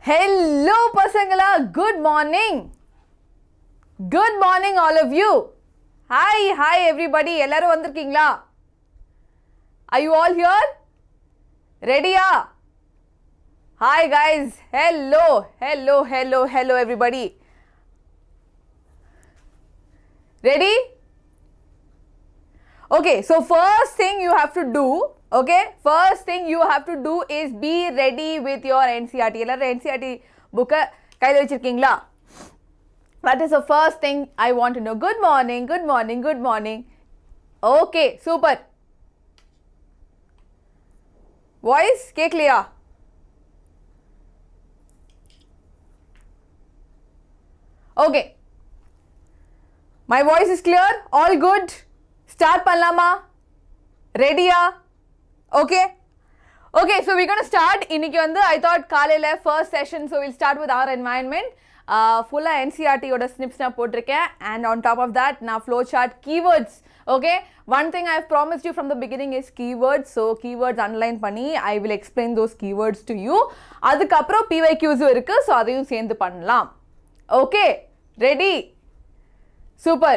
Hello pasangala, good morning. Good morning all of you. Hi everybody. Ellaru vandirkingla? Are you all here? Ready ya? Hi guys. Hello everybody. Ready? Okay, so first thing you have to do, is be ready with your NCERT. Ellaru NCERT book kaiyila vechirkingla? That is the first thing I want to know. Good morning. Okay, super. Voice கேக்கலையா? Okay. My voice is clear? All good? Start பண்ணலாமா? Ready-யா? Okay. Okay, so we're going to start. இன்னைக்கு வந்து I thought காலையில first session, so we'll start with our environment. Full NCERT ஓட snips நான் போட்டிருக்கேன், and on top of that நான் flowchart keywords. Okay, one thing I've promised you from the beginning is keywords. So keywords underline பண்ணி I will explain those keywords to you. அதுக்கப்புறம் PYQs இருக்கு, so அதையும் சேர்ந்து பண்ணலாம். Okay, ready? Super.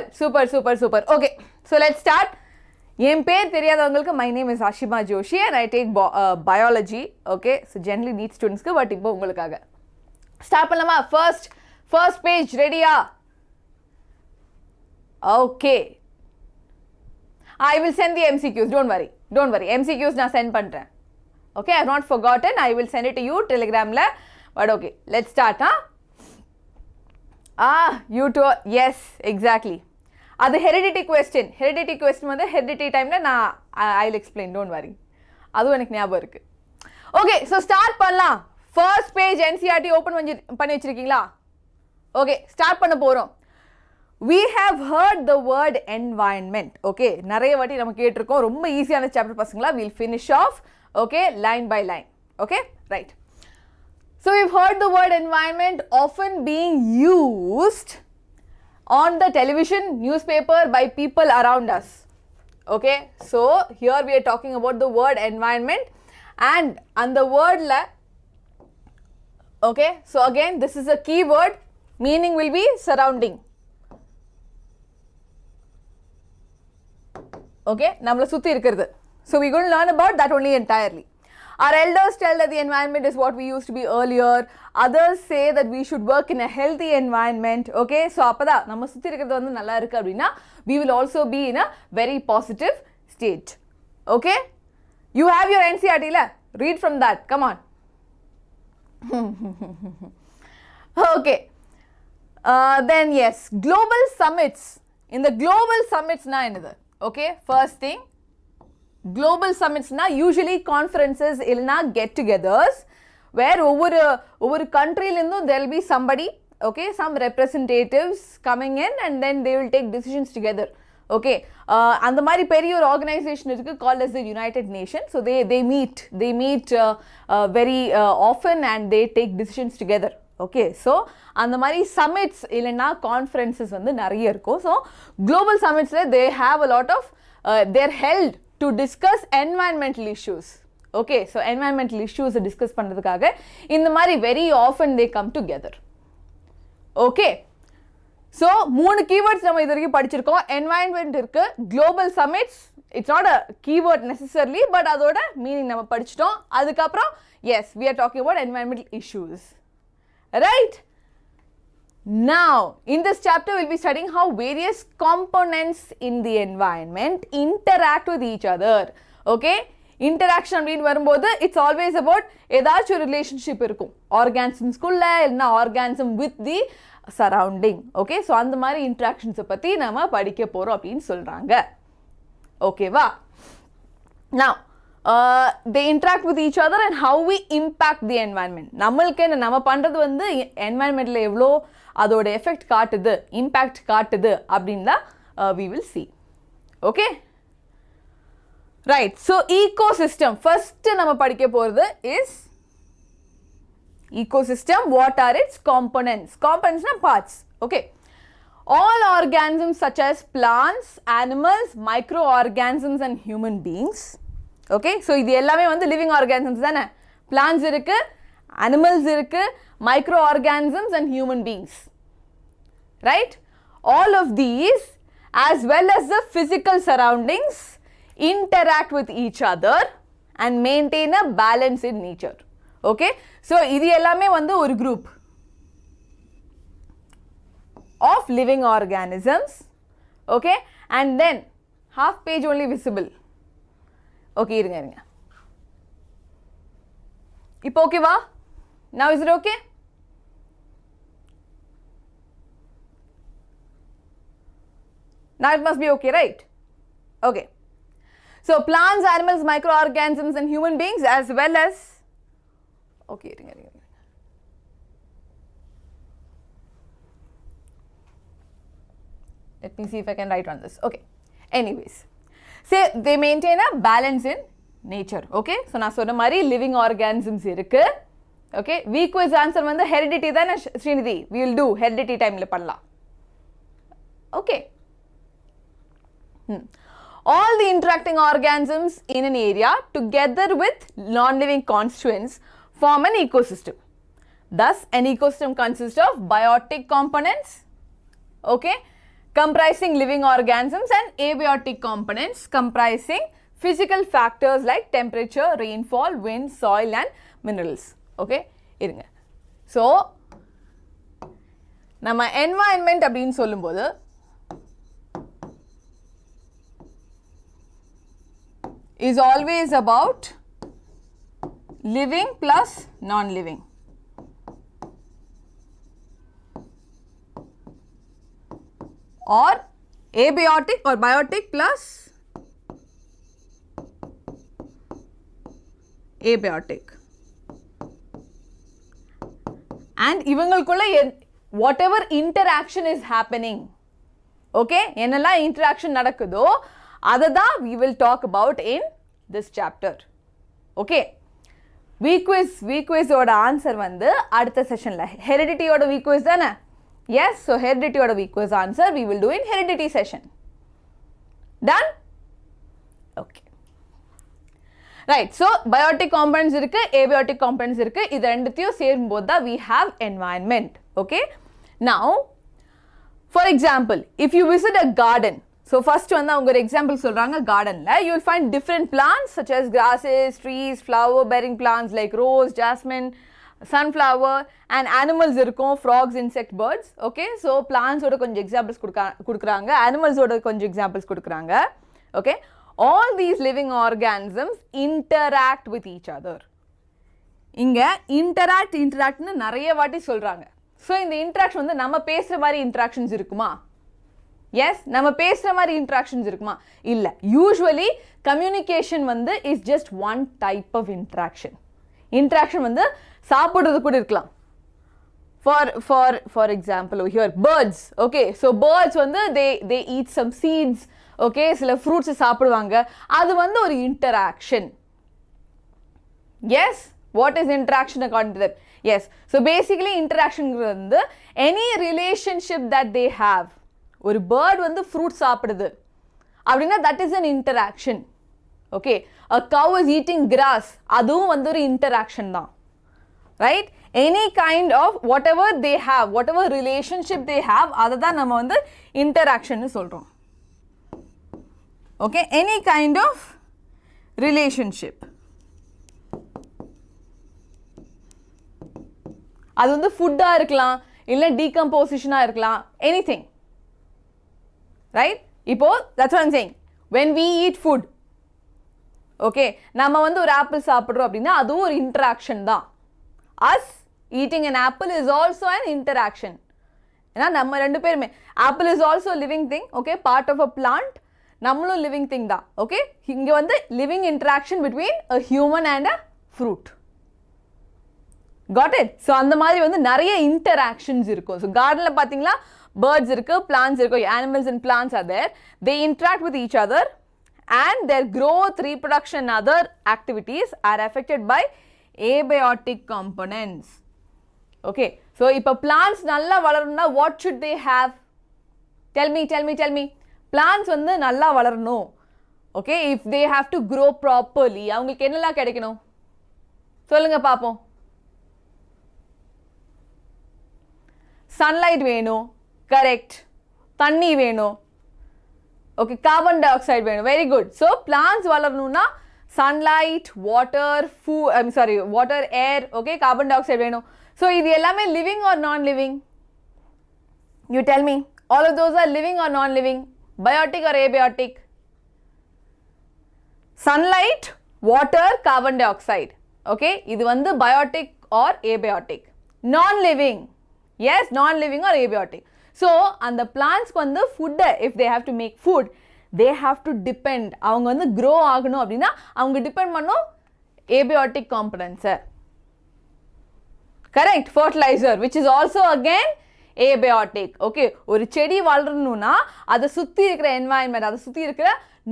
Okay, so let's start. என் பேர் தெரியாதவங்களுக்கு my name is Ashima Joshi and I take biology. Okay, so generally neat students-க்கு, but இப்போ உங்களுக்காக ஸ்டார்ட் பண்ணலாமா? first page ரெடியா? Okay, I will send the MCQs. Don't worry. MCQs நான் send பண்றேன். Okay, I have not forgotten. I will send it to you Telegramல. But okay, let's start. You too. Yes, exactly. அது heredity question வந்து heredity timeல நான் I'll explain. Don't worry. அதுவும் எனக்கு ஞாபகம் இருக்கு. Okay, so start பண்ணலாம். First page NCERT open பண்ணி வச்சிருக்கீங்களா? Okay, start பண்ண போறோம். We have heard the word environment. Okay, நிறைய வாட்டி நம்ம கேட்டிருக்கோம். ரொம்ப ஈஸியான சாப்டர் பசங்களா. We'll finish off. Okay, line by line. Okay, right. So we've heard the word environment often being used on the television, newspaper, by people around us. Okay, so here we are talking about the word environment, and the word la. Okay, so again this is a key word. Meaning will be surrounding. Okay, நம்மள சுத்தி இருக்கிறது. So we're going to learn about that only entirely. Our elders tell that the environment is what we used to be earlier. Others say that we should work in a healthy environment. Okay, so அப்பதா நம்ம சுத்தி இருக்கிறது வந்து நல்லா இருக்கு அப்படினா we will also be in a very positive state. Okay, you have your NCERT la, read from that, come on. Okay, then yes, global summits. In the global summits na enadhu? Okay, first thing, global summits na usually conferences illna get-togethers where over country lindum there will be somebody, okay, some representatives coming in and then they will take decisions together. Okay, and the mari peri or organization is called as the United Nations. So they meet very often and they take decisions together. Okay, so and the mari summits illena conferences vandu nariya irukum. So global summits they have a lot of they're held to discuss environmental issues. Okay, so environmental issues discuss பண்றதுக்காக இந்த மாதிரி very often they come together. Okay, so மூணு keywords நம்ம இதுவரைக்கும் படிச்சிருக்கோம். Environment இருக்கு, global summits, it's not a keyword necessarily, but அதோட meaning நம்ம படிச்சிட்டோம். அதுக்கு அப்புறம் yes, we are talking about environmental issues. Right? Now, in this chapter, we'll be studying how various components in the environment interact with each other. Okay? Interaction அப்படின்னு வரும்போது it's always about ஏதாச்சும் ஒரு relationship இருக்கும். Organisms குள்ள இல்லைனா organism with the surrounding. Okay? So, அந்த மாதிரி interactions பற்றி நம்ம படிக்க போறோம் அப்படின்னு சொல்றாங்க. Okay வா? Now, they interact with each other and how we impact the environment. நம்மளுக்கு நம்ம பண்றது வந்து environmentல எவ்வளோ அதோட எஃபெக்ட் காட்டுது, இம்பாக்ட் காட்டுது அப்படின்னா we will see. Okay, right. So ecosystem first நம்ம படிக்க போறது is ecosystem. What are its components? Components na parts. Okay, all organisms such as plants, animals, microorganisms and human beings. Okay, so இது எல்லாமே வந்து living organisms தானே. Plants இருக்கு, animals irukku, microorganisms and human beings. Right? All of these as well as the physical surroundings interact with each other and maintain a balance in nature. Okay? So இது எல்லாமே வந்து ஒரு group of living organisms. Okay? And then half page only visible. Okay, இருங்க. இப்போ ஓகேவா? Now is it okay? Now it must be okay, right? Okay. So plants, animals, microorganisms and human beings as well as okay, let me see if I can write on this. Okay. Anyways, say they maintain a balance in nature. Okay. So na sonna mari living organisms irukku. Okay. Weak quiz answer vandu heredity dana Srinidhi. We will do heredity time la pannalam. Okay. All the interacting organisms in an area together with non-living constituents form an ecosystem. Thus, an ecosystem consists of biotic components, okay, comprising living organisms, and abiotic components comprising physical factors like temperature, rainfall, wind, soil and minerals. Okay, irunga. So, nama environment அப்படினு சொல்லும்போது is always about living plus non-living. Or abiotic or biotic plus abiotic. And இவங்களுக்குள்ள whatever interaction is happening, okay, என்னெல்லாம் interaction நடக்குதோ அததான் we will talk about in this chapter. Okay, weak quiz ஓட answer வந்து அடுத்த செஷன்ல heredity ஓட weak quiz தானே? Yes, so heredity ஓட weak quiz answer we will do in heredity session. Done? Okay. Right, so biotic components இருக்கு, abiotic components இருக்கு, இது ரெண்டுத்தையும் சேரும்போது தான் we have environment. Okay, now for example, if you visit a garden, so first வந்து அவங்க ஒரு example சொல்றாங்க gardenல, you will find different plants such as grasses, trees, flower bearing plants like rose, jasmine, sunflower and animals இருக்கும், frogs, insect, birds. Okay, so plants ஓட கொஞ்சம் examples கொடுக்குறாங்க, animals ஓட கொஞ்சம் examples கொடுக்குறாங்க. Okay, all these living organisms interact with each other. இங்க interactனு நிறைய வாட்டி சொல்றாங்க. So இந்த interaction வந்து நம்ம பேசுற மாதிரி interactions இருக்குமா? Yes, நம்ம பேசுற மாதிரி interactions இருக்குமா? இல்ல. Usually communication வந்து is just one type of interaction. Interaction வந்து சாப்பிடுறது கூட இருக்கலாம். For example here birds. Okay, so birds வந்து they eat some seeds. Okay, சில fruits சாப்பிடுவாங்க. அது வந்து ஒரு interaction. Yes, what is interaction according to them? Yes, so basically interaction வந்து any relationship that they have. ஒரு bird வந்து fruit சாப்பிடுது அப்படின்னா that is an interaction. Okay, a cow is eating grass, அதுவும் வந்து ஒரு interaction தான். Right, any kind of whatever they have, whatever relationship they have, அதுதான் நம்ம வந்து interaction னு சொல்றோம். Okay, any kind of relationship. அது வந்து ஃபுட்டா இருக்கலாம், இல்ல டீகம்போசிஷனா இருக்கலாம், anything. Right? இப்போ that's what I'm saying. When we eat food, okay, நம்ம வந்து ஒரு ஆப்பிள் சாப்பிடுறோம் அப்படின்னா அதுவும் ஒரு interaction தான். Us eating an apple is also an interaction. ஏன்னா நம்ம ரெண்டு பேருமே apple is also a living thing, okay, part of a plant. நம்மளும் living thing தான். Okay, இங்க வந்து living interaction between a human and a fruit. Got it? So அந்த மாதிரி வந்து நிறைய interactions இருக்கும். So gardenல பாத்தீங்களா birds இருக்கு, plants இருக்கு, animals and plants are there. They interact with each other and their growth, reproduction and other activities are affected by abiotic components. Okay, so இப்போ plants நல்லா வளரணும்னா what should they have? Tell me. Plants வந்து நல்லா வளரணும். Okay, if they have to grow properly, அவங்களுக்கு என்னெல்லாம் கிடைக்கணும்? சொல்லுங்க பாப்போம். sunlight வேணும், correct. தண்ணி வேணும், okay. Carbon dioxide வேணும், very good. So plants வளரணும்னா sunlight, water, food, water, air, okay. Carbon dioxide வேணும். So இது எல்லாமே living or non-living? You tell me. All of those are living or non-living? Biotic or abiotic? Sunlight, water, carbon dioxide. Okay, இது வந்து biotic or abiotic. Non-living. Yes, non-living or abiotic. So, அந்த plants வந்து food, if they have to make food, they have to depend. அவங்க வந்து grow ஆகணும் அப்படின்னா அவங்க depend பண்ணும் abiotic components. Correct, fertilizer, which is also again abiotic. Okay, ஒரு செடி வளரணும்னா அதை சுற்றி இருக்கிற environment, அதை சுற்றி இருக்கிற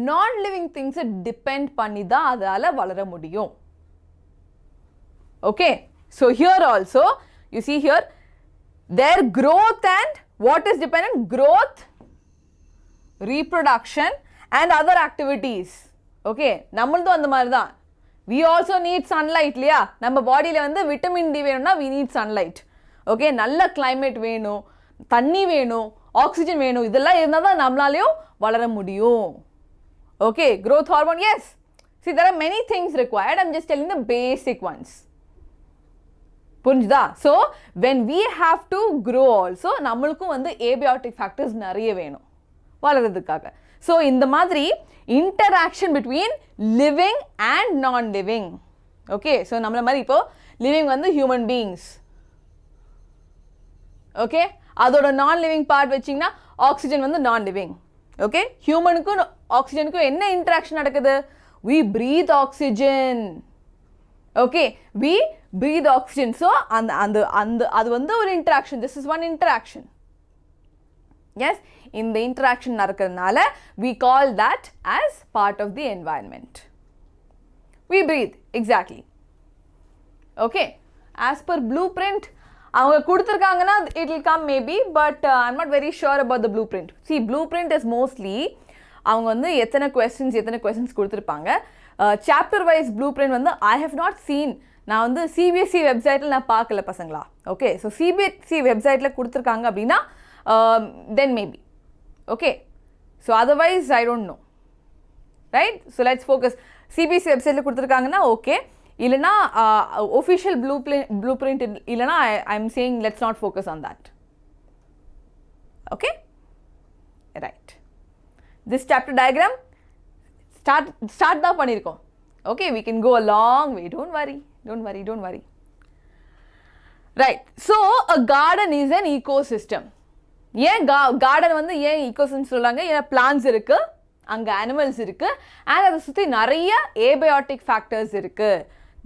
non-living things depend பண்ணி தான் அதால வளர முடியும். Okay, so here also, you see here, their growth and what is dependent? Growth, reproduction and other activities. Okay, நம்மளும் அந்த மாதிரி தான். We also need sunlight, இல்லையா? நம்ம பாடியில் வந்து விட்டமின் டி வேணும்னா we need sunlight. Okay, நல்ல climate வேணும், தண்ணி வேணும், ஆக்சிஜன் வேணும், இதெல்லாம் இருந்தால் தான் நம்மளாலையும் வளர முடியும். Okay, growth hormone, yes. See, there are many things required. I'm just telling the basic ones. புரிஞ்சுதா? So, when we have to grow also, நம்மளுக்கும் வந்து abiotic factors நிறைய வேணும் வளர்றதுக்காக. So, இந்த மாதிரி interaction between living and non-living. Okay, so நம்மள மாதிரி இப்போ living வந்து human beings. Okay, அதோட non-living part வச்சிங்கன்னா oxygen வந்து non-living. Okay, humanக்கும் oxygenக்கும் என்ன interaction நடக்குது? We breathe oxygen. Okay, we breathe oxygen. So, அது வந்து ஒரு interaction. This is one interaction. Yes, இந்த interaction நடக்கிறதுனால we call that as part of the environment. We breathe, exactly. Okay, as per blueprint, அவங்க கொடுத்துருக்காங்கன்னா it will come maybe, but I'm not very sure about the blueprint. See, blueprint is mostly அவங்க வந்து எத்தனை questions கொடுத்துருப்பாங்க. Chapter wise blueprint வந்து I have not seen. நான் வந்து CBSE வெப்சைட்டில் நான் பார்க்கல பசங்களா. Okay, so CBSE வெப்சைட்டில் கொடுத்துருக்காங்க அப்படின்னா then maybe. Okay, so otherwise I don't know. Right, so let's focus. CBSE வெப்சைட்டில் கொடுத்துருக்காங்கன்னா okay, இல்லைனா official blueprint இல்லைனா I'm saying let's not focus on that. Okay, right. This chapter diagram start தான் பண்ணியிருக்கோம். Okay, we can go a long way. Don't worry. Right, so a garden is an ecosystem. ஏன் garden வந்து ஏன் ecosystem சொல்றாங்க? ஏன்னா plants இருக்கு, அங்க animals இருக்கு, and அதை சுற்றி நிறைய abiotic factors இருக்கு.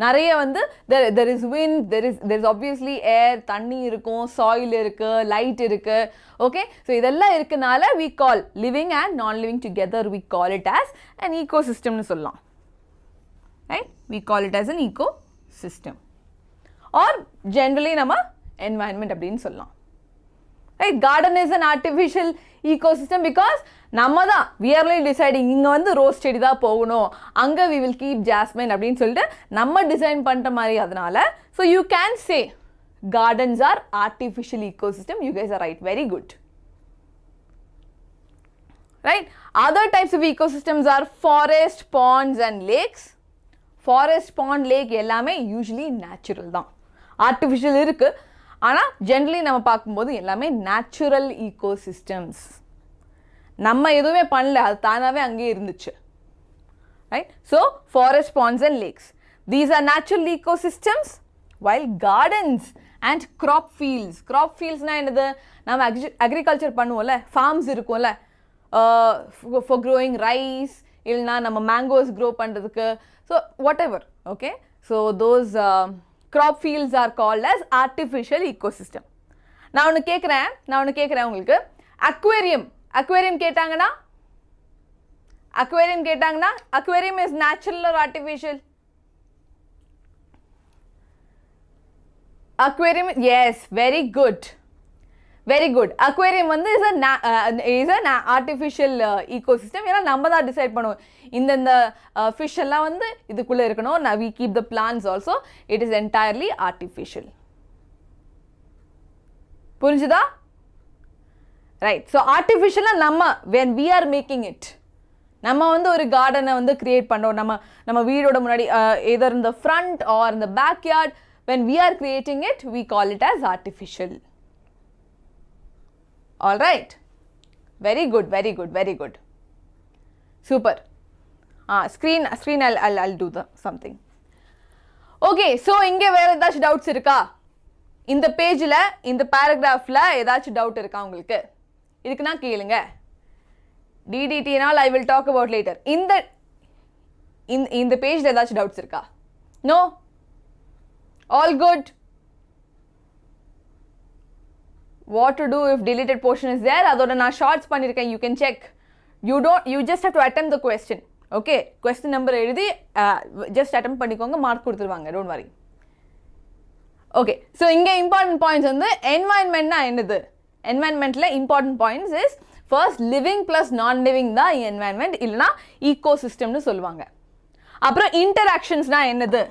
நிறைய வந்து there is wind, there is obviously air, தண்ணி இருக்கும், soil இருக்கு, light இருக்கு. Okay, so இதெல்லாம் இருக்கனால we call living and non-living together, we call it as an ecosystem னு சொல்லலாம். Right, we call it as an ecosystem or generally நம்ம environment அப்படின்னு சொல்லலாம். Right, garden is an artificial ecosystem because நம்ம தான் we are only deciding இங்க வந்து rose செடி தான் போகணும், அங்க we will keep jasmine அப்படின்னு சொல்லிட்டு நம்ம டிசைன் பண்ற மாதிரி. அதனால so you can say gardens are artificial ecosystem. You guys are right, very good. Right, other types of ecosystems are forest, ponds and lakes. Forest, pond, lake எல்லாமே usually natural தான், artificial இருக்கு, ஆனா generally நம்ம பார்க்கும்போது எல்லாமே natural ecosystems. நம்ம எதுவுமே பண்ணல, அது தானாவே அங்கேயே இருந்துச்சு. Right, so forest, ponds and lakes, these are natural ecosystems, while gardens and crop fields னா என்னது? நம்ம agriculture பண்ணுவோம்ல, farms இருக்கும்ல, for growing rice, இல்லைனா நம்ம mangoes grow பண்றதுக்கு, so whatever. Okay, so those crop fields are called as artificial ecosystem. நான் ஒன்று கேட்குறேன் உங்களுக்கு, aquarium கேட்டாங்கன்னா aquarium is natural or artificial? Aquarium, yes, very good. Aquarium வந்து is an artificial ecosystem. ஏன்னா நம்ம தான் டிசைட் பண்ணுவோம் இந்த fish எல்லாம் வந்து இதுக்குள்ள இருக்கணும். we keep the plants also. It is entirely artificial. புரிஞ்சுதா? ரைட். ஸோ ஆர்டிஃபிஷியலாக நம்ம when we are making it, நம்ம வந்து ஒரு கார்டனை வந்து கிரியேட் பண்ணுறோம், நம்ம வீடோட முன்னாடி either in the front or in the backyard, when we are creating it we call it as artificial. All right, very good, very good, very good, super. Screen I'll do something. Okay, so இங்கே வேறு ஏதாச்சும் doubts இருக்கா? இந்த பேஜில் இந்த பேராகிராஃபில் ஏதாச்சும் doubt இருக்கா உங்களுக்கு? இதுக்குன்னா கேளுங்க. DDTனால் I will talk about later. இந்த பேஜில் ஏதாச்சும் டவுட்ஸ் இருக்கா? No? All good? What to do if deleted portion is there? அதோட நான் ஷார்ட்ஸ் பண்ணியிருக்கேன், you can check. You just have to attempt the question. Okay, question number எழுதி just attempt பண்ணிக்கோங்க, mark கொடுத்துருவாங்க, டோன்ட் வரி. ஓகே, ஸோ இங்கே important points வந்து என்வாயன்மெண்ட்னா என்னது? என்வாயன்மெண்ட்டில் important points is first living plus non living தான் என்வாயன்மெண்ட், இல்லைனா ஈகோ சிஸ்டம்னு சொல்லுவாங்க. அப்புறம் இன்டராக்ஷன்ஸ்னா என்னது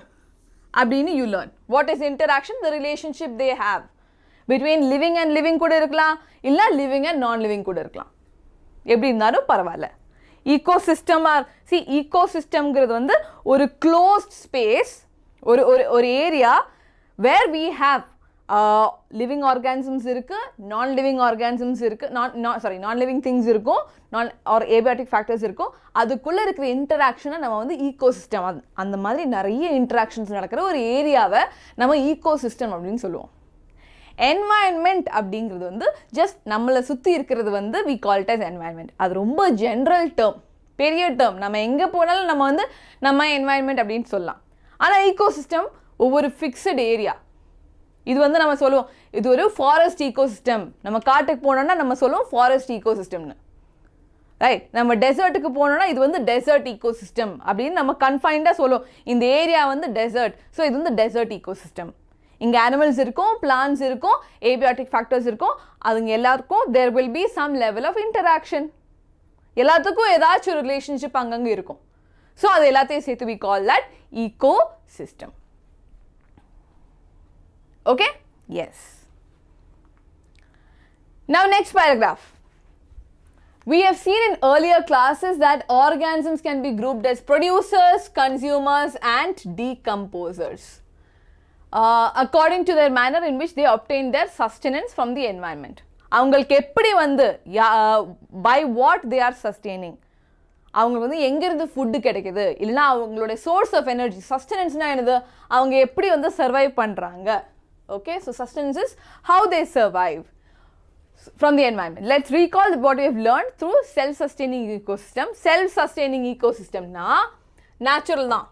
அப்படின்னு you learn. What is interaction? The relationship they have between living and living கூட இருக்கலாம், இல்லை லிவிங் அண்ட் நான் லிவிங் கூட இருக்கலாம். எப்படி இருந்தாலும் பரவாயில்ல. ecosystem ecosystemங்கிறது வந்து ஒரு closed space, ஒரு area where we have living organisms இருக்கு, non living organisms இருக்கு, non living things இருக்கும், or abiotic factors இருக்கும். அதுக்குள்ள இருக்கிற இன்டராக்ஷனை நம்ம வந்து ecosystem, அந்த மாதிரி நிறைய இன்டராக்ஷன்ஸ் நடக்கிற ஒரு ஏரியாவை நம்ம ecosystem அப்படின்னு சொல்லுவோம். என்வாயன்மெண்ட் அப்படிங்கிறது வந்து ஜஸ்ட் நம்மளை சுற்றி இருக்கிறது வந்து we call it as environment. அது ரொம்ப ஜென்ரல் டேர்ம், பெரிய டேர்ம். நம்ம எங்கே போனாலும் நம்ம வந்து நம்ம என்வாயன்மெண்ட் அப்படின்னு சொல்லலாம். ஆனால் ஈகோசிஸ்டம் ஒவ்வொரு ஃபிக்ஸட் ஏரியா. இது வந்து நம்ம சொல்லுவோம் இது ஒரு ஃபாரஸ்ட் ஈகோசிஸ்டம். நம்ம காட்டுக்கு போனோம்னா நம்ம சொல்லுவோம் ஃபாரஸ்ட் ஈகோசிஸ்டம்னு, ரைட்? நம்ம டெசர்ட்டுக்கு போனோம்னா இது வந்து டெசர்ட் ஈகோசிஸ்டம் அப்படின்னு நம்ம கன்ஃபைண்டாக சொல்லுவோம். இந்த ஏரியா வந்து டெசர்ட், ஸோ இது வந்து டெசர்ட் ஈகோசிஸ்டம். இங்கே அனிமல்ஸ் இருக்கும், பிளான்ஸ் இருக்கும், ஏபியாட்டிக் ஃபேக்டர்ஸ் இருக்கும். அதுங்க எல்லாருக்கும் there will be some level of interaction. எல்லாத்துக்கும் ஏதாச்சும் ஒரு ரிலேஷன்ஷிப் அங்கங்கே இருக்கும். ஸோ அது எல்லாத்தையும் சேர்த்து we call that ecosystem. Okay, yes. Now next paragraph. We have seen in earlier classes that organisms can be grouped as producers, consumers and decomposers. According to their manner in which they obtain their sustenance from the environment. அவங்களுக்கு எப்படி வந்து by what they are sustaining, அவங்களுக்கு வந்து எங்கேருந்து food கிடைக்குது, இல்லைனா அவங்களோட source of energy. சஸ்டெனன்ஸ்னால் என்னது? அவங்க எப்படி வந்து சர்வைவ் பண்ணுறாங்க. Okay, so sustenance is how they survive from the environment. Let's recall what we have learned through self-sustaining ecosystem. Self-sustaining ecosystem na natural தான்.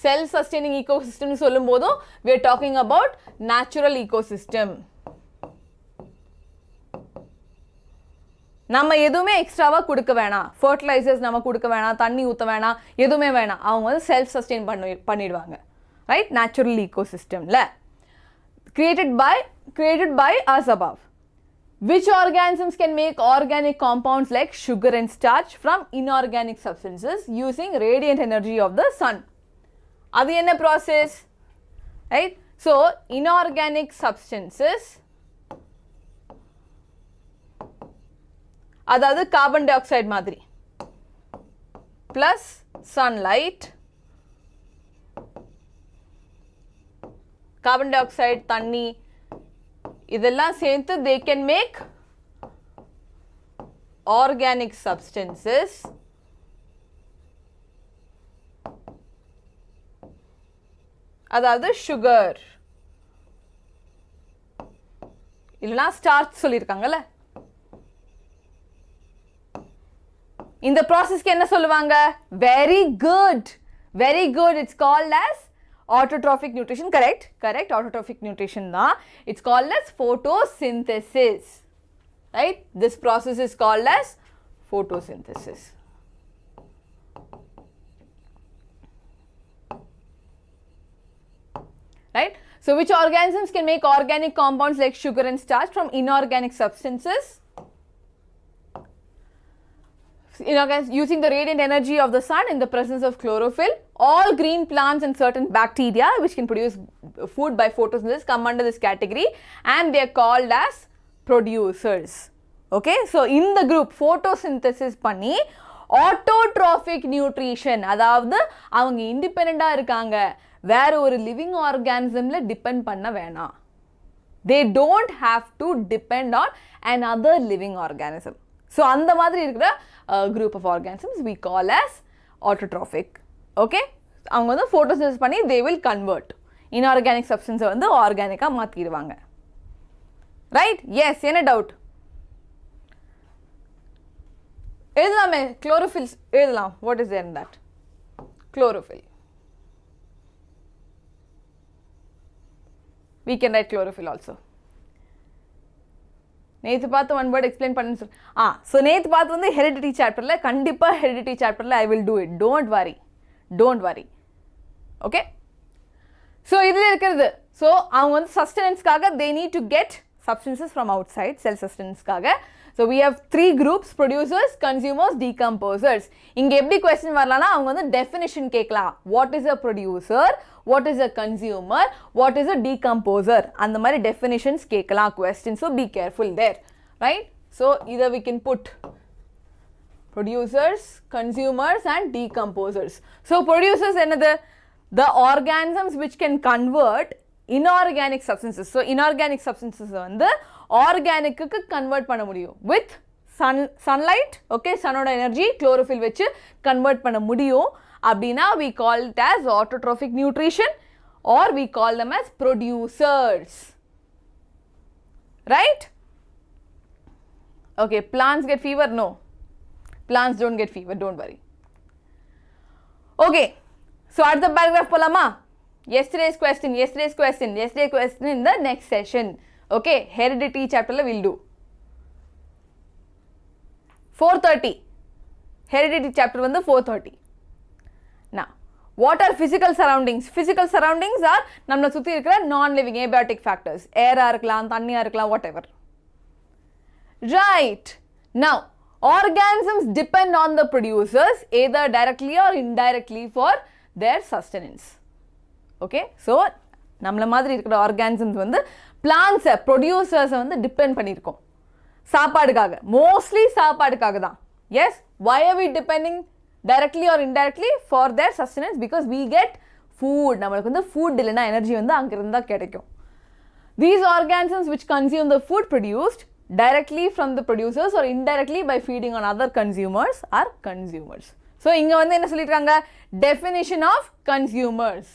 Self-sustaining ecosystem சொல்லும் போதும் we are talking about natural ecosystem. நம்ம எதுவுமே எக்ஸ்ட்ராவாக கொடுக்க வேணாம், fertilisers நம்ம கொடுக்க வேணாம், தண்ணி ஊற்ற வேணாம், எதுவுமே வேணாம். அவங்க வந்து செல்ஃப் சஸ்டெயின் பண்ணிடுவாங்க, ரைட்? நேச்சுரல் ஈகோசிஸ்டமில் created by us above. Which organisms can make organic compounds like sugar and starch from inorganic substances using radiant energy of the sun? அது என்ன process, right? So inorganic substances, அதாவது carbon di oxide மாதிரி plus sunlight, carbon di oxide, தண்ணி, இதெல்லாம் சேர்த்து they can make organic substances. அதாவது sugar இல்லைனா starch சொல்லியிருக்காங்கல்ல. இந்த ப்ராசஸ்க்கு என்ன சொல்லுவாங்க? Very good, very good. It's called as autotrophic nutrition. correct autotrophic nutrition தான். It's called as photosynthesis, right? This process is called as photosynthesis. Right? So which organisms can make organic compounds like sugar and starch from inorganic substances? Using the radiant energy of the sun in the presence of chlorophyll all green plants and certain bacteria which can produce food by photosynthesis come under this category and they are called as producers. Okay, so in the group photosynthesis பண்ணி autotrophic nutrition, அதாவது அவங்க இண்டிபெண்டா இருக்காங்க, வேற ஒரு living ஆர்கானிசம்ல depend பண்ண வேணாம். They don't have to depend on another living organism. So அந்த மாதிரி இருக்கிற group of organisms we call as autotrophic. Okay, அவங்க வந்து photosynthesis பண்ணி they will convert inorganic substance வந்து ஆர்கானிக்கா மாத்திடுவாங்க. Right? Yes, என்ன டவுட்? எழுதலாமே, chlorophyll எழுதலாம். What is there in that? Chlorophyll. We can write chlorophyll also. நேத்து பார்த்து one word explain பண்ணு சொல். So நேத்து பார்த்து வந்து heredity chapterல கண்டிப்பா heredity chapterல I will do it. Don't worry. Okay? So இதுல இருக்குது. So அவங்க வந்து sustenance-காக they need to get substances from outside, cell sustenance-காக. So we have 3 groups: producers, consumers, decomposers. இங்க எப்படி question வரலாம்னா அவங்க வந்து definition கேட்கலாம். What is a producer? What is a consumer? What is a decomposer? அந்த மாதிரி definitions கேட்கலாம் question. So be careful there. Right? So either we can put producers, consumers and decomposers. So producers என்னது? The organisms which can convert inorganic substances. So inorganic substances வந்து ஆர்கானிக்கு convert பண்ண முடியும் with sunlight. Okay, சன்னோட energy chlorophyll வச்சு convert பண்ண முடியும் அப்படின்னா we call it as autotrophic nutrition or we call them as producers. Right? Okay, plants get fever? No, plants don't get fever, don't worry. Okay, so அடுத்த paragraph போலாமா? Yesterday's question in the next session. Okay, heredity chapter la we'll do 4:30. Heredity chapter வந்து 4:30. Now, what are physical surroundings? Physical surroundings are நம்மள சுத்தி இருக்கிற non-living abiotic factors. Air இருக்கலாம், தண்ணியா இருக்கலாம், whatever. Right. Now, organisms depend on the producers either directly or indirectly for their sustenance. Okay, so நம்மள மாதிரி இருக்கிற organisms வந்து plants producers வந்து depend பண்ணிருக்கோம் சாப்பாடுக்காக, mostly சாப்பாடுக்காக தான். Yes, why are we depending directly or indirectly for their sustenance? Because we get food. நம்மளுக்கு வந்து food இல்லைனா எனர்ஜி வந்து அங்க இருந்தா கிடைக்கும். These organisms which consume the food produced directly from the producers or indirectly by feeding on other consumers are consumers. So இங்க வந்து என்ன சொல்லிருக்காங்க? Definition of consumers.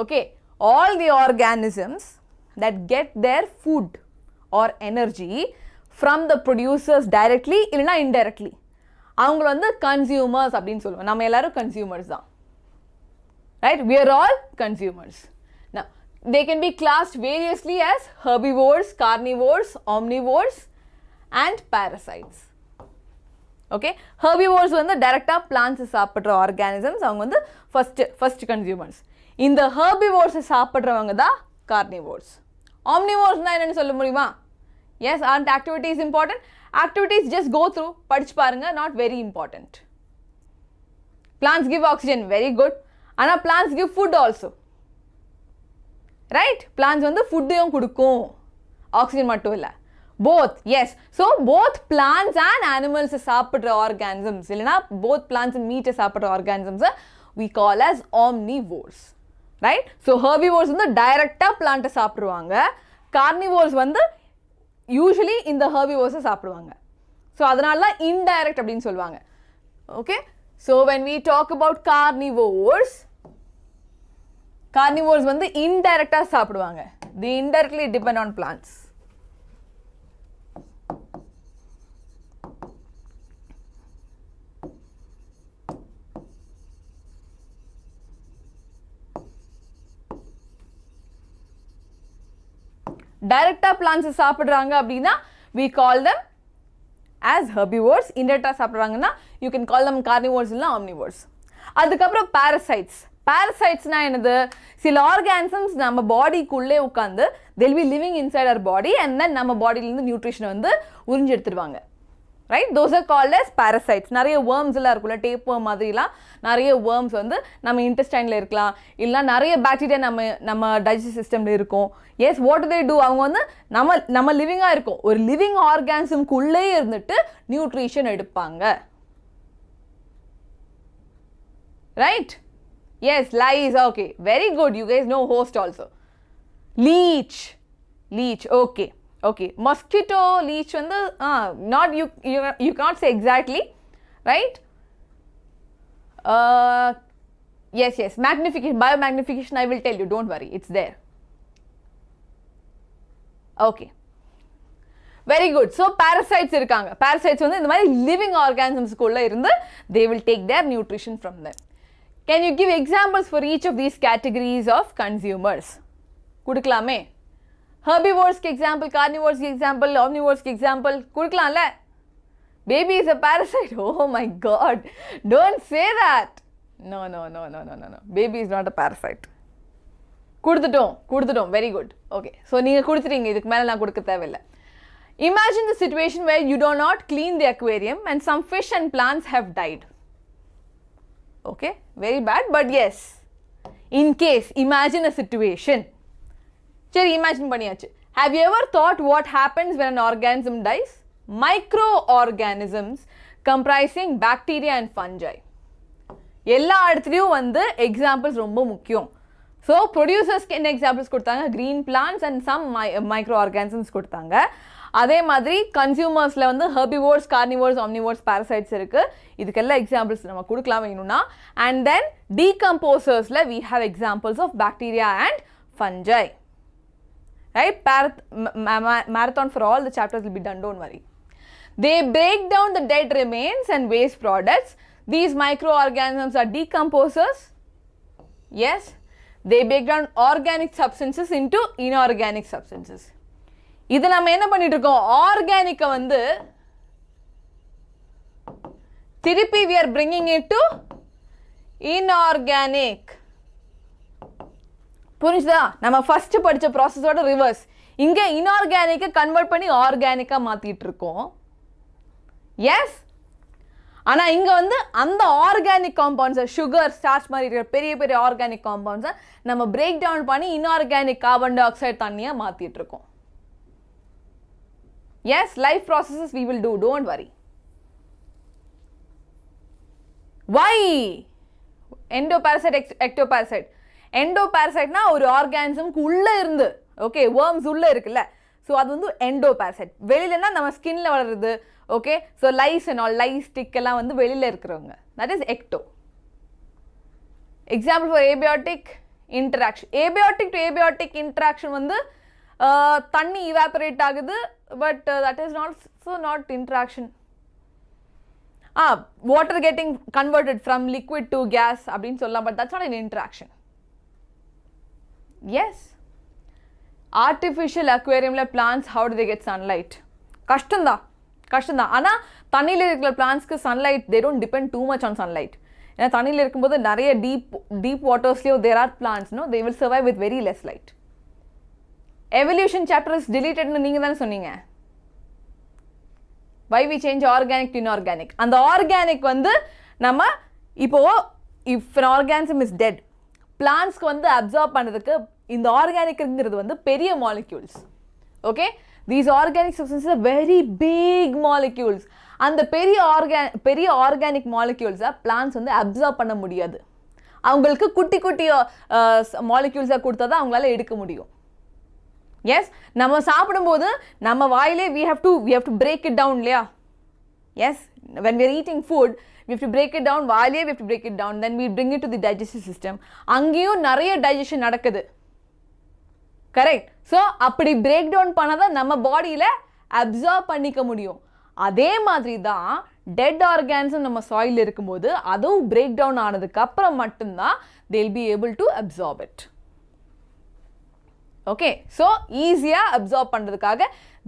Okay, all the organisms that get their food or energy from the producers directly இல்லனா indirectly அவங்க வந்து consumers அப்படினு சொல்லுவோம். நம்ம எல்லாரும் consumers தான். Right? We are all consumers. Now, they can be classed variously as herbivores, carnivores, omnivores and parasites. Okay? Herbivores வந்து டைரக்டா plants சாப்பிடுற organisms, அவங்க வந்து first consumers. இந்த herbivores சாப்பிடுறவங்க தான் carnivores. Omnivores na enna sollu mudiyuma? Yes, aren't activities important? Activities just go through, படிச்சு பாருங்க, not very important. Plants give oxygen, very good. Ana plants give food also. Right? Plants வந்து food-யும் கொடுக்கும், oxygen மட்டும் இல்ல. Both, yes. So both plants and animals சாப்பிடுற organisms இல்லனா both plants and meat சாப்பிடுற organisms we call as omnivores. Right? So herbivores வந்து டைரக்டா plant சாப்பிடுவாங்க, carnivores வந்து usually இந்த herbivores சாப்பிடுவாங்க. So அதனால indirect அப்படினு சொல்வாங்க. Okay? So when we talk about carnivores வந்து indirectா சாப்பிடுவாங்க. They indirectly depend on plants. டைரக்டா plants சாப்பிடுறாங்க அப்படினா we call them as herbivores. இன்டைரக்டா சாப்பிடுறாங்கன்னா you can call them carnivores இல்ல omnivores. அதுக்கப்புறம் parasitesனா என்னது? சில organisms நம்ம பாடிக்குள்ளே உட்கார்ந்து they'll be living inside our body and then நம்ம பாடியில இருந்து நியூட்ரிஷன் வந்து உறிஞ்சி எடுத்துடுவாங்க. right? Those are called as parasites. நிறைய worms எல்லாம் இருக்குல்ல, டேப் worm மாதிரிலாம் நிறைய worms வந்து நம்ம இன்டெஸ்டைன்ல இருக்கலாம், இல்ல நிறைய பாக்டீரியா நம்ம டைஜஸ்டிவ் சிஸ்டம்ல இருக்கும். yes, what do they do? அவங்க வந்து நம்ம லிவிங்கா இருக்கும், ஒரு லிவிங் ஆர்கானிசம்க்குள்ளே இருந்துட்டு நியூட்ரிஷன் எடுப்பாங்க. right? yes, lice. okay, very good, you guys know host also. leech, okay. Mosquito, leech வந்து not you cannot say exactly, right? yes, magnification, biomagnification I will tell you, don't worry, it's there. okay, very good. so parasites இருக்காங்க. parasites வந்து இந்த மாதிரி living organisms குள்ள இருந்து they will take their nutrition from them. can you give examples for each of these categories of consumers? குடுக்கலாமே. herbivores க்கு example, carnivores க்கு example, omnivores க்கு example குடுக்கலாம்ல. baby is a parasite. oh my god, don't say that. no, baby is not a parasite. கொடுத்துட்டோம். very good. okay, so நீங்க கொடுத்துட்டீங்க, இதுக்கு மேல நான் கொடுக்க தேவையில்லை. imagine the situation where you do not clean the aquarium and some fish and plants have died. okay, very bad, but yes, in case, imagine a situation. சரி, imagine பண்ணியாச்சு. have you ever thought what happens when an organism dies? microorganisms comprising bacteria and fungi. எல்லா இடத்துலையும் வந்து examples ரொம்ப முக்கியம். So ப்ரொடியூசர்ஸ்க்கு என்ன examples கொடுத்தாங்க? green plants and some microorganisms கொடுத்தாங்க. அதே மாதிரி கன்சியூமர்ஸில் வந்து herbivores, carnivores, omnivores, parasites இருக்குது. இதுக்கெல்லாம் எக்ஸாம்பிள்ஸ் நம்ம கொடுக்கலாம் வேணும்னா. and then decomposersல we have examples of bacteria and fungi. right? marathon for all the chapters will be done, don't worry. they break down the dead remains and waste products. these microorganisms are decomposers. yes, they break down organic substances into inorganic substances. இது நம்ம என்ன பண்ணிட்டு இருக்கோம்? ஆர்கானிக்கை வந்து திருப்பி we are bringing it to inorganic. புரிஞ்சுதா? நம்ம first படிச்ச ப்ராசஸோட ரிவர்ஸ். இங்க இன்ஆர்கானிக்கை கன்வெர்ட் பண்ணி ஆர்கானிக்கா மாத்திட்டு இருக்கோம். எஸ், ஆனா இங்க வந்து அந்த ஆர்கானிக் காம்பவுண்ட்ஸ், சுகர், ஸ்டார்ச் மாதிரி இருக்கிற பெரிய பெரிய ஆர்கானிக் காம்பவுண்ட்ஸை நம்ம பிரேக் டவுன் பண்ணி இன்ஆர்கானிக் கார்பன் டை ஆக்சைடு தண்ணியா மாத்திட்டு இருக்கோம். yes, life processes we will do, don't worry. why endoparasite, ectoparasite? எண்டோபாரசைட்னா ஒரு ஆர்கானிசம்க்கு உள்ள இருந்து, ஓகே, worms உள்ள இருக்குல்ல, ஸோ அது வந்து எண்டோபாரசைட். வெளியிலனா நம்ம ஸ்கின்ல வளருது, okay, so lice and all, lice stick எல்லாம் வந்து வெளியில இருக்கிறவங்க, that is ecto. Example for abiotic interaction. Abiotic to abiotic interaction வந்து தண்ணி இவாபரேட் ஆகுது, but that is not interaction. Water getting converted from liquid to gas அப்படின்னு சொல்லலாம், but that's not an interaction. yes, artificial aquariumல plants, how do they get sunlight? கஷ்டம்தான். ஆனால் தண்ணியில் இருக்கிற பிளான்ஸ்க்கு sunlight, they don't depend too much on sunlight. ஏன்னா தண்ணியில் இருக்கும்போது நிறைய deep வாட்டர்ஸ்லேயும் there are plants, no, they will survive with very less light. evolution chapter is deletedனு நீங்கள் தானே சொன்னீங்க. why we change organic to inorganic? அந்த ஆர்கானிக் வந்து நம்ம இப்போ if an organism is dead, பிளான்ஸ்க்கு வந்து அப்சார்ப் பண்ணுறதுக்கு இந்த ஆர்கானிக்ங்கிறது வந்து பெரிய molecules. Okay, these organic substances are very big molecules. அந்த பெரிய ஆர்கானிக் மாலிக்யூல்ஸை பிளான்ஸ் வந்து அப்சார்ப் பண்ண முடியாது. அவங்களுக்கு குட்டி குட்டி மாலிக்யூல்ஸாக கொடுத்தா தான் அவங்களால எடுக்க முடியும். எஸ், நம்ம சாப்பிடும்போது நம்ம வாயிலே we have to break it down இல்லையா? Yes, when we are eating food we have to break it down, வாயிலே we have to break it down, then we bring it to the digestive system. அங்கேயும் நிறைய digestion நடக்குது, correct? So அப்படி break down பண்ணாதான் நம்ம பாடியில் absorb பண்ணிக்க முடியும். அதே மாதிரி தான் டெட் ஆர்கான்ஸும் நம்ம சாயில் இருக்கும்போது அதுவும் பிரேக் டவுன் ஆனதுக்கு அப்புறம் மட்டும்தான் they'll be able to absorb it. Okay, so ஈஸியாக அப்சார்ப் பண்ணுறதுக்காக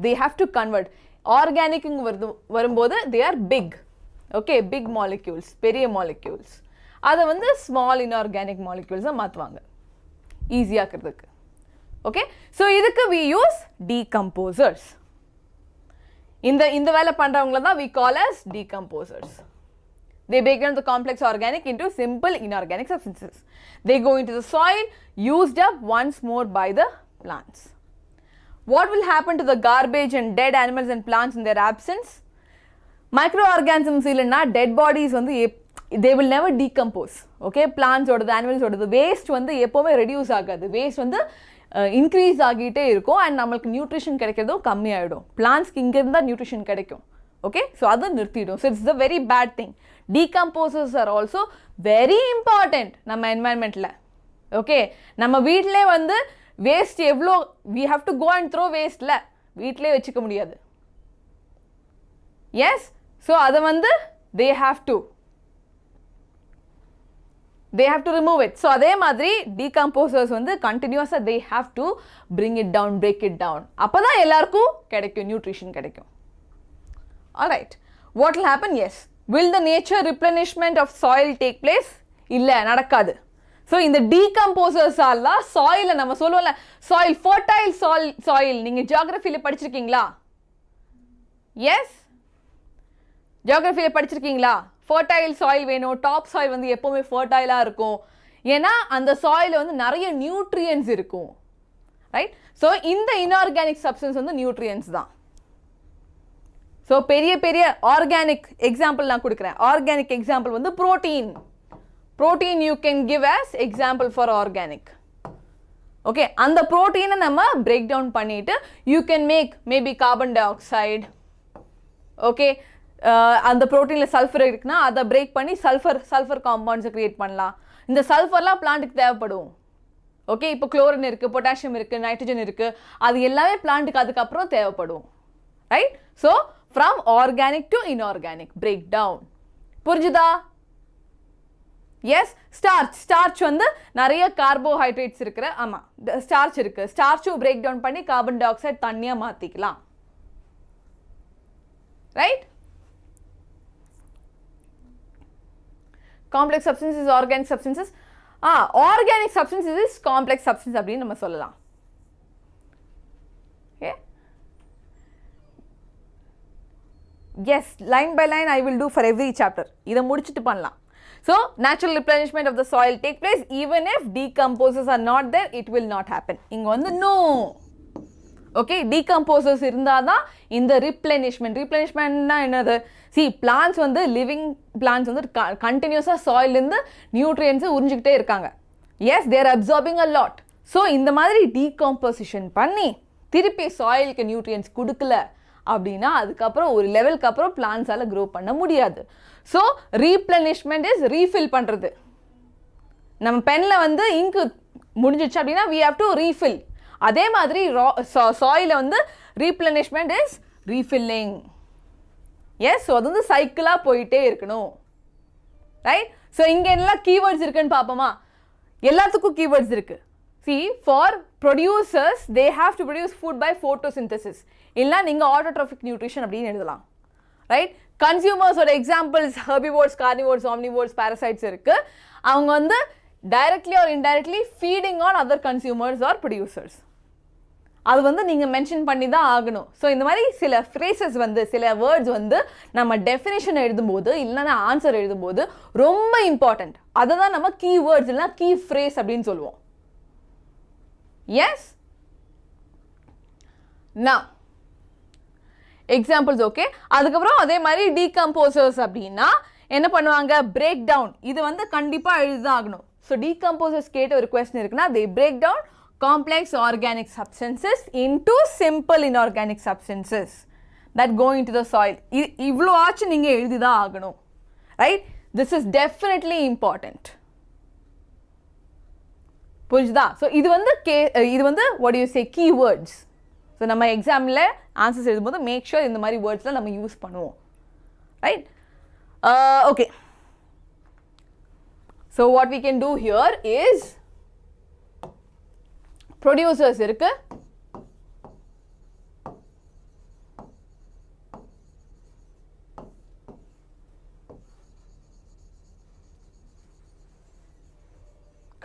they have to convert. ஆர்கானிக்குங்க வரும்போது they are big, okay, big molecules, பெரிய மாலிக்யூல்ஸ். அதை வந்து ஸ்மால் இன்ஆர்கானிக் மாலிக்யூல்ஸாக மாற்றுவாங்க ஈஸியாக்கிறதுக்கு. ஓகே, ஸோ இதுக்கு we use decomposers. இந்த வேலை பண்றவங்கள தான் we call as decomposers. They break down the complex organic into simple inorganic substances. They go into the soil, used up once more by the plants. What will happen to the garbage and dead animals and plants in their absence? Microorganisms இல்லைன்னா dead bodies வந்து they will never decompose. Okay, plants ஓடது animals ஓடது waste வந்து எப்போவுமே reduce ஆகாது. Waste வந்து increase ஆகிட்டே இருக்கும் and நம்மளுக்கு nutrition கிடைக்கிறதும் கம்மியாயிடும். பிளான்ஸ்க்கு இங்கேருந்து தான் நியூட்ரிஷன் கிடைக்கும். ஓகே, ஸோ அதை நிறுத்திடும். So it's the very bad thing. Decomposers are also very important நம்ம என்வாயன்மெண்ட்டில். ஓகே, நம்ம வீட்டிலே வந்து வேஸ்ட் எவ்வளோ we have to go and throw வேஸ்ட்டில் வீட்டிலே வச்சுக்க முடியாது. எஸ், ஸோ அதை வந்து they have to remove it. So அதே மாதிரி decomposers வந்து continuously they have to bring it down, break it down. அப்பதான் எல்லாருக்கும் கிடைக்கும் நியூட்ரிஷன் கிடைக்கும். Alright, what will happen? Yes, will the nature replenishment of soil take place? இல்ல, நடக்காது. So இந்த டீகம்போசர்ஸ் எல்லாம் சாயிலை நம்ம சொல்லுவோம்ல, சாயில் ஃபர்டைல் சாயில் நீங்கள் ஜியாகிரஃபியில் படிச்சிருக்கீங்களா? எஸ், ஜியாகிரஃபியில் படிச்சிருக்கீங்களா? ஃபர்டைல் சாயில் வேணும். டாப் சாயில் வந்து எப்போவுமே ஃபர்டைலாக இருக்கும். ஏன்னா அந்த சாயில் வந்து நிறைய நியூட்ரியன்ஸ் இருக்கும். ரைட், ஸோ இந்த இன்ஆர்கானிக் சப்ஸ்டன்ஸ் வந்து நியூட்ரியன்ஸ் தான். ஸோ பெரிய பெரிய ஆர்கானிக் எக்ஸாம்பிள் நான் கொடுக்குறேன். ஆர்கானிக் எக்ஸாம்பிள் வந்து protein. Protein you can give as example for organic. Okay, அந்த ப்ரோட்டீனை நம்ம பிரேக் டவுன் பண்ணிட்டு you can make maybe carbon dioxide. Okay, அந்த ப்ரோட்டீனில் சல்ஃபர் இருக்குன்னா அதை பிரேக் பண்ணி சல்ஃபர் காம்பவுண்ட்ஸை கிரியேட் பண்ணலாம். இந்த சல்ஃபர்லாம் பிளான்ட்டுக்கு தேவைப்படும். ஓகே, இப்போ குளோரின் இருக்குது, பொட்டாசியம் இருக்குது, நைட்ரஜன் இருக்குது, அது எல்லாமே பிளான்ட்டுக்கு அதுக்கப்புறம் தேவைப்படும். Right, so from organic to inorganic break down. புரிஞ்சுதா? எஸ், ஸ்டார்ச் வந்து நிறைய கார்போஹைட்ரேட்ஸ் இருக்கிற, ஆமாம் ஸ்டார்ச் இருக்குது. ஸ்டார்ச்சும் பிரேக் டவுன் பண்ணி கார்பன் டை ஆக்சைடு தண்ணியாக மாற்றிக்கலாம். Right, complex substances, organic substances. Organic substances is complex substance அப்படின்னு நம்ம சொல்லலாம். Okay, yes, line by line I will do for every chapter. இதை முடிச்சுட்டு பண்ணலாம். So, natural replenishment of the soil take place even if decomposers are not there, it will not happen. இங்க வந்து no. Okay, decomposers இருந்தாதான் இந்த replenishment னா என்னது? See, plants வந்து living plants வந்து continuously soil இருந்து nutrients உறிஞ்சிக்கிட்டே இருக்காங்க. Yes, they are absorbing a lot. So, இந்த மாதிரி decomposition பண்ணி திருப்பி soilக்கு nutrients கொடுக்கல அப்படின்னா அதுக்கப்புறம் ஒரு லெவலுக்கு அப்புறம் பிளான்ஸால க்ரோ பண்ண முடியாது. ஸோ ரீப்ளனிஷ்மெண்ட் இஸ் ரீஃபில் பண்ணுறது. நம்ம பெனில் வந்து இங்கு முடிஞ்சிச்சு அப்படின்னா we have to refill. அதே மாதிரி சாயில வந்து ரீப்ளனிஷ்மெண்ட் இஸ் ரீஃபில்லிங். எஸ், ஸோ அது வந்து சைக்கிளாக போயிட்டே இருக்கணும். ரைட், ஸோ இங்கே எல்லாம் கீவேர்ட்ஸ் இருக்குன்னு பார்ப்போமா? எல்லாத்துக்கும் கீவேர்ட்ஸ் இருக்குது. See, for producers, they have to produce food by photosynthesis. இல்லைனா நீங்கள் autotrophic nutrition அப்படின்னு எழுதலாம். ரைட், கன்சியூமர்ஸோட examples herbivores, carnivores, omnivores, parasites இருக்குது. அவங்க வந்து directly or indirectly feeding on other consumers or producers. அது வந்து நீங்கள் மென்ஷன் பண்ணி தான் ஆகணும். ஸோ இந்த மாதிரி சில ஃப்ரேசஸ் வந்து சில வேர்ட்ஸ் வந்து நம்ம டெஃபினேஷன் எழுதும்போது இல்லைன்னா ஆன்சர் எழுதும்போது ரொம்ப இம்பார்ட்டண்ட். அதை தான் நம்ம கீ வேர்ட்ஸ் இல்லைனா கீ ஃப்ரேஸ் அப்படின்னு சொல்லுவோம். Yes, now examples. okay, அதுக்கப்புறம் அதே மாதிரி decomposers அப்படின்னா என்ன பண்ணுவாங்க? break down. இது வந்து கண்டிப்பா எழுதிதான் ஆகணும். ஸோ decomposers கேட்ட ஒரு கொஸ்டின் இருக்குன்னா they break down complex organic substances into simple inorganic substances that go into the soil. இவ்வளோ ஆச்சு நீங்க எழுதிதான் ஆகணும். Right, this is definitely important. புரிஞ்சுதா? ஸோ இது வந்து what do you say keywords. So நம்ம எக்ஸாமில் ஆன்சர்ஸ் எழுதும்போது மேக் ஷூர் இந்த மாதிரி வேர்ட்ஸ்லாம் நம்ம யூஸ் பண்ணுவோம். Right, okay. So what we can do here is producers இருக்கு,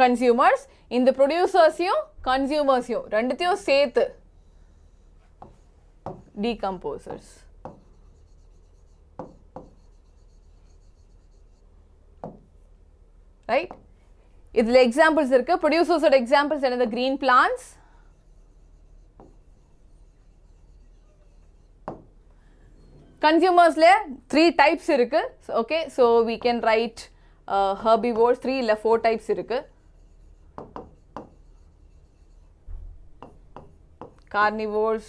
கன்சியூமர்ஸ். இந்த ப்ரொடியூசர்ஸையும் கன்சியூமர்ஸையும் ரெண்டுத்தையும் சேர்த்து decomposers. right? இதுல examples இருக்கு. Producers ஓட examples என்னது? Green plants, consumers le 3 types irukku. Okay, so we can write herbivores 3 illa 4 types irukku. Carnivores,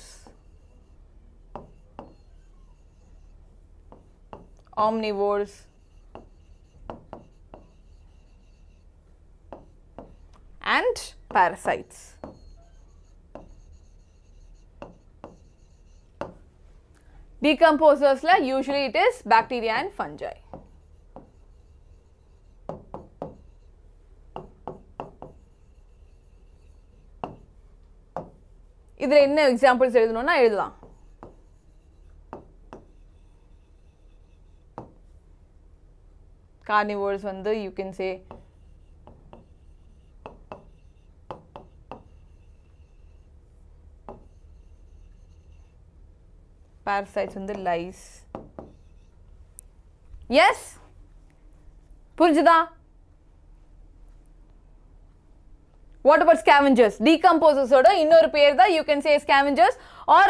omnivores, and parasites. Decomposers la usually it is bacteria and fungi. இதுல என்ன examples எழுதணும்னா எழுதலாம். Carnivores வந்து you can say parasites வந்து lice. Yes, புரிஞ்சுதா? What about scavengers? Decomposers oda இன்னொரு பேர் தான் you can say scavengers, or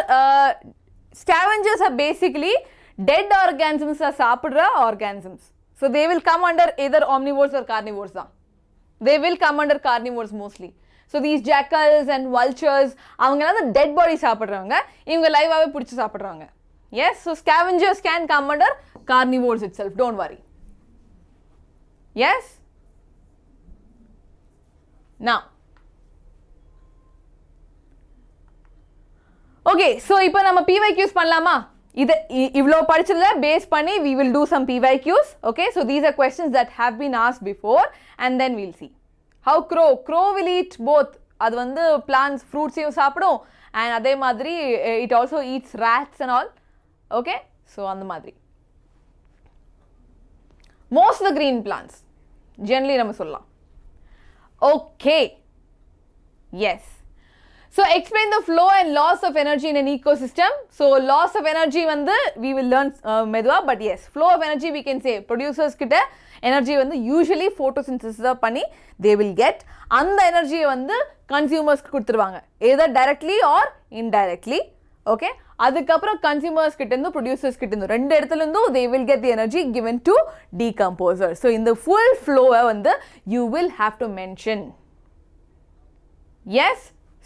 scavengers are basically dead organisms சாப்பிடுற organisms. So they will come under either omnivores or carnivores தான். They will come under carnivores mostly. So these jackals and vultures அவங்கலாம் the dead body சாப்பிடுறவங்க, இவங்க லைவாவே பிடிச்சு சாப்பிடுறவங்க. Yes, so scavengers can come under carnivores itself, don't worry. Yes? Now okay, so இப்போ நம்ம PYQs பண்ணலாமா? இது இவ்ளோ படிச்சதுல base பண்ணி we will do some PYQs. Okay, so these are questions that have been asked before and then we'll see. How crow will eat both. அது வந்து plants fruits சாப்பிடும் and அதே மாதிரி it also eats rats and all. Okay, so அந்த மாதிரி most of the green plants generally நம்ம சொல்லலாம். Okay, yes. So explain the flow and loss of energy in an ecosystem. So loss of energy வந்து we will learn மெதுவா, but yes, flow of energy we can say producers கிட்ட energy வந்து usually photosynthesis பண்ணி they will get, அந்த energy வந்து consumers கொடுத்துருவாங்க either directly or indirectly. Okay, அதுக்கப்புறம் consumers கிட்ட இருந்து producers கிட்ட இருந்து ரெண்டு இடத்துல இருந்தும் they will get the energy given to decomposers. So in the full flow வந்து you will have to mention. Yes,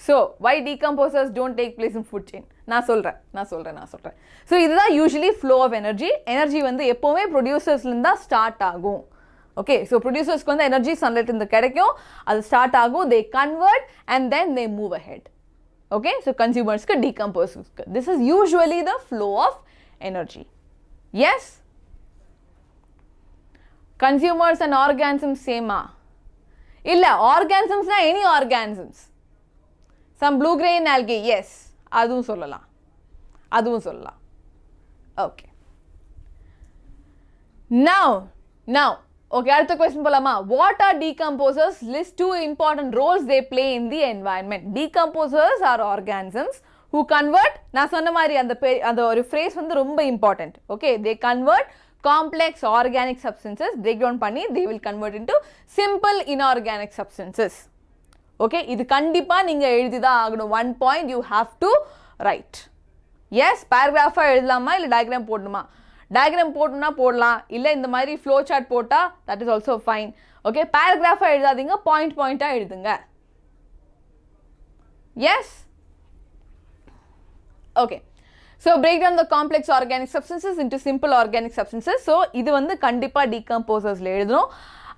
so why decomposers don't take place in food chain? நான் சொல்றேன். So இதுதான் usually flow of energy. Energy வந்து எப்பவுமே producers இருந்து தான் start ஆகும். Okay, so producers க்கு வந்து energy sunlight இருந்து கிடைக்கும், அது ஸ்டார்ட் ஆகும், they convert and then they move ahead. Okay, so consumers க்கு decomposers க்கு this is usually the flow of energy. Yes, consumers and organisms same ah இல்ல organisms na any organisms, some blue grain algae, yes, அதுவும் சொல்லலாம். Okay, now okay, அடுத்த question போலாமா? What are decomposers? List 2 important roles they play in the environment. Decomposers are organisms who convert, நான் சொன்ன மாதிரி அந்த ஒரு phrase வந்து ரொம்ப important. Okay, they convert complex organic substances, break down பண்ணி they will convert into simple inorganic substances. Okay, இது கண்டிப்பா நீங்க எழுதிதான் ஆகணும். 1 point you have to write. Yes, paragraph எழுதலாமா இல்ல diagram போடணுமா? Diagram போடணும்னா போடலாம், இல்ல இந்த மாதிரி flow chart போட்டா that is also fine. Okay, paragraph எழுதாதீங்க, point எழுதுங்க. Yes, okay, so break down the complex organic substances into simple organic substances. So இது வந்து கண்டிப்பா decomposersல எழுதணும்.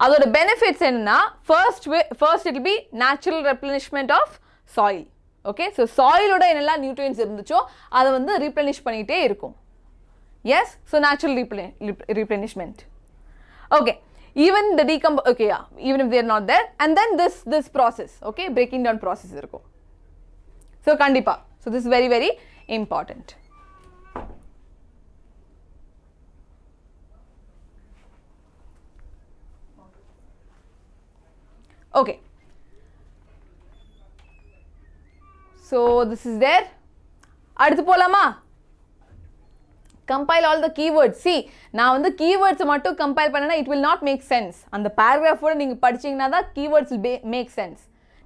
அதோட benefits என்னன்னா first it will be natural replenishment of soil. Okay, so soil ஓட என்னெல்லாம் nutrients இருந்துச்சோ அதை வந்து replenish பண்ணிட்டே இருக்கும். Yes, so natural replenishment. Okay, even the okay, yeah, even if they are not there, and then this process, okay, breaking down process irukku. So kandipa, so this is very very important. Okay, so this is there. Aduthu polama. compile all the keywords. See, நான் வந்து keywords மட்டும் compile பண்ணனா it will not make sense. அந்த paragraph ஓட நீங்க படிச்சீங்கனா தான் keywords will make sense.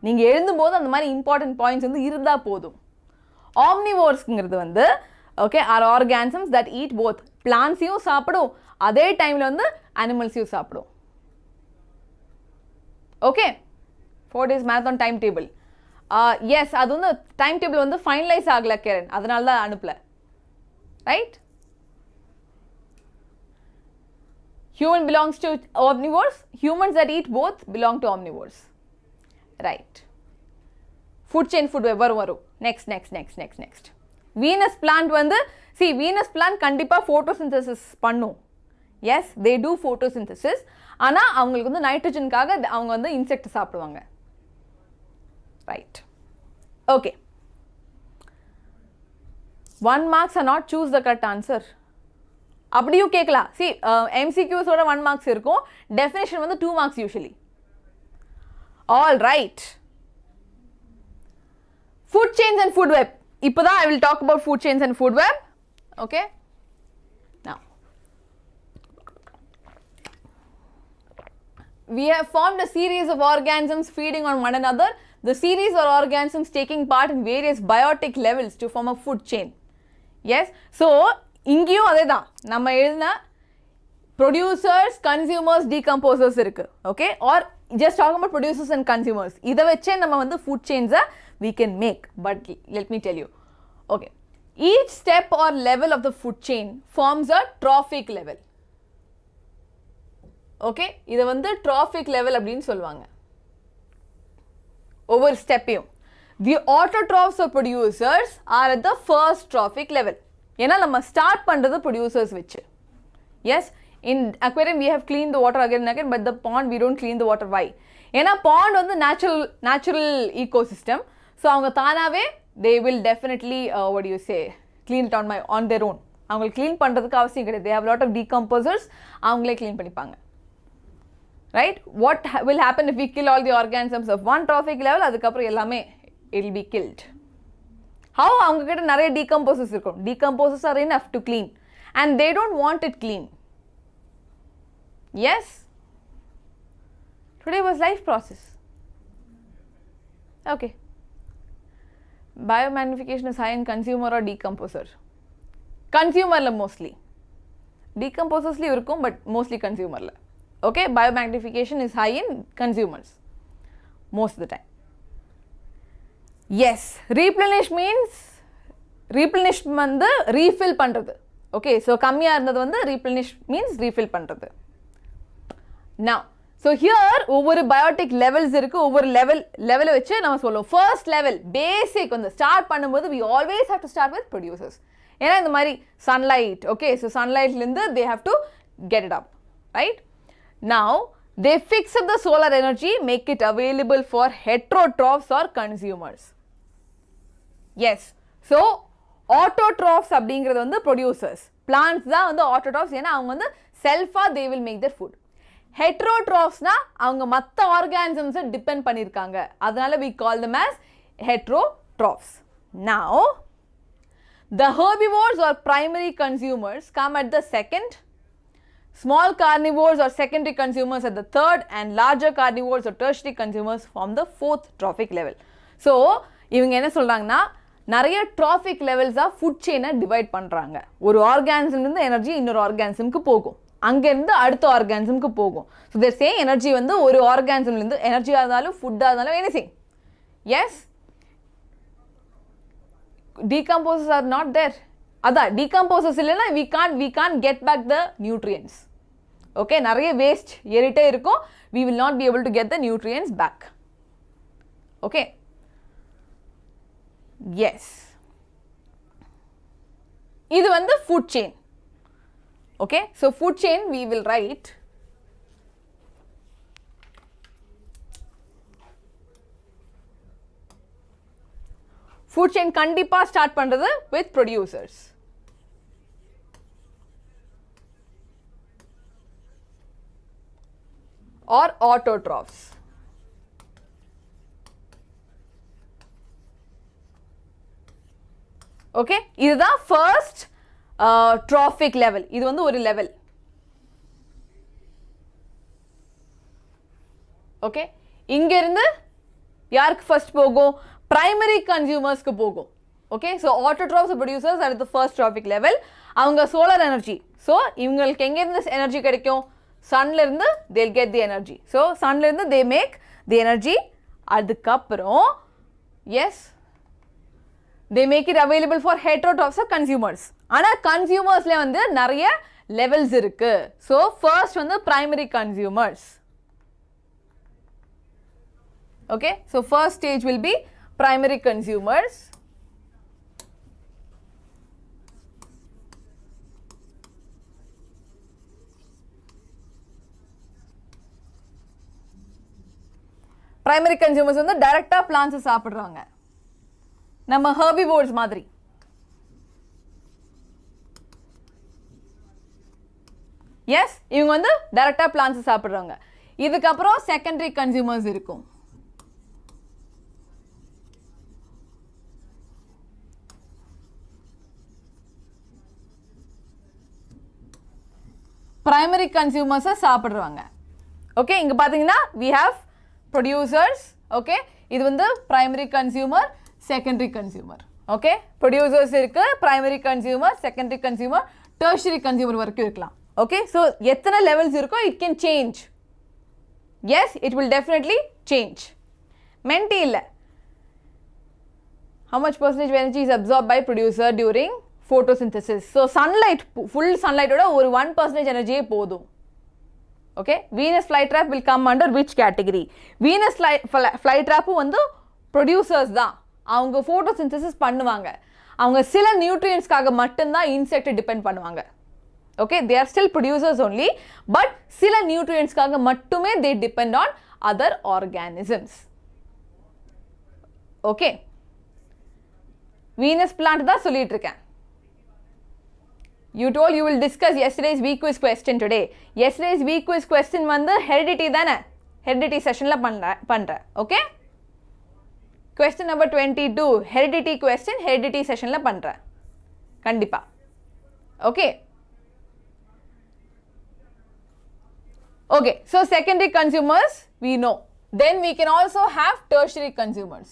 நீங்க எழுதும்போது அந்த மாதிரி important points வந்து இருந்தா போதும். Omnivoresங்கிறது வந்து okay are organisms that eat both plants யும் சாப்பிடும் அதே டைம்ல வந்து animals யும் சாப்பிடும். Okay, 4 days marathon timetable. Yes, அது வந்து timetable வந்து finalize ஆகல கேரன், அதனால தான் அனுப்பல. Right? Human belongs to omnivores. Humans that eat both belong to omnivores. Right. Food chain, food web வரும். Next. Venus plant வந்து, see, Venus plant கண்டிப்பா photosynthesis பண்ணும். Yes, they do photosynthesis. ஆனா அவங்களுக்கு வந்து நைட்ரஜனுக்காக அவங்க வந்து இன்செக்ட் சாப்பிடுவாங்க. Right. Okay. 1 marks are not choose the correct answer. அப்படியும் கேட்கலாம். See, MCQs ஓட 1 marks இருக்கும். Definition வந்து 2 marks usually. All right. Food chains and food web. இப்போதான் I will talk about food chains and food web. Okay. Now, we have formed a series of organisms feeding on one another. The series are organisms taking part in various biotic levels to form a food chain. Yes, so இங்கேயும் அதே தான் நம்ம எழுதின producers, consumers, decomposers இருக்கு. Okay, or just talking about producers and consumers. இதை வச்சே நம்ம வந்து food chains we can make. But let me tell you. Okay, each step or level of the food chain forms a trophic level. Okay, இதை வந்து trophic level அப்படின்னு சொல்லுவாங்க. ஒவ்வொரு ஸ்டெப்பையும். The autotrophs or producers are at the first trophic level. ஏன்னா நம்ம start பண்றது producers வச்சு. Yes, in aquarium we have cleaned the water again and again, but the pond we don't clean the water. Why? ஏன்னா pond வந்து natural ecosystem. So அவங்க தானாவே they will definitely what do you say, clean it on their own. அவங்களுக்கு clean பண்றதுக்கு அவசியம் கிடையாது. They have a lot of decomposers. அவங்களே clean பண்ணிப்பாங்க. Right? What will happen if we kill all the organisms of one trophic level? அதுக்கப்புறம் எல்லாமே it will be killed. How? அவங்க கிட்ட நிறைய decomposers இருக்கும். Decomposers are enough to clean and they don't want it clean. Yes? Today was life process. Okay. Biomagnification is high in consumer or decomposer? Consumer la mostly. Decomposers li இருக்கும் but mostly consumer la. Okay, biomagnification is high in consumers most of the time. Yes, replenish means வந்து refill பண்றது. Okay, so கம்மியா இருந்தது வந்து replenish means refill பண்றது. Now, so here ஒவ்வொரு biotic levels இருக்கு. ஒவ்வொரு level வச்சு நம்ம சொல்லுவோம். First level basic வந்து start பண்ணும்போது we always have to start with producers. ஏன்னா இந்த மாதிரி sunlight. Okay, so sunlightல இருந்து they have to get it up, right? Now, they fix up the solar energy, make it available for heterotrophs or consumers. Yes, so autotrophs அப்படிங்கிறது வந்து producers. Plants தான் வந்து autotrophs. ஏன்னா அவங்க வந்து self-ஆ they will make their food. Heterotrophsனா அவங்க மற்ற organisms depend பண்ணியிருக்காங்க. அதனால we call them as heterotrophs. Now, the herbivores or primary consumers come at the second. Small carnivores or secondary consumers at the third, and larger carnivores or tertiary consumers form the fourth trophic level. So, இவங்க என்ன சொல்றாங்கன்னா நிறைய trophic levels ஆ food chain divide பண்றாங்க. ஒரு organism இருந்து energy இன்னொரு organismக்கு போகும். அங்க இருந்து அடுத்த organismக்கு போகும். So, they say எனர்ஜி வந்து ஒரு organism இருந்து எனர்ஜியா இருந்தாலும் ஃபுட்டா இருந்தாலும் anything. Yes? Decomposers are not there. அதான் decomposers இல்லைன்னா we can't get back the nutrients. Okay, நிறைய waste ஏறிட்டே இருக்கும். We will not be able to get the nutrients back. Okay. Yes. இது வந்து food chain. Okay, so food chain we will write food chain கண்டிப்பா start பண்றது with producers. Or autotrophs. Okay, இதுதான் first trophic level. இது வந்து ஒரு level. Okay, இங்க இருந்து யாருக்கு first போகும்? Primary consumers க்கு போகும். Okay, so autotrophs producers are at the first trophic level. அவங்க solar energy. So இவங்களுக்கு எங்க இருந்து energy கிடைக்கும்? Sunல இருந்து they'll get the energy. So sunல இருந்து they make the energy. அதுக்கப்புறம் yes, they make it available for heterotrophs or consumers. ஆனா consumersல வந்து நிறைய levels இருக்கு. So first வந்து primary consumers. Okay, so first stage will be primary consumers. Primary consumers வந்து டைரக்டா plants சாப்பிடுறாங்க. நம்ம herbivores மாதிரி. Yes, இவங்க வந்து டைரக்டா plants சாப்பிடுறாங்க. இதுக்கு அப்புறம் secondary consumers இருக்கும். Primary consumers சாப்பிடுறாங்க. Okay, இங்க பாத்தீங்கன்னா we have producers. Okay, இது வந்து primary consumer, secondary consumer. Okay, producers இருக்கு, primary consumer, secondary consumer, tertiary consumer வரைக்கும் இருக்கலாம். Okay, so எத்தனை levels இருக்கோ it can change. Yes, it will definitely change. Menti இல்ல. How much percentage of energy is absorbed by producer during photosynthesis? So sunlight, full sunlight ஓட ஒரு 1% energy போதும். Okay, Venus flytrap will come under which category? Venus flytrap வந்து producers தான். அவங்க photosynthesis பண்ணுவாங்க. அவங்க சில nutrientsக்காக மட்டும்தான் insect depend பண்ணுவாங்க. Okay, they are still producers only, but சில nutrientsக்காக மட்டுமே they depend on other organisms. Okay, Venus plant தான் சொல்லிட்டு இருக்கேன். You told you will discuss yesterday's week quiz question today. Yesterday's week quiz question வந்து heredity தானே? Heredity sessionல பண்றேன். Okay? Question number 22. Heredity question, heredity sessionல பண்றேன். கண்டிப்பா. Okay? Okay, so secondary consumers we know. Then we can also have tertiary consumers.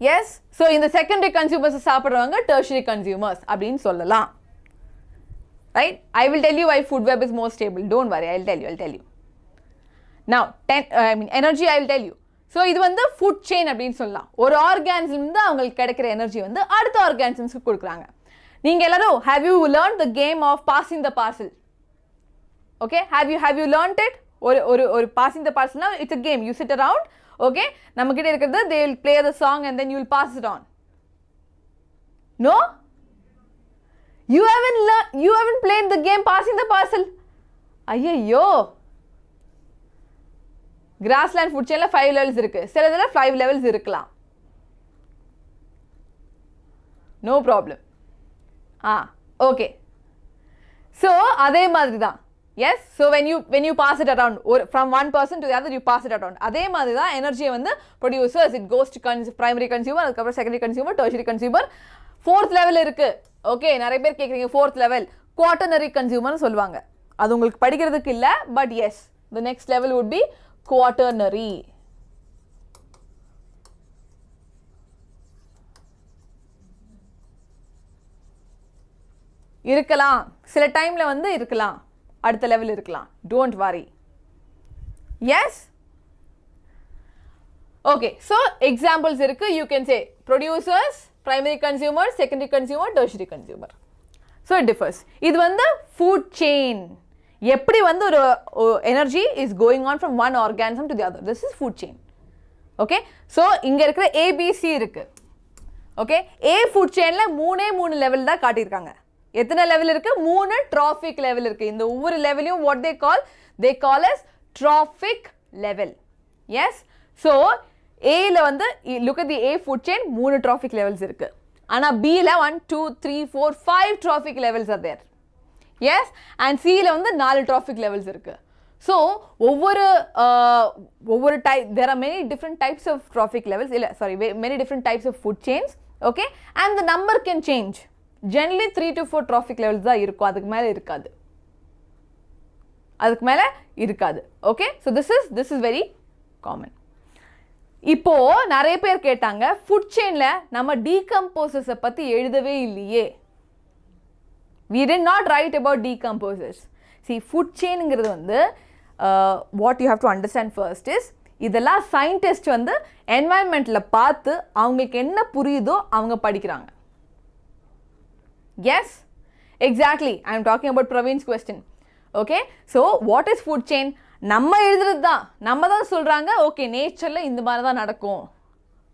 Yes, so in the secondary consumers சாப்பிடுறவங்க tertiary consumers அப்படின்னு சொல்லலாம். Right? I will tell you why food web is more stable. Don't worry, I'll tell you. Now, energy I will tell you. So இது வந்து food chain அப்படின்னு சொல்லலாம். ஒரு organism இருந்து அவங்களுக்கு கிடைக்கிற energy வந்து அடுத்த organismsக்கு கொடுக்குறாங்க. நீங்க எல்லாரும் have you learned the game of passing the parcel? Okay, have you learned it? ஒரு passing the parcel now it's a game. You sit around. Okay, நம்மகிட்ட இருக்கிறது they will play the song and then you will pass it on. No? You haven't played the game passing the parcel. ஐயோ, grassland food chainல 5 levels இருக்கு. சிலதுல 5 levels இருக்கலாம். No problem. Okay. So அதே மாதிரி தான். Yes, so when you pass it around or from one person to the other you pass it around. அதே மாதிரி தான் எனர்ஜியை வந்து producers it goes to primary consumer, அதுக்கப்புறம் secondary consumer, tertiary consumer. Fourth level இருக்கு. Okay, நிறைய பேர் கேக்குறீங்க fourth level quaternary consumer சொல்லுவாங்க. அது உங்களுக்கு படிக்கிறதுக்கு இல்ல, but yes, the next level would be quaternary. இருக்கலாம், சில டைம்ல வந்து இருக்கலாம், அடுத்த லெவல் இருக்கலாம். Don't worry. Yes? Okay, so examples இருக்கு. You can say producers, primary consumer, secondary consumer, tertiary consumer. So it differs. இது வந்து food chain. எப்படி வந்து ஒரு energy is going on from one organism to the other. This is food chain. Okay? So இங்க இருக்கிற ABC இருக்கு. Okay? A food chainல மூணு level தான் காட்டியிருக்காங்க. எத்தனை லெவல் இருக்கு? 3 trophic level இருக்கு. இந்த ஒவ்வொரு லெவலையும் what they call as trophic level. Yes, so A ல வந்து look at the A food chain 3 trophic levels இருக்கு. ஆனா B ல 1 2 3 4 5 trophic levels are there. Yes, and C ல வந்து 4 trophic levels இருக்கு. So over type, there are many different types of trophic levels, many different types of food chains, okay, and the number can change. Generally 3 to 4 trophic levels தான் இருக்கும், அதுக்கு மேல இருக்காது. Okay, so this is very common. இப்போ நிறைய பேர் கேட்டாங்க food செயின்ல நம்ம டீகம்போசர்ஸ் பத்தி எழுதவே இல்லையே. We did not write about decomposers. See, food chainங்கிறது வந்து what you have to understand first is, இதெல்லாம் சயின்டிஸ்ட் வந்து என்வாயன்மெண்ட்ல பார்த்து அவங்களுக்கு என்ன புரியுதோ அவங்க படிக்கிறாங்க. Yes, exactly, I am talking about Praveen's question. Okay, so what is food chain? நம்ம எழுதுறது தான், நம்ம தான் சொல்றாங்க ஓகே நேச்சர்ல இந்த மாதிரி தான் நடக்கும்,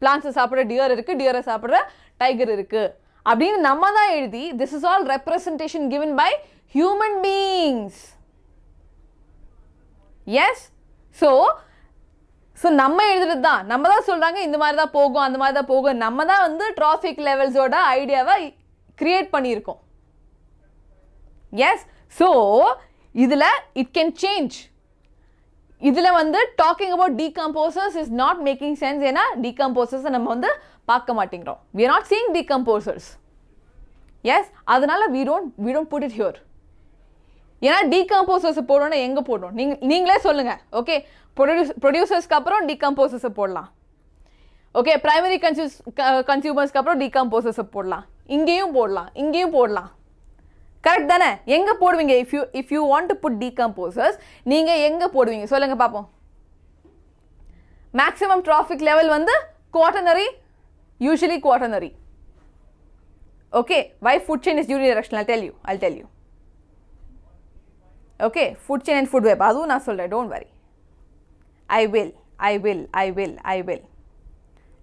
பிளான்ட்ஸ் சாப்பிட்ற டியர் இருக்கு, டியரை சாப்பிட்ற டைகர் இருக்கு அப்படின்னு நம்ம தான் எழுதி, this is all representation given by human beings. Yes, so நம்ம எழுதுறது தான், நம்ம தான் சொல்றாங்க இந்த மாதிரி தான் போகும், அந்த மாதிரி தான் போகும், நம்ம தான் வந்து டிராஃபிக் லெவல்ஸோட ஐடியாவை கிரியேட் பண்ணியிருக்கோம். எஸ், ஸோ இதில் இட் கேன் சேஞ்ச். இதில் வந்து talking about decomposers is not making sense. ஏன்னா டீகம்போசர்ஸை நம்ம வந்து பார்க்க மாட்டேங்கிறோம். we are not seeing decomposers. yes, அதனால we don't put it here. ஏன்னா டீகம்போசர்ஸ் போடணும்னா எங்கே போடணும் நீங்களே சொல்லுங்கள். ஓகே, ப்ரொடியூசர்ஸ்க்கு அப்புறம் டீகம்போசர்ஸை போடலாம். ஓகே, பிரைமரி கன்சியூமர்ஸ்க்கு அப்புறம் டீகம்போசர்ஸை போடலாம், இங்கேயும் போடலாம், இங்கேயும் போடலாம். கரெக்ட் தானே? எங்கே போடுவீங்க? If you want to put decomposers நீங்கள் எங்கே போடுவீங்க சொல்லுங்கள் பார்ப்போம். மேக்ஸிமம் டிராஃபிக் லெவல் வந்து quaternary, usually quaternary. Okay, why food chain is unidirectional? I'll tell you. Okay, food chain and food web, அதுவும் நான் சொல்கிறேன், don't worry. I will.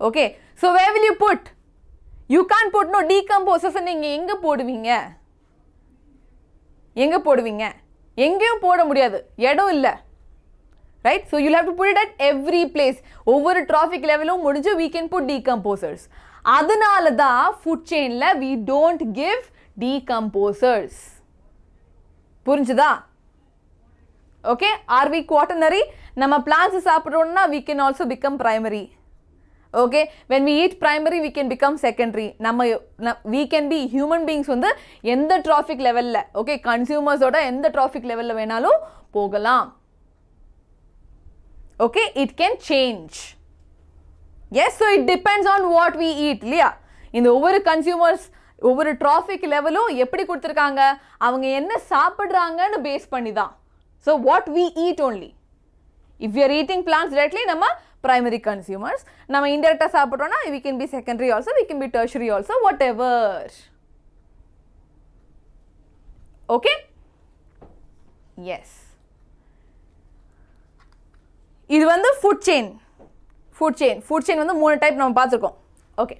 Okay, so where will you put? You can't put no decomposers. நீங்கள் எங்கே போடுவீங்க? எங்கேயும் போட முடியாது, இடம் இல்லை. Right, so you'll have to put it at every place. ஒவ்வொரு traffic levelum முடிஞ்சு we can put decomposers. அதனால தான் food chainல we don't give decomposers. புரிஞ்சுதா? Okay, are we quaternary? நம்ம plants சாப்பிடுறோம்னா we can also become primary. Okay, when we eat primary we can become secondary. we can be human beings வந்து எந்த traffic levelல, okay, consumers ஓட எந்த traffic levelல வேணாலும் போகலாம். Okay, it can change. Yes, so it depends on what we eat, இல்லையா? இந்த ஒவ்வொரு consumers ஒவ்வொரு டிராஃபிக் லெவலும் எப்படி கொடுத்துருக்காங்க, அவங்க என்ன சாப்பிட்றாங்கன்னு பேஸ் பண்ணி தான். So what we eat only. If you are eating plants directly நம்ம பிரைமரி கன்சியூமர்ஸ், நம்ம இன்டெரக்டாக சாப்பிட்றோன்னா we can be secondary also, we can be tertiary also, whatever. Okay, yes, இது வந்து ஃபுட் செயின் வந்து 3 டைப் நம்ம பார்த்துருக்கோம். ஓகே,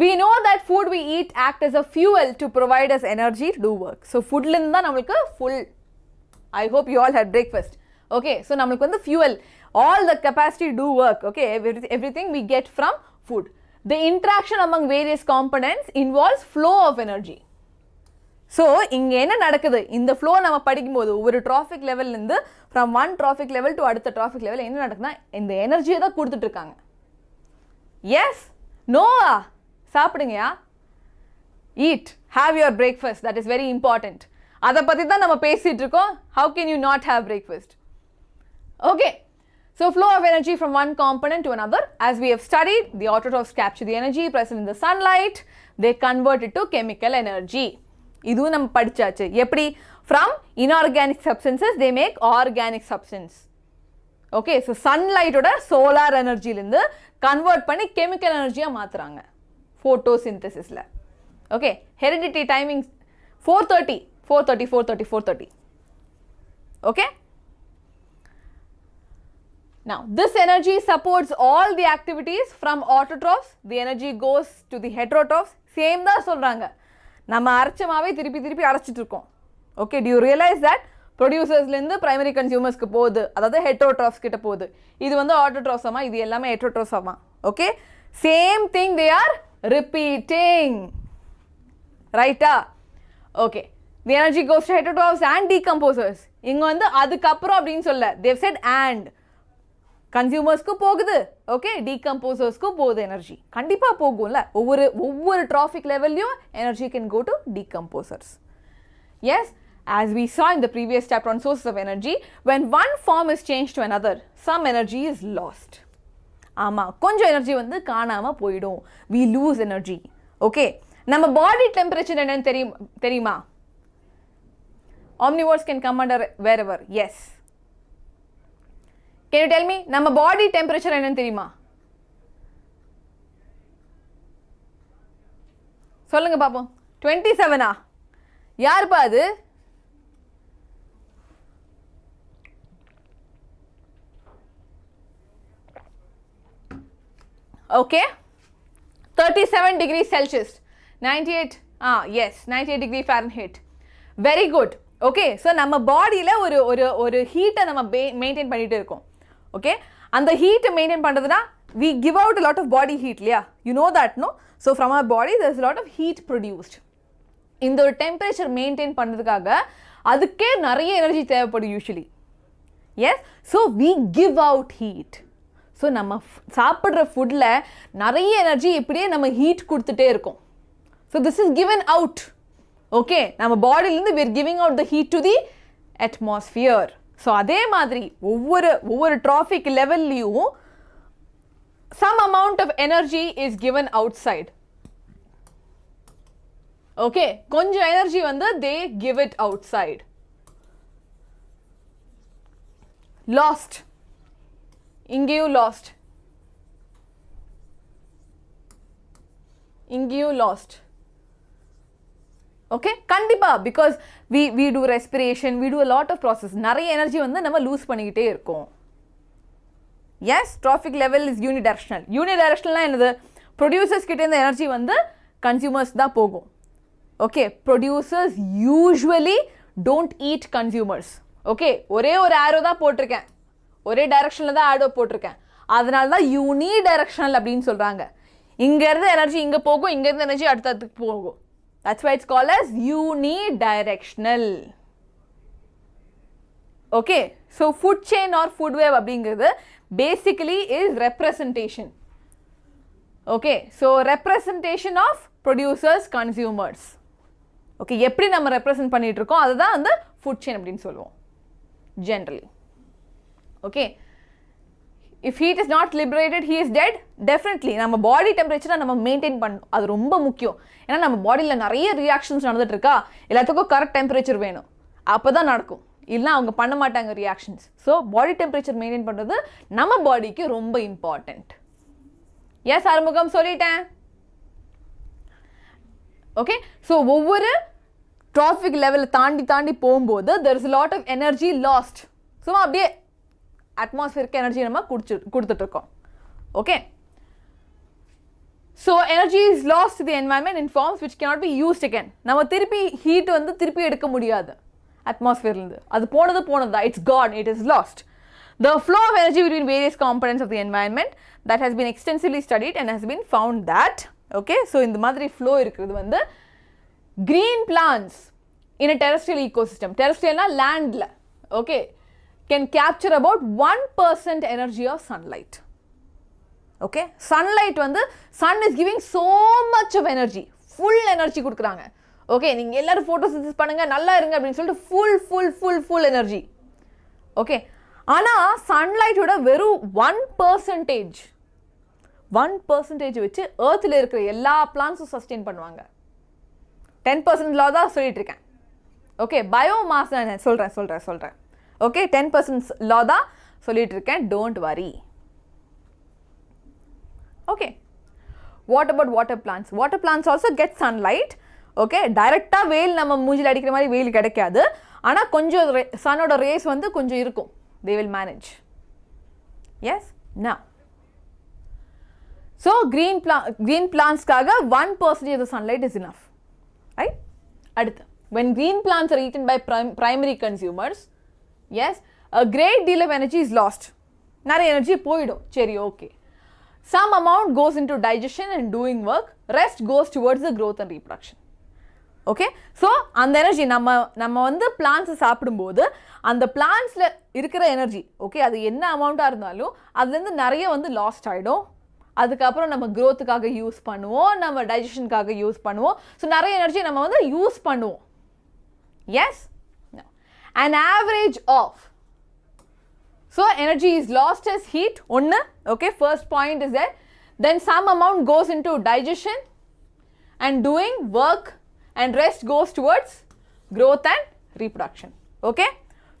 we know that food we eat act as a fuel to provide us energy to do work. So foodலேருந்து தான் நம்மளுக்கு full. I hope you all had breakfast. Okay, so நம்மளுக்கு வந்து fuel, all the capacity to do work. Okay, everything we get from food. The interaction among various components involves flow of energy. So இங்கே என்ன நடக்குது, இந்த flow நம்ம படிக்கும்போது ஒரு trophic லெவல்லேருந்து from one trophic level to அடுத்த டிராஃபிக் லெவல் என்ன நடக்குதுன்னா இந்த எனர்ஜியை தான் கொடுத்துட்ருக்காங்க. எஸ், நோவா, சாப்பிடுங்கயா, eat, have your breakfast, that is very important. அதை பற்றி தான் நம்ம பேசிகிட்டு இருக்கோம். How can you not have breakfast? Okay, so flow of energy from one component to another. As we have studied, the autotrophs capture the energy present in the sunlight, they convert it to chemical energy. இதுவும் நம்ம படிச்சாச்சு. எப்படி? From inorganic substances they make organic substance. Okay, so சன்லைட்டோட solar எனர்ஜிலேருந்து convert பண்ணி chemical எனர்ஜியாக மாற்றுறாங்க ஃபோட்டோசிந்தசிஸில். Okay, heredity timing 4:30. Okay, now this energy supports all the activities from autotrophs. The energy goes to the heterotrophs. Same தான் சொல்கிறாங்க, நம்ம அரைச்சமாவே திருப்பி அரைச்சிட்டு இருக்கோம். Okay, do you realize that ப்ரொடியூசர்ஸ்லேருந்து பிரைமரி கன்சியூமர்ஸ்க்கு போகுது, அதாவது ஹெட்ரோட்ராஃப்ஸ் கிட்ட போகுது. இது வந்து ஆட்டோட்ராஃப்ஸ் ஆமா, இது எல்லாமே ஹெட்ரோட்ராஃப்ஸ் ஆமா. Okay, same thing they are repeating, ரைட்டா? Okay, the energy goes to heterotrophs and decomposers. இங்க வந்து அதுக்கப்புறம் அப்படின்னு சொல்ல, they've said and கன்சியூமர்ஸ்க்கு போகுது, ஓகே, டீகம்போசர்ஸ்க்கு போகுது எனர்ஜி. கண்டிப்பாக போகும்ல, ஒவ்வொரு ட்ராஃபிக் லெவல்லையும் energy can go to decomposers. Yes, as we saw in the previous chapter on sources of energy, when one form is changed to another, some energy is lost. ஆமாம், கொஞ்சம் energy வந்து காணாமல் போயிடும். we lose energy. Okay, நம்ம body temperature என்னன்னு தெரியுமா? Omnivores can come under wherever. Yes. Can you tell me? நம்ம body temperature என்னன்னு தெரியுமா? சொல்லுங்க பாப்போம். 27 யாருப்பா அது? Okay, 37 degrees Celsius, 98 yes, 98 degree Fahrenheit. Very good. Okay, so நம்ம பாடியில் ஒரு ஹீட்டை நம்ம மெயின்டைன் பண்ணிகிட்டு இருக்கோம். ஓகே, அந்த ஹீட்டை மெயின்டைன் பண்ணுறதுனா we give out a lot of body heat இல்லையா? you know that, no? so from our body there's a lot of heat produced. இந்த ஒரு டெம்பரேச்சர் மெயின்டைன் பண்ணுறதுக்காக அதுக்கே நிறைய எனர்ஜி தேவைப்படும் usually. Yes, so we give out heat. So நம்ம சாப்பிட்ற ஃபுட்டில் நிறைய எனர்ஜி இப்படியே நம்ம ஹீட் கொடுத்துட்டே இருக்கோம். So this is given out. Okay, நம்ம பாடியிலேருந்து we are giving out the heat to the atmosphere. So அதே மாதிரி ஒவ்வொரு ட்ராஃபிக் லெவல்லையும் some amount of energy is given outside. Okay, கொஞ்சம் எனர்ஜி வந்து they give it outside. Lost. இங்கேயும் lost. இங்கேயும் lost. Okay, கண்டிப்பா, because we do respiration, we do a lot of process. நிறைய எனர்ஜி வந்து நம்ம லூஸ் பண்ணிக்கிட்டே இருக்கோம். Yes, trophic level is unidirectional. யூனிடைரக்ஷனல்னால் என்னது? ப்ரொடியூசர்ஸ் கிட்டே இந்த எனர்ஜி வந்து கன்சியூமர்ஸ் தான் போகும். Okay, producers usually don't eat consumers. Okay, ஒரே ஒரு ஆரோ தான் போட்டிருக்கேன், ஒரே டைரக்ஷனில் தான் ஆரோ போட்டிருக்கேன். அதனால தான் யூனிடைரக்ஷனல் அப்படின்னு சொல்கிறாங்க. இங்கேருந்து எனர்ஜி இங்கே போகும், இங்கேருந்து எனர்ஜி அடுத்ததுக்கு போகும். That's why it's called as unidirectional. Okay, so food chain or food web அப்படிங்கிறது basically is representation. Okay, so representation of producers, consumers. Okay, எப்படி நம்ம represent பண்ணிட்டு இருக்கோம் அதுதான் அந்த food chain அப்படின்னு சொல்லுவோம் generally. Okay, if heat is not liberated, he is dead. Definitely நம்ம பாடி டெம்பரேச்சரை நம்ம மெயின்டைன் பண்ணணும், அது ரொம்ப முக்கியம். ஏன்னா நம்ம பாடியில் நிறைய ரியாக்ஷன்ஸ் நடந்துட்டு இருக்கா, எல்லாத்துக்கும் கரெக்ட் டெம்பரேச்சர் வேணும், அப்போ தான் நடக்கும், இல்லைனா அவங்க பண்ண மாட்டாங்க reactions. So body temperature maintain பண்ணுறது நம்ம பாடிக்கு ரொம்ப இம்பார்ட்டண்ட். எஸ், ஆறுமுகம் சொல்லிட்டேன். ஓகே, ஸோ ஒவ்வொரு ட்ராஃபிக் லெவலை தாண்டி போகும்போது there is a lot of energy lost. So அப்படியே அட்மாஸ்பியருக்கு எனர்ஜி நம்ம கொடுத்துட்ருக்கோம். Okay, so energy is lost to the environment in forms which cannot be used again. நம்ம ஹீட் வந்து திருப்பி எடுக்க முடியாது அட்மாஸ்பியர்லேருந்து, அது போனது தான், it's gone, it is lost. The flow of energy between various components of the environment that has been extensively studied and has been found that. Okay, so இந்த மாதிரி ஃப்ளோ இருக்கிறது வந்து green plants in a terrestrial ecosystem, terrestrialனா லேண்டில், okay, can capture about 1% energy of sunlight. Okay, sunlight வந்து sun is giving so much of energy, full energy கொடுக்குறாங்க. Okay, நீங்கள் எல்லாரும் photosynthesis பண்ணுங்க, நல்லா இருங்க அப்படின்னு சொல்லிட்டு full energy. ஓகே, ஆனால் சன்லைட்டோட வெறும் 1% வச்சு ஏர்த்தில் இருக்கிற எல்லா பிளான்ஸும் சஸ்டெயின் பண்ணுவாங்க. 10% லா தான் சொல்லிட்டு இருக்கேன். ஓகே, பயோமாஸ் நான் சொல்கிறேன். ஓகே, 10% லா தான் சொல்லிட்டு இருக்கேன், don't worry. Okay, what about water plans? Water plans also get sunlight. Okay, டைரெக்டாக வெயில் நம்ம மூஞ்சில் அடிக்கிற மாதிரி வெயில் கிடைக்காது, ஆனால் கொஞ்சம் சன்னோட ரேஸ் வந்து கொஞ்சம் இருக்கும். They will manage. Yes, now so green plants-காக 1% of the sunlight is enough. Right? அடுத்து, when green plants are eaten by primary consumers, yes, a great deal of energy is lost. நிறைய எனர்ஜி போயிடும். சரி, okay. Some amount goes into digestion and doing work, rest goes towards the growth and reproduction. Okay so அந்த energy நம்ம வந்து பிளான்ஸை சாப்பிடும்போது அந்த பிளான்ஸில் இருக்கிற energy okay அது என்ன அமௌண்ட்டாக இருந்தாலும் அதுலேருந்து நிறைய வந்து லாஸ்ட் ஆகிடும். அதுக்கப்புறம் நம்ம க்ரோத்துக்காக யூஸ் பண்ணுவோம், நம்ம டைஜஷனுக்காக யூஸ் பண்ணுவோம். ஸோ நிறைய எனர்ஜி நம்ம வந்து யூஸ் பண்ணுவோம். Yes, an average of, so energy is lost as heat ஒன்று. okay, first point is that then some amount goes into digestion and doing work and rest goes towards growth and reproduction. okay,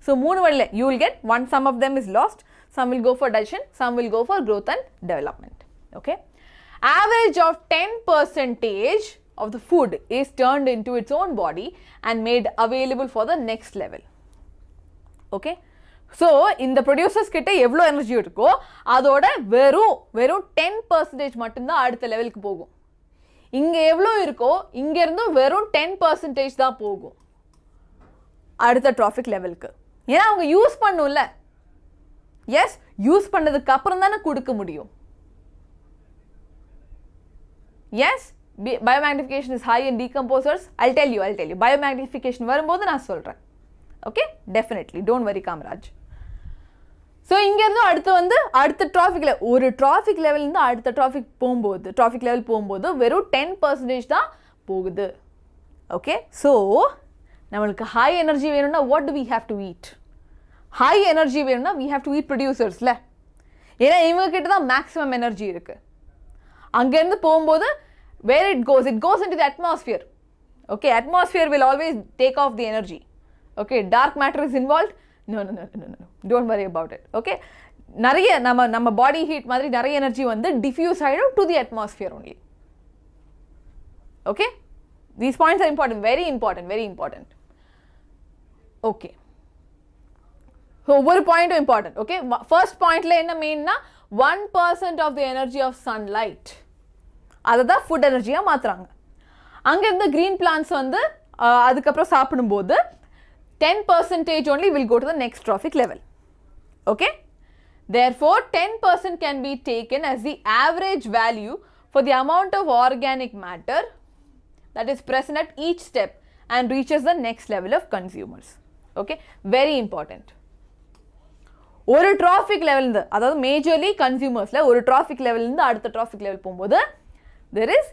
so மூணு வழியில் you will get one, some of them is lost, some will go for digestion, some will go for growth and development. okay, average of 10% of the food is turned into its own body and made available for the next level. okay, so இந்த producers கிட்ட எவ்வளோ energy இருக்கோ அதோட வெறும் 10% மட்டும்தான் அடுத்த லெவலுக்கு போகும். இங்கே எவ்வளோ இருக்கோ இங்கேருந்து வெறும் 10% தான் போகும் அடுத்த ட்ராஃபிக் லெவலுக்கு. ஏன்னா அவங்க யூஸ் பண்ணும்ல. எஸ், யூஸ் பண்ணதுக்கு அப்புறம் தானே கொடுக்க முடியும். Yes, biomagnification is high in decomposers. I'll tell you. biomagnification வரும்போது நான் சொல்கிறேன். Okay, definitely, don't worry Kamaraj. So இங்கேருந்து அடுத்த ட்ராஃபிக்கில் ஒரு ட்ராஃபிக் லெவல்லேருந்து அடுத்த ட்ராஃபிக் லெவல் போகும்போது வெறும் 10% தான் போகுது. ஓகே, ஸோ நம்மளுக்கு ஹை எனர்ஜி வேணும்னா what do we have to eat? High energy வேணும்னா வி ஹேவ் டு ஈட் ப்ரொடியூசர்ஸில். ஏன்னா இவங்ககிட்ட தான் மேக்ஸிமம் எனர்ஜி இருக்குது. அங்கேருந்து போகும்போது where it goes into the atmosphere. okay, atmosphere will always take off the energy. okay, dark matter is involved. no, don't worry about it. okay, நிறைய நம்ம body heat மாதிரி நிறைய எனர்ஜி வந்து டிஃப்யூஸ் ஆகிடும் to the atmosphere only. okay, these points are important, very important. okay, so ஒவ்வொரு பாயிண்ட்டும் important. Okay, first பாயிண்ட்ல என்ன மெயின்னா 1% of the energy of sunlight அதை தான் ஃபுட் எனர்ஜியாக மாற்றுறாங்க. அங்கேருந்து க்ரீன் பிளான்ஸ் வந்து அதுக்கப்புறம் சாப்பிடும்போது 10% only will go to the next trophic level. okay, therefore 10% can be taken as the average value for the amount of organic matter that is present at each step and reaches the next level of consumers. okay, very important. ஒரு traffic லெவல்ந்து, அதாவது majorly கன்சியூமர்ஸில் ஒரு traffic லெவல்லேருந்து அடுத்த traffic level போகும்போது there is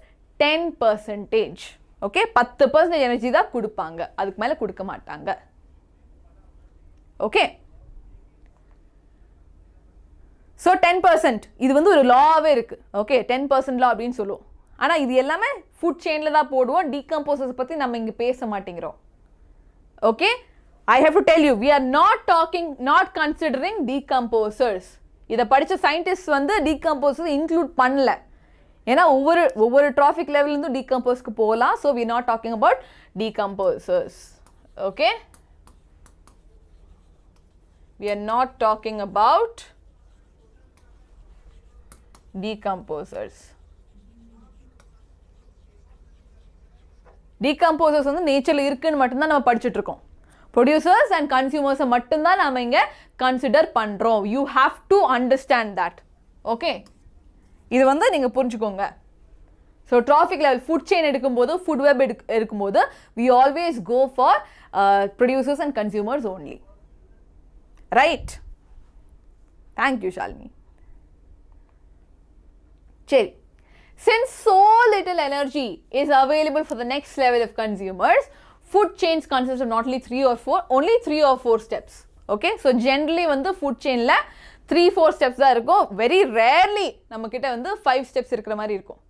10%. Okay, 10% energy தான் கொடுப்பாங்க, அதுக்கு மேலே கொடுக்க மாட்டாங்க. ஓகே, ஸோ 10% இது வந்து ஒரு லாவே இருக்குது. ஓகே, 10% லா அப்படின்னு சொல்லுவோம். ஆனால் இது எல்லாமே ஃபுட் செயினில் தான் போடுவோம். டீகம்போசர்ஸ் பற்றி நம்ம இங்கே பேச மாட்டேங்கிறோம். Okay, I have to tell you, we are not considering decomposers. இதை படித்த சயின்டிஸ்ட் வந்து டீகம்போசர்ஸ் இன்க்ளூட் பண்ணல. ஏன்னா ஒவ்வொரு ட்ராஃபிக் லெவல்லேருந்து டீகம்போஸ்க்கு போகலாம். So we are not talking about decomposers. okay, we are not talking about decomposers. decomposers வந்து நேச்சரில் இருக்குன்னு மட்டும்தான் நம்ம படிச்சுட்டு இருக்கோம். ப்ரொடியூசர்ஸ் அண்ட் கன்சியூமர்ஸை மட்டும்தான் நம்ம இங்கே கன்சிடர் பண்ணுறோம். You have to understand that. Okay, இது வந்து நீங்கள் புரிஞ்சுக்கோங்க. So traffic level food chain எடுக்கும்போது, ஃபுட் வெப் எடுக்கும்போது we always go for producers and consumers only. right? thank you, Shalini. சரி, since so little energy is available for the next level of consumers, food chains consist of not only 3 or 4 steps. okay, so generally வந்து food chainல 3-4 steps தான் இருக்கும். very rarely நம்ம கிட்ட வந்து 5 steps இருக்கிற மாதிரி இருக்கும்.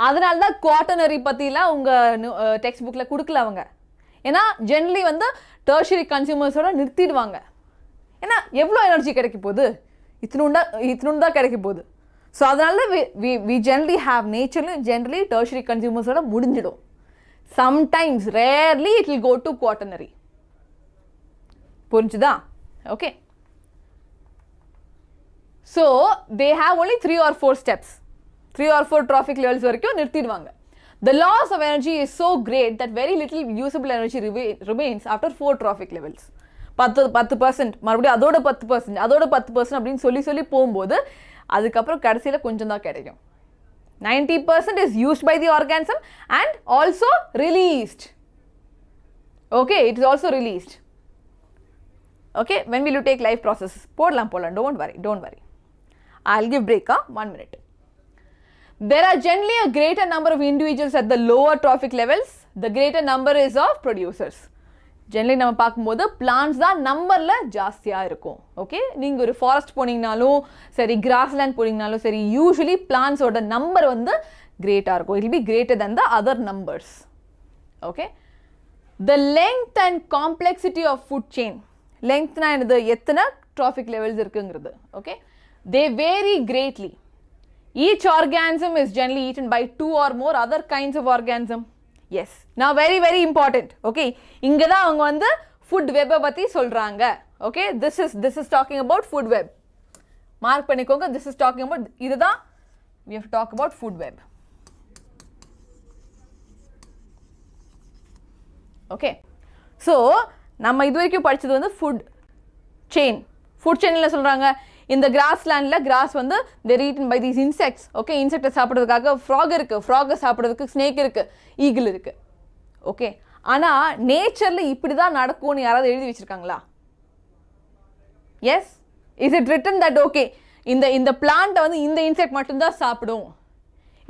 அதனால தான் குவாட்டர்னரி பற்றிலாம் உங்கள் டெக்ஸ்ட் புக்கில் கொடுக்கல அவங்க. ஏன்னா ஜென்ரலி வந்து டெர்ஷரி கன்சியூமர்ஸோட நிறுத்திடுவாங்க. ஏன்னா எவ்வளோ எனர்ஜி கிடைக்க போகுது, இத்தினுண்டு தான் கிடைக்க போகுது. ஸோ அதனால we generally have generally tertiary consumers முடிஞ்சிடும். sometimes rarely it will go to quaternary. புரிஞ்சுதா? okay, so they have only 3 or 4 steps, 3 or 4 trophic levels வரைக்கும் நிறுத்திடுவாங்க. the loss of energy is so great that very little usable energy remains after 4 trophic levels. 10% மறுபடியும் அதோட 10% அப்படின்னு சொல்லி போகும்போது அதுக்கப்புறம் கடைசியில் கொஞ்சம் தான் கிடைக்கும். 90% is used by the organism and also released. Okay, it is also released. Okay, when will you take life processes? Podlam, don't worry. I'll give break, 1 minute. There are generally a greater number of individuals at the lower trophic levels. The greater number is of producers. Generally நம்ம பார்க்கும்போது plans தான் நம்பர்ல ஜாஸ்தியா இருக்கும். Okay, நீங்க ஒரு forest போனீங்கனாலும் சரி, grassland போனீங்கனாலும் சரி, யூசுவலி பிளான்ஸோட நம்பர் வந்து கிரேட்டா இருக்கும். It will be greater than the other numbers. Okay, the length and complexity of food chain. Lengthனா என்னது, எத்தனை trophic levels இருக்குங்கிறது. Okay, they vary greatly. Each organism is generally eaten by 2 or more other kinds of organism. Yes, now very very important. Okay, இங்க தான் அவங்க வந்து food web பத்தி சொல்றாங்க. Okay, this is talking about food web. Mark பண்ணிக்கோங்க, this is talking about, இதுதான் we have to talk about food web. Okay, so நம்ம இதுவரைக்கும் படிச்சது வந்து food chain. Food chain ல சொல்றாங்க, இந்த கிராஸ்லேண்டில் கிராஸ் வந்து they're eaten by these insects. Okay, இன்செக்டை சாப்பிட்றதுக்காக ஃப்ராக் இருக்குது, ஃப்ராகை சாப்பிட்றதுக்கு ஸ்னேக் இருக்குது, ஈகிள் இருக்குது. ஓகே, ஆனால் நேச்சரில் இப்படி தான் நடக்கும்னு யாராவது எழுதி வச்சுருக்காங்களா? Yes, is it written that okay இந்த பிளான்ட்டை வந்து இந்த இன்செக்ட் மட்டும்தான் சாப்பிடும்,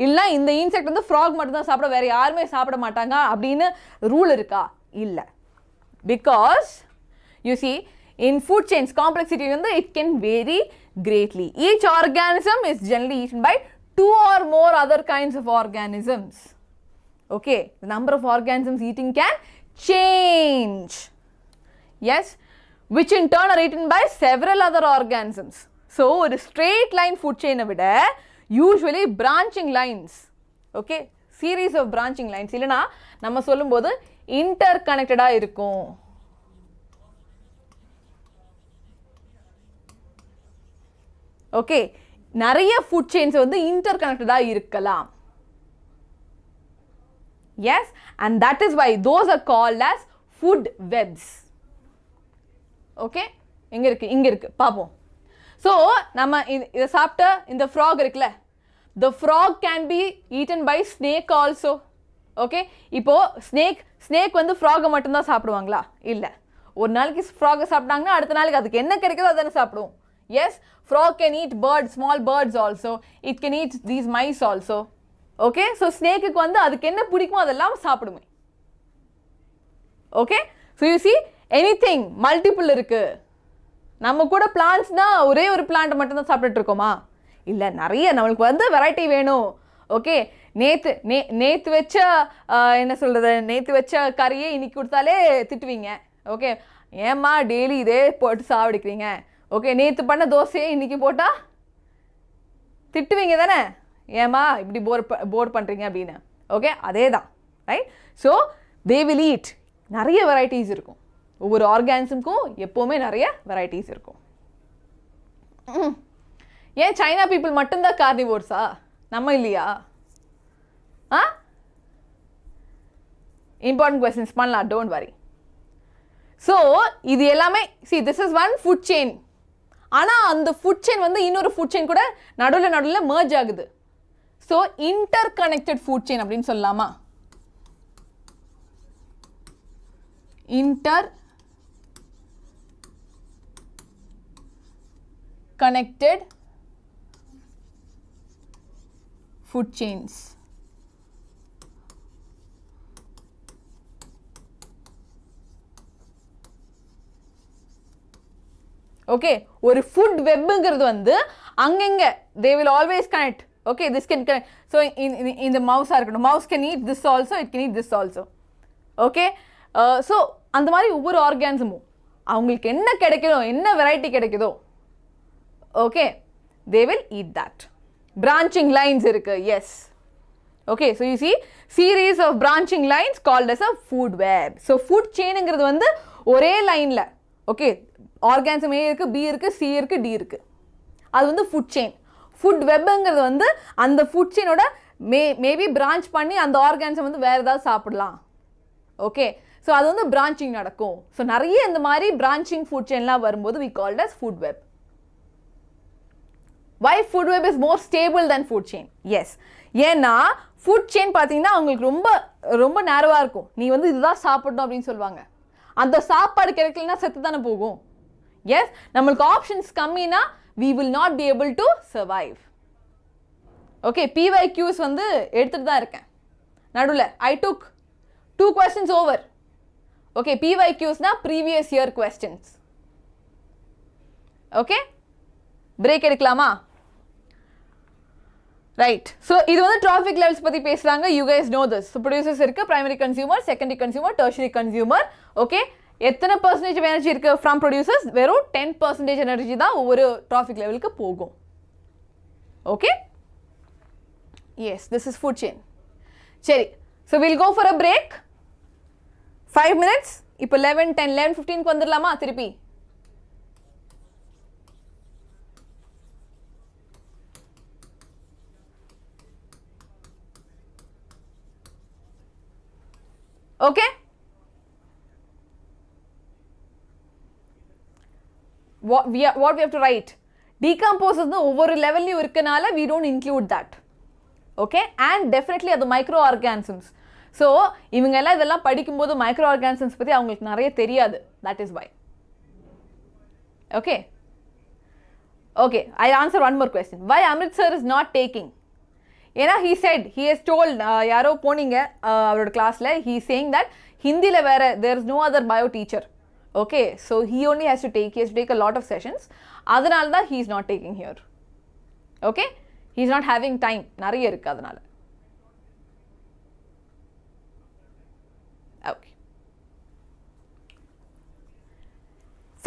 இல்லை இந்த இன்செக்ட் வந்து ஃப்ராக் மட்டும்தான் சாப்பிட, வேறு யாருமே சாப்பிட மாட்டாங்க அப்படின்னு ரூல் இருக்கா? இல்லை. Because you see, in food chains complexity it can vary greatly. Each organism is generally eaten by 2 or more other kinds of organisms. Okay, the number of organisms eating can change. Yes, which in turn are eaten by several other organisms. So a straight line food chain விட usually branching lines. Okay, series of branching lines இல்லனா நம்ம சொல்லும்போது interconnected-ஆ இருக்கும். Okay, நிறைய food chains வந்து இன்டர்கனெக்டடாக இருக்கலாம். Yes, and that is why those are called as food webs. Okay, இங்கே இருக்கு பார்ப்போம். ஸோ நம்ம இதை சாப்பிட்ட இந்த ஃப்ராக் இருக்குல்ல, the frog can be eaten by snake also. Okay, இப்போது ஸ்னேக் வந்து ஃப்ராகை மட்டும்தான் சாப்பிடுவாங்களா? இல்லை. ஒரு நாளைக்கு ஃப்ராகை சாப்பிட்டாங்கன்னா அடுத்த நாளைக்கு அதுக்கு என்ன கிடைக்குதோ அதை சாப்பிடுவோம். Yes, frog can eat birds, small birds also. It can eat these mice also. Okay, so snake க்கு வந்து அதுக்கு என்ன பிடிக்குமோ அதெல்லாம் சாப்பிடுமே. Okay, so you see anything multiple இருக்கு. நம்ம கூட பிளான்ட்ஸ்னா ஒரே ஒரு பிளான்ட் மட்டும் தான் சாப்பிட்டுட்டு இருக்கோமா? இல்லை, நிறைய நம்மளுக்கு வந்து வெரைட்டி வேணும். ஓகே, நேற்று வச்ச என்ன சொல்கிறது, நேற்று வச்ச கறியை இன்னைக்கு கொடுத்தாலே திட்டுவீங்க. ஓகே, ஏம்மா டெய்லி இதே போட்டு சாப்பிடுக்கிறீங்க? ஓகே, நேற்று பண்ண தோசையை இன்றைக்கி போட்டால் திட்டுவீங்க தானே, ஏமா இப்படி போர் பண்ணுறீங்க அப்படின்னு. ஓகே, அதே தான், right? So they will eat. நிறைய வெரைட்டிஸ் இருக்கும், ஒவ்வொரு ஆர்கானிசமுக்கும் எப்போவுமே நிறைய வெரைட்டிஸ் இருக்கும். ஏன் சைனா பீப்புள் மட்டும்தான் கார்னிவோர்ஸா, நம்ம இல்லையா? இம்பார்ட்டன்ட் கொஸ்டின்ஸ் பண்ணலாம், டோன்ட் வரி. ஸோ இது எல்லாமே see this is one food chain. ஆனால் அந்த ஃபுட் செயின் வந்து இன்னொரு ஃபுட் செயின் கூட நடுவில் மர்ஜ் ஆகுது. So interconnected food chain அப்படின்னு சொல்லலாமா? Interconnected food chains. Okay, ஒரு ஃபுட் வெப்புங்கிறது வந்து அங்கங்கே they will always connect. Okay, this can connect. So இந்த மவுஸாக இருக்கட்டும், mouse can eat this also, it can eat this also. Okay, so அந்த மாதிரி ஒவ்வொரு ஆர்கானிசமும் அவங்களுக்கு என்ன கிடைக்குதோ, என்ன வெரைட்டி கிடைக்குதோ, okay, they will eat that. Branching lines இருக்கு. Yes, okay, so you see series of branching lines called as a food web. So food செயினுங்கிறது வந்து ஒரே லைனில், ஓகே, ஆர்கானிசம் ஏ இருக்குது, பி இருக்குது, சி இருக்குது, டி இருக்குது, அது வந்து ஃபுட் செயின். ஃபுட் வெப்புங்கிறது வந்து அந்த ஃபுட் செயினோட மேபி பிரான்ச் பண்ணி அந்த ஆர்கானிசம் வந்து வேறு ஏதாவது சாப்பிடலாம். ஓகே, ஸோ அது வந்து பிரான்ச்சிங் நடக்கும். ஸோ நிறைய இந்த மாதிரி பிரான்ச்சிங் ஃபுட் செயின்லாம் வரும்போது we called as food web. Why food web is more stable than food chain? Yes, ஏன்னா ஃபுட் செயின் பார்த்தீங்கன்னா அவங்களுக்கு ரொம்ப ரொம்ப நேரவாக இருக்கும். நீ வந்து இதுதான் சாப்பிடணும் அப்படின்னு சொல்லுவாங்க. அந்த சாப்பாடு கிடைக்கலன்னா செத்து தானே போகும். எஸ், நம்மளுக்கு ஆப்ஷன்ஸ் கம்மினா we will not be able to survive. Okay, PYQs வந்து எடுத்துட்டு தான் இருக்கேன் நடுவில். I took 2 questions over. Okay, PYQsனா previous year questions. Okay, break எடுக்கலாமா? ரைட். ஸோ இது வந்து டிராஃபிக் லெவல்ஸ் பற்றி பேசுகிறாங்க. You guys know this. So producers இருக்குது, primary consumer, secondary consumer, tertiary consumer. Okay, எத்தனை பர்சன்டேஜ் எனர்ஜி இருக்குது ஃப்ரம் ப்ரொடியூசர்ஸ்? வெறும் 10% எனர்ஜி தான் ஒவ்வொரு டிராஃபிக் லெவலுக்கு போகும். Okay, yes, this is food chain. சரி, so will go for a break 5 minutes. இப்போ 11:10 11:15 வந்துடலாமா திருப்பி? Okay, what we have to write, decomposes ஒவ்வொரு லெவல்லையும் இருக்கனால we don't include that. Okay, and definitely அது மைக்ரோ ஆர்கானிசம்ஸ். ஸோ இவங்க எல்லாம் இதெல்லாம் படிக்கும்போது மைக்ரோ ஆர்கானிசம்ஸ் பற்றி அவங்களுக்கு நிறைய தெரியாது. that is why. Okay, okay, I answer one more question. Why Amrit sir is not taking? ஏன்னா he said, he has told, யாரோ போனீங்க அவரோட கிளாஸில், he is saying that ஹிந்தியில் வேறு there is no other bio teacher. Okay, so he only has to take a lot of sessions. அதனால தான் he is not taking here. Okay, he is not having time, நிறைய இருக்குது அதனால. Okay,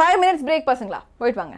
5 minutes break பசங்களா, போயிட்டு வாங்க.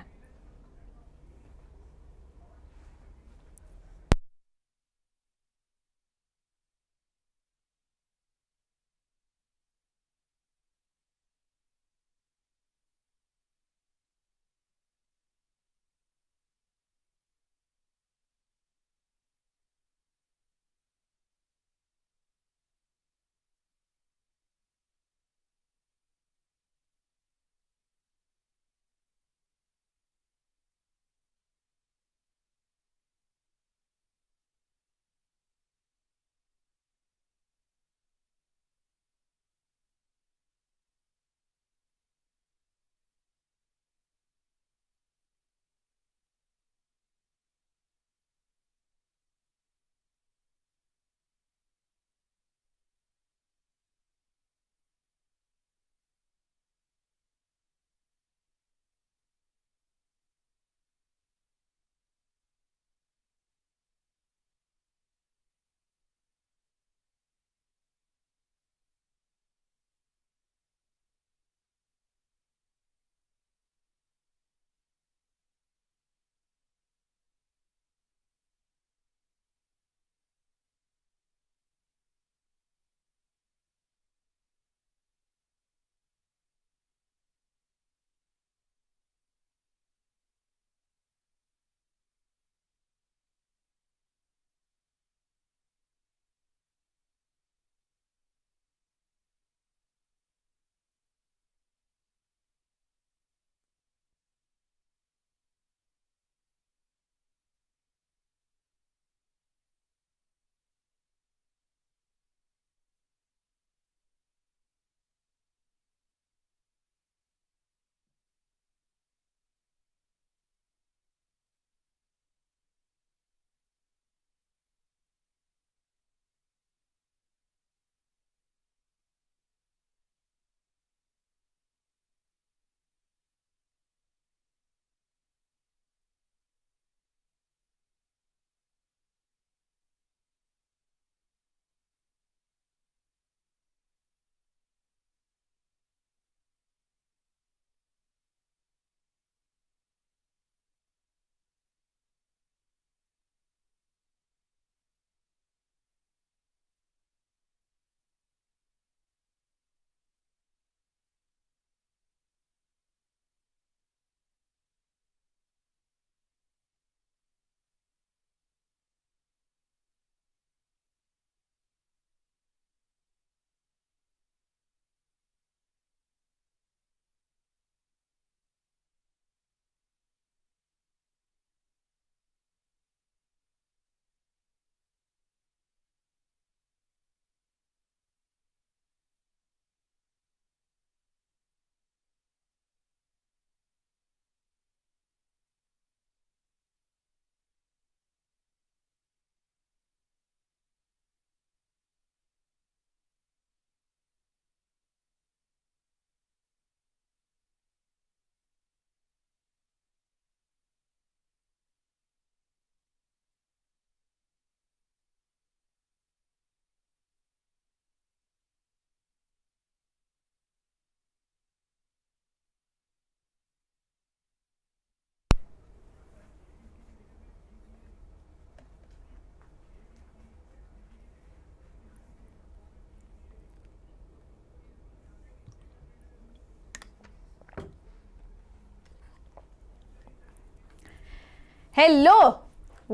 Hello,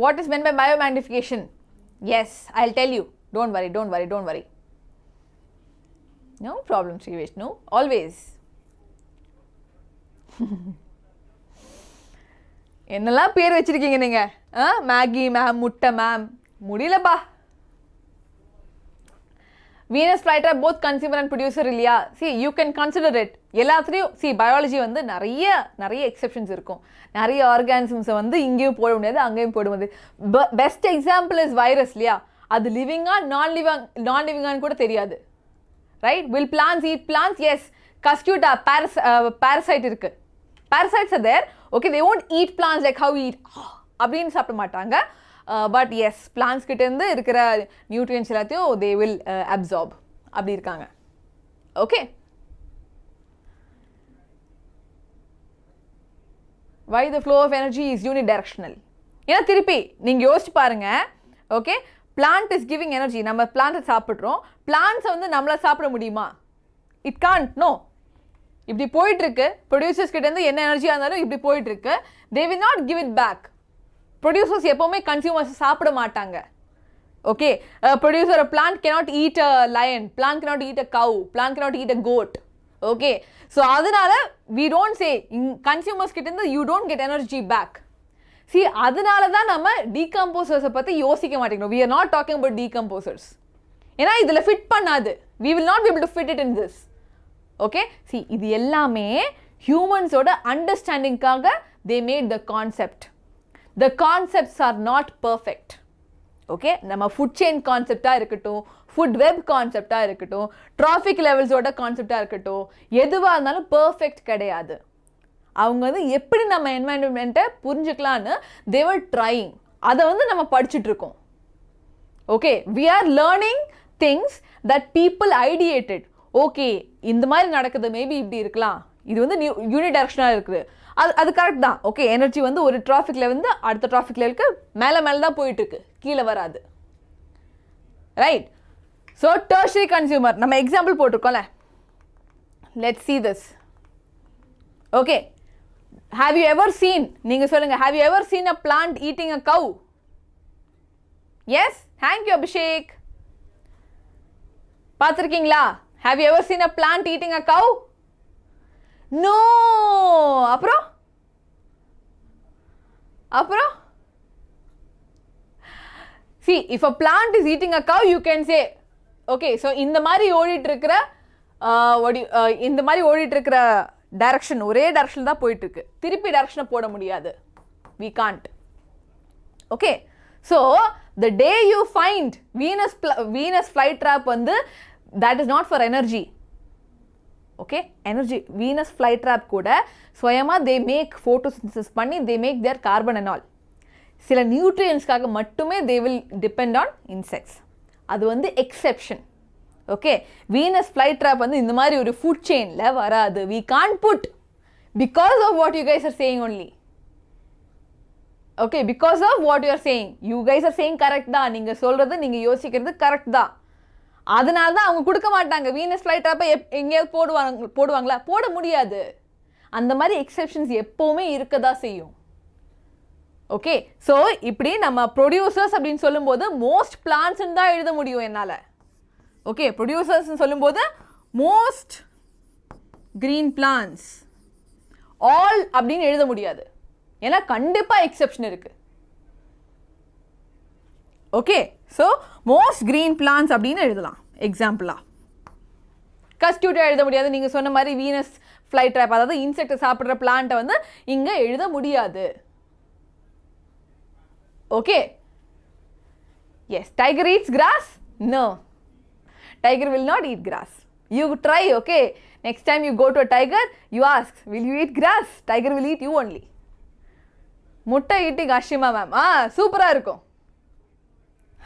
what is meant by biomagnification? Yes, I'll tell you. Don't worry. No problem, Sri Vishnu. Always. என்னெல்லாம் பேர் வச்சிருக்கீங்க நீங்க? மேகி மேம், முட்டை மேம், முடியலப்பா. Venus flytrap both consumer and producer இல்லையா? See, you can consider it. எல்லாத்துலேயும் biology வந்து நிறைய எக்ஸெப்ஷன்ஸ் இருக்கும். நிறைய ஆர்கானிசம்ஸை வந்து இங்கேயும் போட முடியாது, அங்கேயும் போட முடியாது. பெஸ்ட் எக்ஸாம்பிள் இஸ் வைரஸ் இல்லையா? அது லிவிங்கா நான் லிவிங்கான்னு கூட தெரியாது. Right? Will plants eat plants? Yes. Cuscuta parasite இருக்கு. Parasites are there. Okay, they won't eat plants like how we eat. அப்படின்னு சாப்பிட மாட்டாங்க. பட் எஸ், பிளான்ஸ் கிட்டேருந்து இருக்கிற நியூட்ரியன்ஸ் எல்லாத்தையும் they will absorb. அப்படி இருக்காங்க. Okay. Why the flow of energy is unidirectional? ஏன்னா திருப்பி நீங்கள் யோசிச்சு பாருங்க. Okay, plant is giving energy. நம்ம பிளான்ட்டை சாப்பிட்றோம். பிளான்ட்ஸை வந்து நம்மளை சாப்பிட முடியுமா? It can't. நோ. இப்படி போயிட்டுருக்கு. ப்ரொடியூசர்ஸ் கிட்டேருந்து என்ன எனர்ஜியாக இருந்தாலும் இப்படி போயிட்டுருக்கு. They will not give it back. Producers எப்போவுமே கன்சியூமர்ஸ் சாப்பிட மாட்டாங்க. Okay, producer plant cannot eat a lion, plant cannot eat a cow, plant cannot eat a goat. Okay, so அதனால we don't say கன்சியூமர்ஸ் கிட்டேருந்து you don't get energy back. See, அதனால தான் நம்ம டீகம்போசர்ஸை பற்றி யோசிக்க மாட்டேங்கிறோம். we are not talking about decomposers. ஏன்னா இதில் ஃபிட் பண்ணாது. we will not be able to fit it in this. Okay, see, இது எல்லாமே ஹியூமன்ஸோட அண்டர்ஸ்டாண்டிங்காக they made the concept. The concepts are not perfect. Okay, நம்ம ஃபுட் செயின் கான்செப்டாக இருக்கட்டும், food web கான்செப்டாக இருக்கட்டும், traffic லெவல்ஸோட கான்செப்டாக இருக்கட்டும், எதுவாக இருந்தாலும் பர்ஃபெக்ட் கிடையாது. அவங்க வந்து எப்படி நம்ம என்வாயன்மெண்ட்டை புரிஞ்சுக்கலான்னு they were trying. அதை வந்து நம்ம படிச்சுட்டு இருக்கோம். Okay, we are learning things that people ideated. Okay, இந்த மாதிரி நடக்குது, மேபி இப்படி இருக்கலாம், இது வந்து யூனிடைரக்ஷனாக இருக்குது, அது கரெக்ட் தான். ஓகே, எனர்ஜி வந்து ஒரு டிராஃபிக்ல வந்து அடுத்த டிராஃபிக் லெவலுக்கு மேலே தான் போயிட்டுருக்கு, கீழே வராது. ரைட்? ஸோ டெர்ஷரி கன்சியூமர் நம்ம எக்ஸாம்பிள் போட்டிருக்கோம்ல. Let's see this. ஓகே, have you ever seen, நீங்கள் சொல்லுங்கள், have you ever seen a plant eating a cow? Yes? Thank you, Abhishek. பார்த்துருக்கீங்களா? Have you ever seen a plant eating a cow? No. அப்புறம் see, if a plant is eating a cow, you can say, okay, so இந்த மாதிரி ஓடிட்டு இருக்கிற direction ஒரே direction தான் போயிட்டு இருக்கு. திருப்பி டைரக்ஷனை போட முடியாது. we can't. Okay, so the day you find Venus flytrap வந்து that is not for energy. Okay, energy Venus flytrap கூட சுயமாக they make photosynthesis பண்ணி they make their carbon and all. சில நியூட்ரியன்ஸ்க்காக மட்டுமே they will depend on insects. அது வந்து exception. Okay, Venus flytrap வந்து இந்த மாதிரி ஒரு ஃபுட் செயினில் வராது. we can't put because of what you guys are saying only. Okay, because of what you are saying. you guys are saying correct தான். நீங்கள் சொல்கிறது, நீங்கள் யோசிக்கிறது கரெக்ட் தான். அதனால தான் அவங்க கொடுக்க மாட்டாங்க. வீனஸ் flytrap-ஐ எங்கேயாவது போடுவாங்களா? போட முடியாது. அந்த மாதிரி எக்ஸெப்ஷன்ஸ் எப்போவுமே இருக்க தான் செய்யும். ஓகே, ஸோ இப்படி நம்ம ப்ரொடியூசர்ஸ் அப்படின்னு சொல்லும்போது மோஸ்ட் பிளான்ட்ஸ்ன்னு தான் எழுத முடியும் என்னால். ஓகே, ப்ரொடியூசர்ஸ்ன்னு சொல்லும்போது மோஸ்ட் க்ரீன் பிளான்ட்ஸ் ஆல் அப்படின்னு எழுத முடியாது. ஏன்னா கண்டிப்பாக எக்ஸெப்ஷன் இருக்குது. Okay, so most green plants அப்படின்னு எழுதலாம் எக்ஸாம்பிளாக. கஸ்டியூட்டாக எழுத முடியாது. நீங்கள் சொன்ன மாதிரி வீனஸ் flytrap, அதாவது இன்செக்டை சாப்பிட்ற பிளான்ட்டை வந்து இங்கே எழுத முடியாது. Okay, yes. Tiger eats grass? No. Tiger will not eat grass. You try, okay? Next time you go to a tiger, you ask, will you eat grass? Tiger will eat you only. முட்டை eating Ashima ma'am. சூப்பராக இருக்கும்.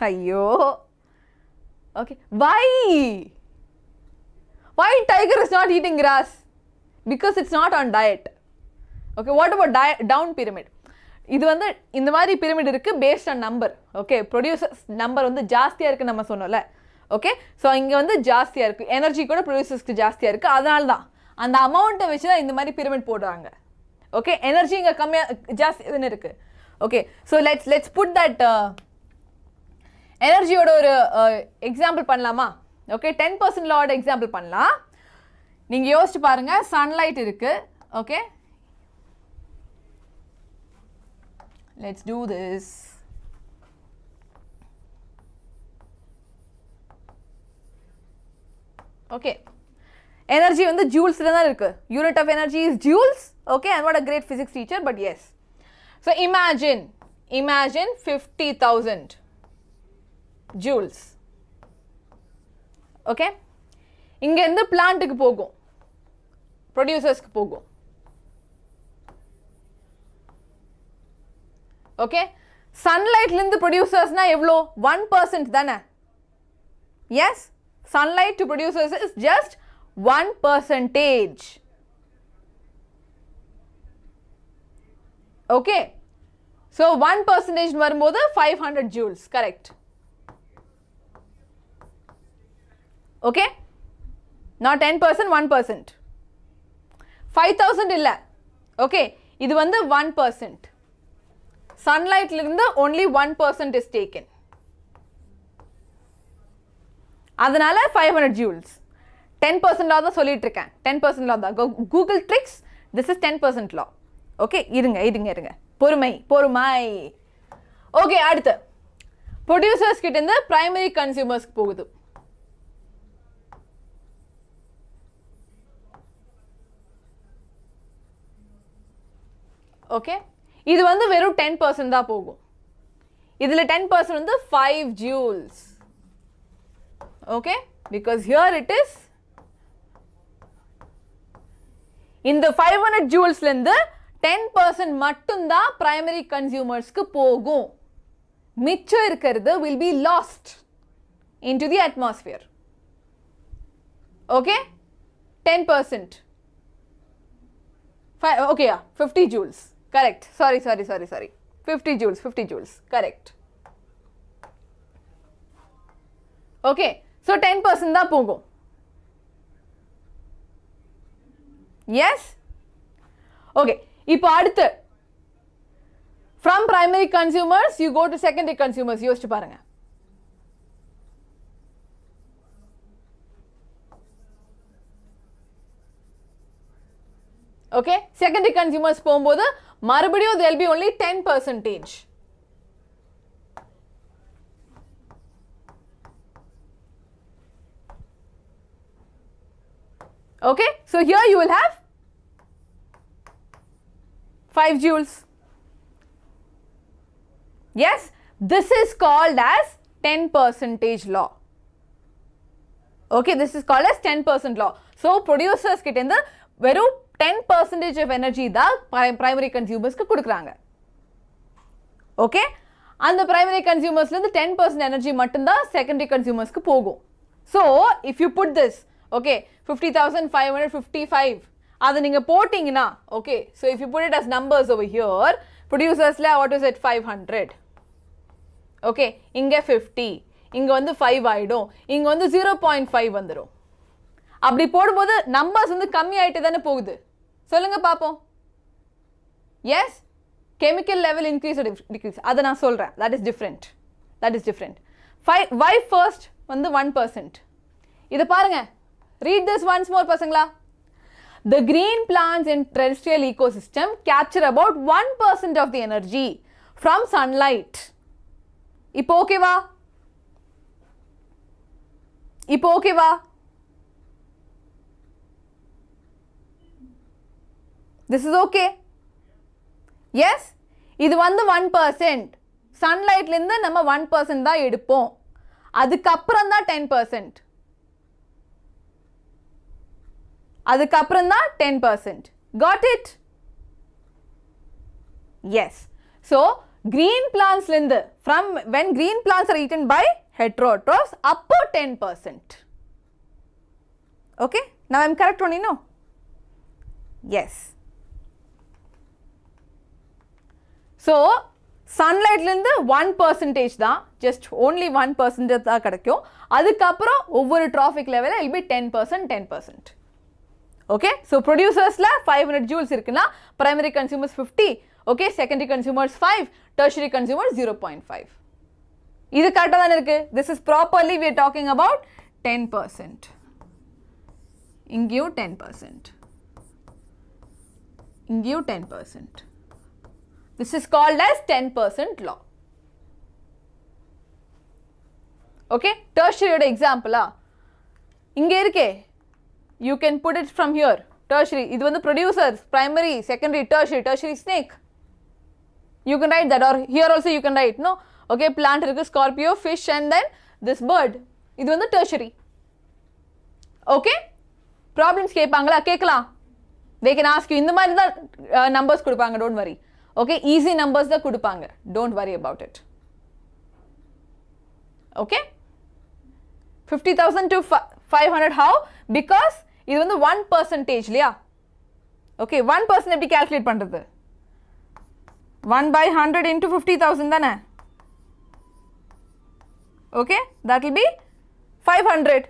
ஐயோ. Okay, why tiger is not eating grass? Because it's not on diet. Okay, what about down pyramid? இது வந்து இந்த மாதிரி pyramid இருக்கு based on number. Okay, producers number வந்து ஜாஸ்தியாக இருக்குது நம்ம சொன்னோம்ல. ஓகே, ஸோ இங்கே வந்து ஜாஸ்தியாக இருக்குது, எனர்ஜி கூட ப்ரொடியூசர்ஸ்க்கு ஜாஸ்தியாக இருக்குது. அதனால தான் அந்த அமௌண்ட்டை வச்சு தான் இந்த மாதிரி பிரமிட் போடுறாங்க. ஓகே, எனர்ஜி இங்கே கம்மியாக ஜாஸ்தி எதுன்னு இருக்குது. Okay, so let's put that energy oda ஒரு example பண்ணலாமா? Okay, 10% law oda example பண்ணலாம். நீங்க யோசிச்சு பாருங்க, sunlight இருக்கு. Okay, let's do this. Okay, energy வந்து joules la தான் இருக்கு. Unit of energy is joules. Okay, I'm not a great physics teacher, but yes. So imagine 50,000 joules. Okay, இங்க இருந்து பிளான்ட்க்கு போகும், ப்ரொடியூசர்ஸ்க்கு போகும். Okay, சன்லைட்ல இருந்து ப்ரொடியூசர்ஸ்னா எவ்வளோ? 1% தானே? Yes, sunlight to producers is just 1%. Okay, so 1% வரும்போது 500 joules, correct? Okay, not 10%, 1%. 5,000 இல்ல. Okay, இது வந்து 1%. Sunlight இருந்து only 1% is taken. அதனால 500 joules. 10% law தான் சொல்லிட்டு இருக்கேன். 10% law தான். Google tricks, this is 10% law. Okay, இருங்க. பொறுமை. Okay, அடுத்து ப்ரொடியூசர்ஸ் கிட்ட இருந்து பிரைமரி கன்சியூமர்ஸ்க்கு போகுது. ஓகே, இது வந்து வெறும் 10% தான் போகும். இதுல 10% வந்து 5 joules. Okay, because here it is இந்த 500 joules இருந்து 10% மட்டும் தான் பிரைமரி கன்சியூமர்ஸ்க்கு போகும். மிச்சம் இருக்கிறது will be lost into the atmosphere. Okay, 10%. Okay, yeah, 50 joules. Correct. Sorry. 50 joules. Correct. Okay, so 10% தான் போகும். Yes? Okay, இப்போ அடுத்து from primary consumers you go to secondary consumers. யோசிச்சு பாருங்க. Okay, secondary consumers போகும்போது மறுபடியும் there will be only 10%. Okay, so here you will have 5 joules. Yes, this is called as 10% law. Okay, this is called as 10% law. So producers கிட்ட இருந்து வெறும் 10% of energy தான் primary consumers க்கு கொடுக்குறாங்க. Okay, அந்த primary consumers இருந்து 10% energy மட்டும் தான் secondary consumers க்கு போகும். So if you put this, okay, 50,555, அதை நீங்க போட்டீங்கன்னா, okay, so if you put it as numbers over here, producersல what is it, 500. Okay, இங்க 50, இங்க வந்து 5 ஆயிடும், இங்க வந்து 0.5 வந்துரும். அப்படி போடும்போது நம்பர்ஸ் வந்து கம்மி ஆயிட்டு தானே போகுது? சொல்லுங்க பாப்போம். Yes, chemical level increase or decrease, அதை நான் சொல்றேன். That is different. Why first வந்து 1%? இதை பாருங்க. Read this once more, pasangla. The green plants in terrestrial ecosystem capture about 1% of the energy from sunlight. இப்போ ஓகேவா? This is okay? Yes, இது வந்து 1%. சன்லைட்ல இருந்து நம்ம 1% தான் எடுப்போம். அதுக்கப்புறம் தான் 10%. அதுக்கப்புறம் தான் 10%. Got it? Yes. So green plants இருந்து from when green plants are eaten by heterotrophs up to 10%. Okay, now I'm correct only, no? Yes. So sunlight இருந்து 1% தான், just only 1% தான் கிடைக்கும். அதுக்கப்புறம் ஒவ்வொரு trophic level will be 10%. Okay, so producers la 500 joules இருக்குன்னா primary consumers 50. Okay, secondary consumers 5, tertiary consumers 0.5. This is correct. This is properly we are talking about 10%. Give 10%. Give 10%. This is called as 10% law. Okay, tertiary example. You can put it from here. Tertiary, this is the producers, primary, secondary, tertiary snake. You can write that, or here also you can write, no? Okay, plant, Scorpio, fish, and then this bird. This is the tertiary. Okay? Problems kekala. They can ask you, in the numbers kudupanga, don't worry. Okay, easy numbers da kudupanga. Don't worry about it. Okay? 50,000 to 500, how? Because this is the 1%, yeah? Okay, 1% எப்படி calculate பண்றது? 1 by 100 into 50,000 தானே? Okay, that will be 500.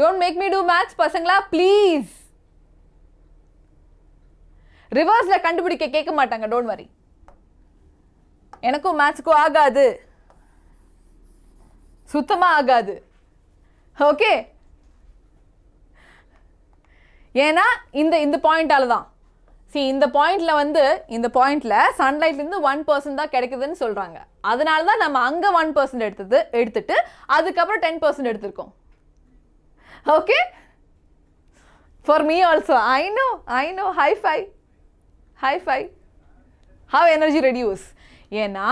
Don't make me do maths, பசங்களா, please. Reverse la கண்டுபிடிக்க கேட்க மாட்டாங்க, don't worry. எனக்கும் மேத்ஸ்க்கும் ஆகாது. சுத்தமா ஆகாது. Okay? ஏன்னா இந்த பாயிண்டால தான். See, இந்த பாயிண்ட்ல சன்லைட்ல இருந்து 1% தான் கிடைக்குதுன்னு சொல்றாங்க. அதனால தான் நம்ம அங்க 1% எடுத்துட்டு அதுக்கப்புறம் 10% எடுத்துக்கோம். Okay? For me also, I know, high five. How energy reduce? ஏன்னா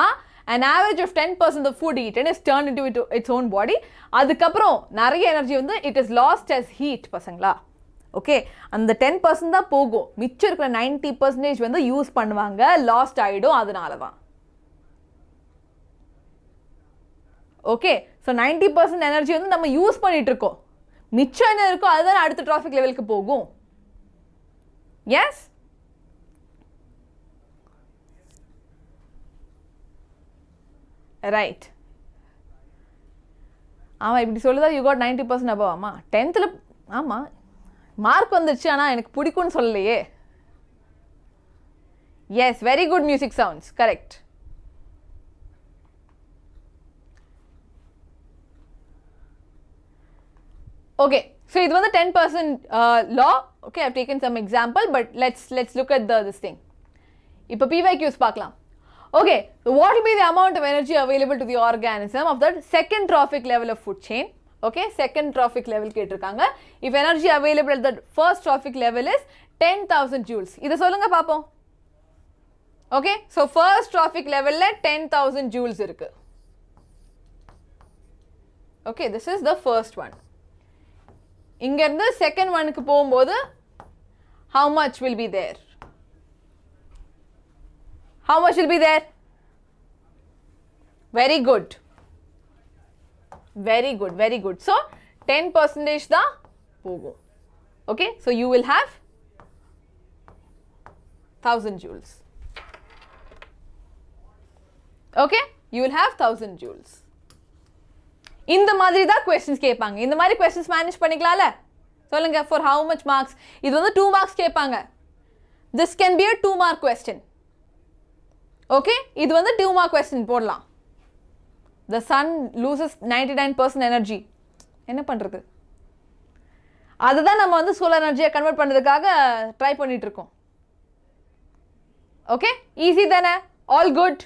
an average of 10% of food eaten is turned into its own body. அதுக்கப்புறம் நிறைய energy it is lost as heat, பசங்களா. ஓகே, அந்த 10% தான் போகும். மிச்சம் இருக்கிற 90% யூஸ் பண்ணுவாங்க, லாஸ்ட் ஆயிடும். அதனால தான். ஓகே, ஸோ 90% எனர்ஜி நம்ம யூஸ் பண்ணிட்டு இருக்கோம். மிச்சம் என்ன இருக்கோ அதுதான் அடுத்த டிராஃபிக் லெவலுக்கு போகும். Yes, right. ஆமாம், இப்படி சொல்லுதா யூ காட் 90% அபவ். ஆமாம், 10th ஆமாம் மார்க் வந்துருச்சு, ஆனால் எனக்கு பிடிக்கும்னு சொல்லலையே. Yes, very good music sounds, correct. Okay, so இது 10% law. Okay, I've taken some example, but let's look at this thing. இப்போ PYQs பார்க்கலாம். Okay, so what will be the amount of energy available to the organism of the second trophic level of food chain? Okay, second trophic level கேட்டிருக்காங்க. If energy available at the first trophic level is 10,000 joules. இதை சொல்லுங்க பாப்போம். Okay, so first trophic levelல 10,000 joules இருக்கு. Okay, this is the first one. இங்க இருந்து second oneக்கு போகும்போது how much will be there? How much will be there? Very good. Very good. So 10% தான் போகும். Okay, so you will have 1000 joules. Okay, you will have 1000 joules. இந்த மாதிரி தான் questions கேட்பாங்க. இந்த மாதிரி questions manage பண்ணிக்கலாம்ல? சொல்லுங்க, for how much marks? இது 2 marks கேட்பாங்க. This can be a 2 mark question. Okay, இது 2 mark question போடலாம். The sun loses 99% energy. என்ன பண்றது? அதுதான் நம்ம சோலார் எனர்ஜியை கன்வெர்ட் பண்றதுக்காக ட்ரை பண்ணிட்டு இருக்கோம். ஓகே, ஈஸி தானே? All good.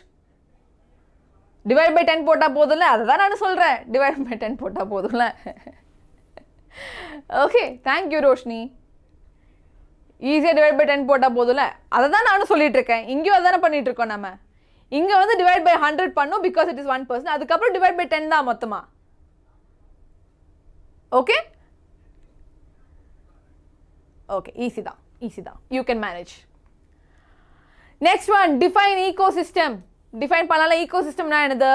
டிவைட் பை 10 போட்டா போதும்ல, அதுதான் நான் சொல்றேன். டிவைட் பை 10 போட்டா போதும்ல. Okay, thank you Roshini. ஈஸியாக டிவைட் பை 10 போட்டா போதும்ல, அதை தான் நானும் சொல்லிட்டு இருக்கேன். இங்கேயும் அதானே பண்ணிட்டு இருக்கோம் நம்ம. இங்க டிவைட் பை 100 பண்ணும், பிகாஸ் இட் இஸ் 1%. அதுக்கப்புறம் டிவைட் பை 10 தான் மொத்தமா. ஓகே, ஓகே, ஈஸி தான். You can manage. Next one, define ecosystem. Define பண்ணலாம். ஈகோசிஸ்டம்னா என்னது?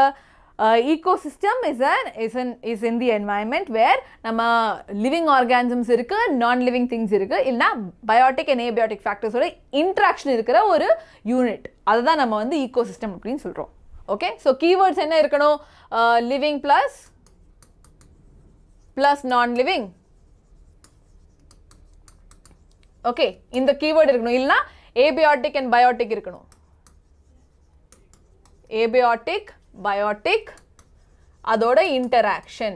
Ecosystem is in the environment where நம்ம living organisms இருக்கு, non living things இருக்கு, இல்லனா biotic and abiotic factors ஓட interaction இருக்கிற ஒரு யூனிட். அதுதான் நம்ம ecosystem அப்படின்னு சொல்றோம். ஓகே, so keywords என்ன இருக்கணும்? living plus non living. Okay, இந்த keyword இருக்கணும். இல்லனா abiotic and biotic இருக்கணும். Abiotic, biotic, அதோட interaction.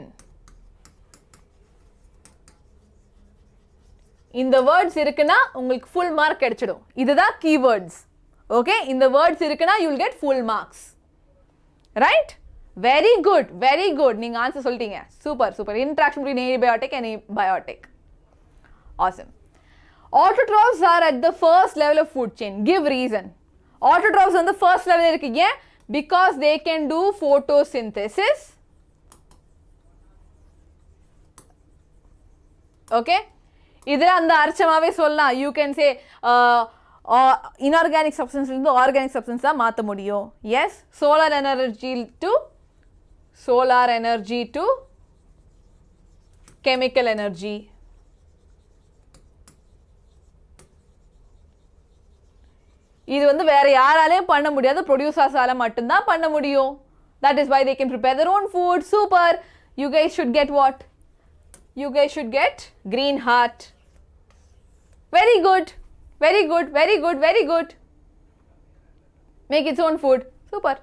இந்த வேர்ட்ஸ் இருக்குன்னா உங்களுக்கு ஃபுல் மார்க் கிடைச்சிடும். இதுதான் கீவேர்ட்ஸ். ஓகே, இந்த வேர்ட்ஸ் இருக்குன்னா you will get full marks. Right? Very good, very good. நீங்க ஆன்சர் சொல்லிட்டீங்க. Super super. Interaction between abiotic and biotic. Awesome. Autotrophs are at the first level of food chain. Give reason. Autotrophs on the first level இருக்கு. ஏன்? Because they can do photosynthesis. Okay? இதில் அந்த அர்ச்சமாகவே சொல்லலாம். You can say inorganic சப்ஸ்டன்ஸ்லேருந்து organic சப்ஸ்டன்ஸாக மாற்ற முடியும். Yes, solar energy to chemical energy. இது வந்து வேற யாராலையும் பண்ண முடியாது, ப்ரொடியூசர்ஸால மட்டும்தான் பண்ண முடியும். That is why they can prepare their own food. Super. You guys should get what? You guys should get green heart. Very good, very good, very good, very good. Make its own food. Super.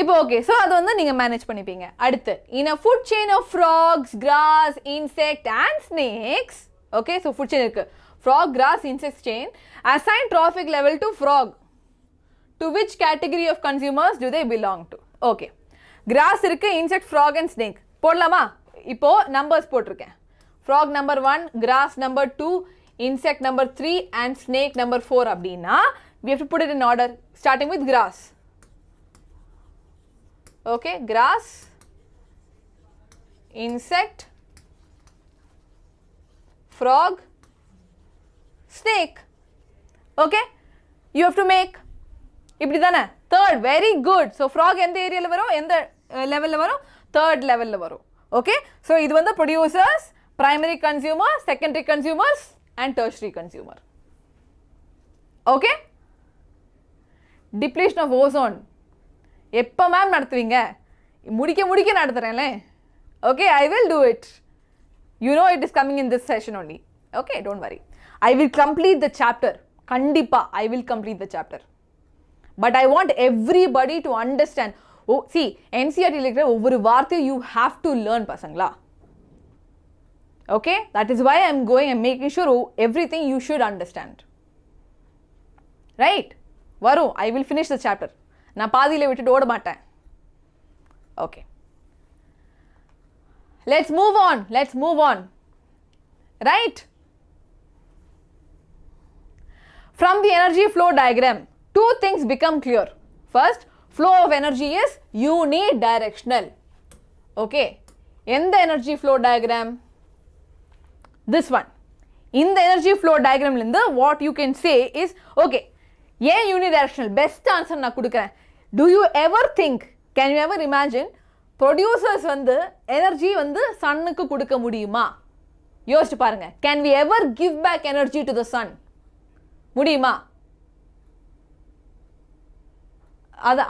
இப்போ okay, so அது வந்து நீங்கள் manage பண்ணிப்பீங்க. அடுத்து, in a food chain of frogs, grass, insect and snakes. Okay, so food chain இருக்கு. Frog, grass, insect chain. Assign trophic level to frog. To which category of consumers do they belong to? Okay, grass இருக்கு, insect, frog and snake. போடலாமா? இப்போ numbers போட்டிருக்கேன். Frock number 1, cross number 2, insect number 3 and snake number 4 அப்படின்னா we have to put it in order starting with grass. Okay, grass, insect, frog, snake. Okay, you have to make இப்படி தானே? third, very good. So frog எந்த ஏரியாவில் வரும், எந்த லெவலில் வரும்? third லெவலில் வரும். Okay, so இது வந்து producers, primary consumer, secondary consumers and tertiary consumer. Okay, depletion of ozone எப்போ மேம் நடத்துவீங்க? முடிக்க நடத்துறேன்ல. Okay, I will do it. You know it is coming in this session only. Okay, don't worry. I will complete the chapter. கண்டிப்பா I will complete the chapter. But I want everybody to understand. Oh, see, NCERT இருக்கிற ஒவ்வொரு வார்த்தையும் you have to learn பசங்களா. Okay, that is why I am going and making sure everything you should understand. Right? வரும், I will finish the chapter. நான் பாதியில விட்டுட்டு ஓட மாட்டேன். Okay. Let's move on. Right? From the energy flow diagram, two things become clear. First, flow of energy is unidirectional. Okay, எந்த energy flow diagram? This one. In the energy flow diagram what you can say is, okay, ஏன் unidirectional? Best answer நான் கொடுக்கிறேன். Do you ever think, can you ever imagine, producers வந்து energy வந்து sunனுக்கு கொடுக்க முடியுமா? யோசிச்சு பாருங்க. Can we ever give back energy to the sun? முடியுமா?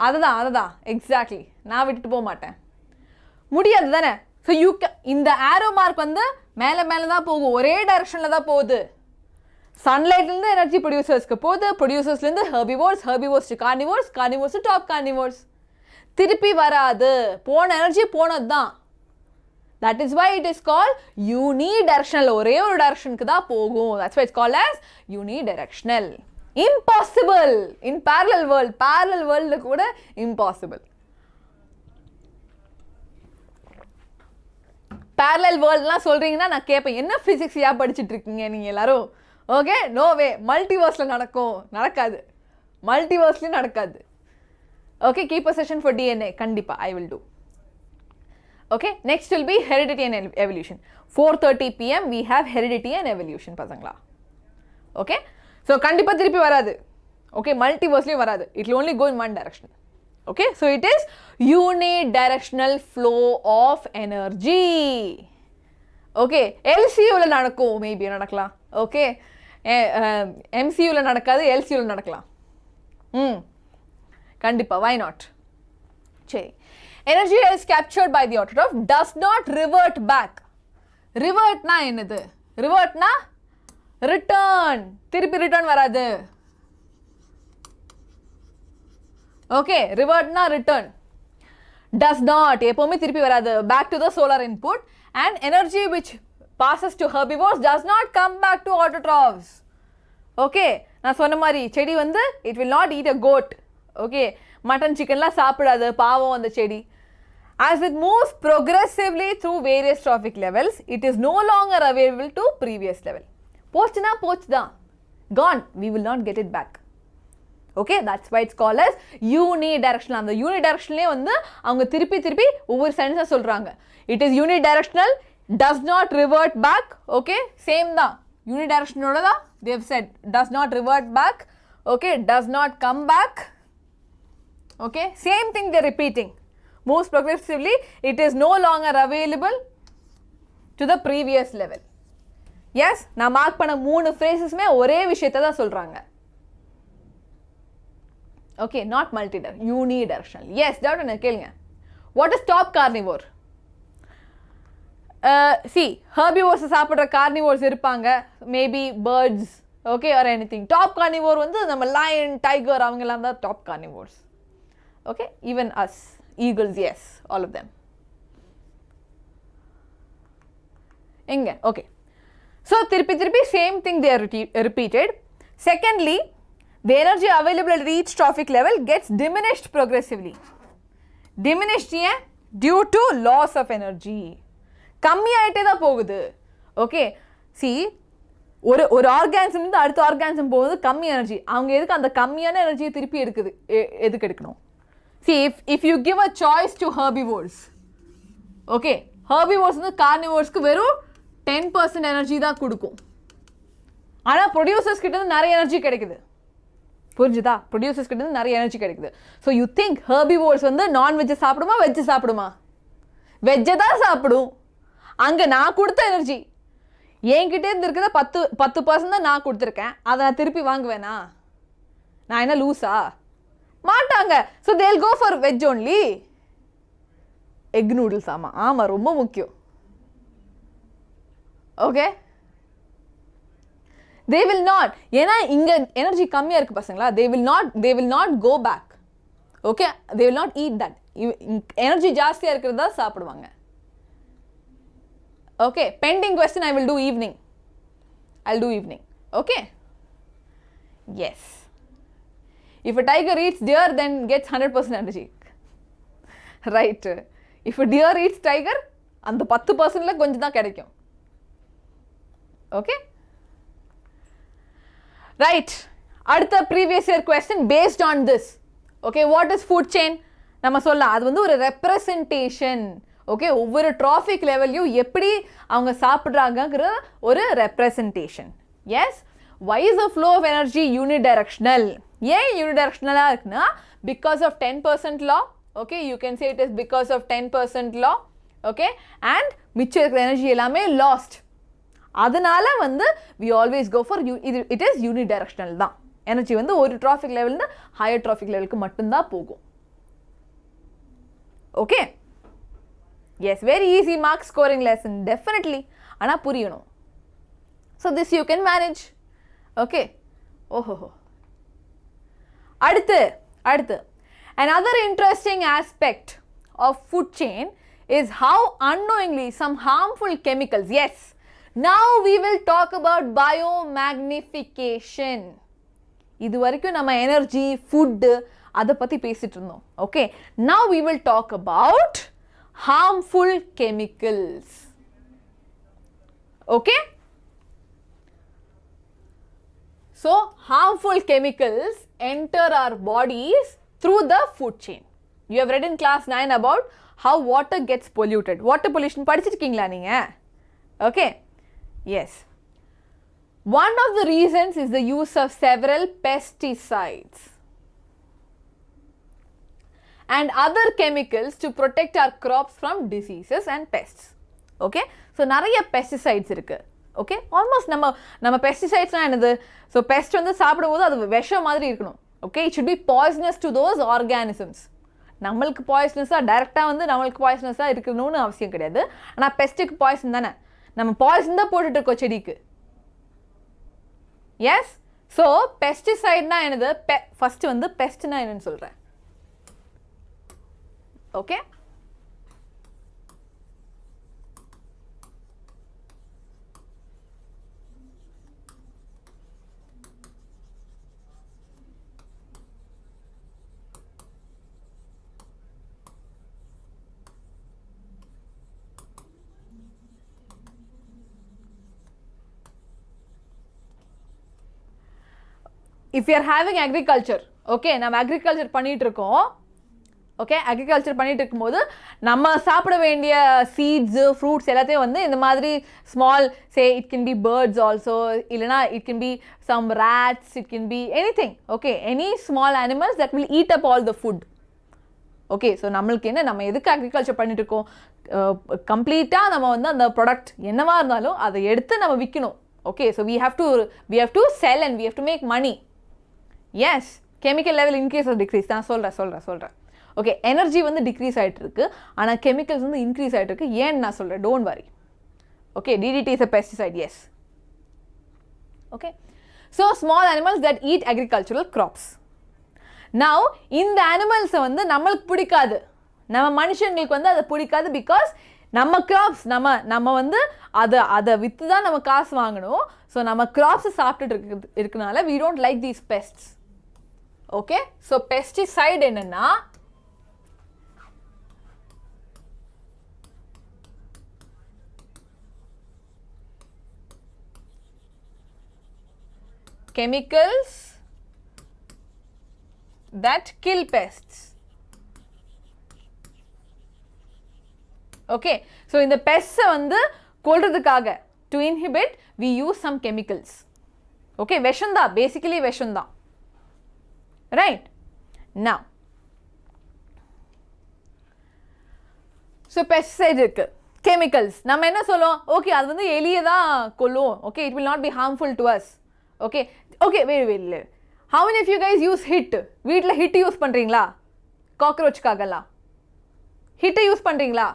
அதுதான் எக்ஸாக்ட்லி. நான் விட்டுட்டு போக மாட்டேன். முடியாது தானே? ஸோ இந்த ஆரோ மார்க் வந்து மேலே தான் போகும், ஒரே டைரக்ஷனில் தான் போகுது. சன்லைட்லேருந்து எனர்ஜி ப்ரொடியூசர்ஸ்க்கு போகுது, ப்ரொடியூசர்ஸ்லேருந்து herbivores to carnivores to top carnivores. திருப்பி வராது. போன எனர்ஜி போனது தான். That is why it is called unidirectional. ஒரே ஒரு டைரக்ஷனுக்கு தான் போகும். That's why it's called as unidirectional. Impossible in parallel world கூட impossible. parallel worldலாம் சொல்றீங்கன்னா நான் கேட்பேன், என்ன பிசிக்ஸியா படிச்சுட்டு இருக்கீங்க நீங்க எல்லாரும்? ஓகே, நோ வே. மல்டிவர்ஸ்ல நடக்காது. மல்டிவர்ஸ்லயும் நடக்காது. Okay, keep a session for DNA. கண்டிப்பா I will do. Okay, next will be heredity and evolution. 4:30 PM we have heredity and evolution பசங்களா. ஓகே, ஸோ கண்டிப்பாக திருப்பி வராது. ஓகே, மல்டிவர்ஸ்லேயும் வராது. It will only go in one direction. Okay, so it is unidirectional flow of energy. Okay, LCUல நடக்கும், maybe நடக்கலாம். Okay, MCUல நடக்காது, LCUல நடக்கலாம். கண்டிப்பா, why not? சரி, energy is captured by the autotroph does not revert back. Revertனா என்னது? Revertனா return. திருப்பி return வராது. Okay, revert na return. Does not, எப்பவுமே திருப்பி வராது. Back to the solar input. And energy which passes to herbivores does not come back to autotrophs. Okay, நான் சொன்ன மாதிரி செடி வந்து it will not eat a goat. Okay, mutton chickenலாம் சாப்பிடாது, பாவம் அந்த செடி. As it moves progressively through various trophic levels, it is no longer available to previous level. போச்சுனா போச்சுதான். Gone. We will not get it back. Okay, that's why it's called as unidirectional. அந்த unidirectionலே வந்து அவங்க திருப்பி திருப்பி ஒவ்வொரு சென்டென்ஸா சொல்றாங்க. It is unidirectional, does not revert back. Okay, same தான். Unidirectional தான். They have said does not revert back. Okay, does not come back. Okay, same thing they're repeating. Moves progressively, it is no longer available to the previous level. Yes, நான் mark பண்ண மூணு phrases-மே ஒரே விஷயத்தை தான் சொல்றாங்க. Okay, not multidirectional, unidirectional. Yes, doubt என்ன கேளுங்க. What is top carnivore? See, herbivores சாப்பிடுற carnivores இருப்பாங்க, maybe birds, okay, or anything. Top carnivore வந்து நம்ம lion, tiger அவங்கலாம் தான் top carnivores. Okay, even us, eagles, yes, all of them. எங்க? Okay. So, திருப்பி same thing they are repeated. Secondly, the energy available at each trophic level gets diminished progressively. Diminished due to loss of energy. கம்மியாயிட்டே தான் போகுது. Okay, see, ஒரு organism இருந்து அடுத்த organism போகுது கம்மி energy. அவங்க எதுக்கு அந்த கம்மியான எனர்ஜியை திருப்பி எதுக்கு எடுக்கணும்? See, if you give a choice to herbivores, okay, herbivores வந்து carnivores-க்கு வெறும் 10% எனர்ஜி தான் கொடுக்கும். ஆனா ப்ரொடியூசர்ஸ் கிட்ட இருந்து நிறைய எனர்ஜி கிடைக்குது. புரிஞ்சுதா? ப்ரொடியூசர்ஸ் கிட்ட இருந்து நிறைய எனர்ஜி கிடைக்குது. ஸோ யூ திங்க் ஹெர்பிவோர்ஸ் வந்து நான்வெஜ்ஜை சாப்பிடுமா, வெஜ்ஜை சாப்பிடுமா? வெஜ்ஜை தான் சாப்பிடும். அங்கே நான் கொடுத்த எனர்ஜி என்கிட்ட இருந்து இருக்கிறத 10% தான் நான் கொடுத்துருக்கேன். அதை நான் திருப்பி வாங்குவேனா? நான் என்ன லூஸா? மாட்டாங்க. So they'll go for veg only. Egg noodles. ஆமாம் ரொம்ப முக்கியம். ஓகே, they will not, ஏன்னா இங்க எனர்ஜி கம்மியா இருக்கு பசங்களா, they will not go back. Okay, they will not eat that. Energy ஜாஸ்தியா இருக்கிறதா சாப்பிடுவாங்க. Okay, pending question, I will do evening. I'll do evening. Okay, yes, if a tiger eats deer then gets 100% energy. Right, if a deer eats tiger அந்த 10%ல கொஞ்சம் தான் கிடைக்கும். Okay, right, அடுத்த previous year question based on this. Okay, what is food chain? நம்ம சொல்லலாம் அது வந்து ஒரு ரெப்ரசன்டேஷன். ஓகே, ஒவ்வொரு ட்ராஃபிக் லெவல்லையும் எப்படி அவங்க சாப்பிட்றாங்கங்கிற ஒரு representation. Yes, why is the flow of energy unidirectional? ஏன் யூனிடைரக்ஷனலாக இருக்குன்னா because of 10% law. Okay, you can say it is because of 10% law. Okay, and மிச்சம் இருக்கிற எனர்ஜி எல்லாமே லாஸ்ட். அதனால வந்து we always go for it is unidirectional தான். Energy வந்து ஒரு டிராஃபிக் லெவல்ல ஹையர் டிராஃபிக் லெவலுக்கு மட்டும்தான் போகும். Okay, yes, very easy mark scoring lesson definitely. ஆனால் புரியணும். So this you can manage. Okay, ஓஹோ. அடுத்து another interesting aspect of food chain is how unknowingly some harmful chemicals, yes, now we will talk about biomagnification. இது வரைக்கும் நம்ம energy, food அதை பற்றி பேசிட்டு இருந்தோம். Okay, now we will talk about harmful chemicals. Okay, so harmful chemicals enter our bodies through the food chain. You have read in class 9 about how water gets polluted. Water pollution படிச்சிருக்கீங்களா நீங்க? Okay, yes. One of the reasons is the use of several pesticides and other chemicals to protect our crops from diseases and pests. Okay, so நிறைய pesticides இருக்கு. Okay, almost நம்ம பெஸ்டிசைட்ஸ்னால் என்னது? So best வந்து சாப்பிடும்போது அது விஷம் மாதிரி இருக்கணும். Okay, it should be poisonous to those organisms. நம்மளுக்கு பாய்சனஸாக டைரெக்டாக வந்து நம்மளுக்கு பாய்சனஸாக இருக்கணும்னு அவசியம் கிடையாது. ஆனால் பெஸ்ட்டுக்கு பாய்சன் தானே, நம்ம பாய்சன் தான் போட்டுட்டு இருக்கோம் செடிக்கு. எஸ், ஸோ பெஸ்டிசைட்னா என்னது? ஃபஸ்ட்டு வந்து பெஸ்ட்னா என்னன்னு சொல்கிறேன். Okay? If you are having agriculture, okay, நம்ம agriculture பண்ணிட்டு இருக்கோம், ஓகே, அக்ரிகல்ச்சர் பண்ணிட்டு இருக்கும்போது நம்ம சாப்பிட வேண்டிய சீட்ஸு ஃப்ரூட்ஸ் எல்லாத்தையும் வந்து இந்த மாதிரி small say it can be birds also, இல்லைனா it can be some rats, it can be anything, okay, any small animals that will eat up all the food. Okay, so நம்மளுக்கு என்ன, நம்ம எதுக்கு agriculture பண்ணிட்டு இருக்கோம், கம்ப்ளீட்டாக நம்ம வந்து அந்த ப்ராடக்ட் என்னவா இருந்தாலும் அதை எடுத்து நம்ம விற்கணும். Okay, so we have to sell and we have to make money. Yes, chemical level increase or decrease, நான் சொல்கிறேன். ஓகே, எனர்ஜி வந்து டிக்ரீஸ் ஆகிட்டு இருக்கு, ஆனால் கெமிக்கல்ஸ் வந்து இன்க்ரீஸ் ஆகிட்டு இருக்கு. ஏன்னு நான் சொல்கிறேன், don't worry. Okay, DDT is a pesticide, yes. Okay, so small animals that eat agricultural crops. Now இந்த அனிமல்ஸை வந்து நம்மளுக்கு பிடிக்காது, நம்ம மனுஷங்களுக்கு வந்து அதை பிடிக்காது. பிகாஸ் நம்ம கிராப்ஸ் நம்ம வந்து அதை விற்று தான் நம்ம காசு வாங்கணும். ஸோ நம்ம கிராப்ஸை சாப்பிட்டுட்டு இருக்கனால we don't like these pests. Okay, so pesticide என்னன்னா chemicals that kill pests. Okay, so இந்த pests வந்து கொல்றதுக்காக to inhibit we use some chemicals. Okay, விஷந்தா, basically விஷந்தா, right? Now so pesticide இருக்கு, chemicals நம்ம என்ன சொல்லுவோம், ஓகே அது வந்து எலியை தான் கொல்லும், okay it will not be harmful to us. Okay okay wait, how many of you guys use hit? வீட்டில் ஹிட் யூஸ் பண்ணுறீங்களா காக்ரோச்சுக்காகலாம்? ஹிட்டை யூஸ் பண்ணுறீங்களா?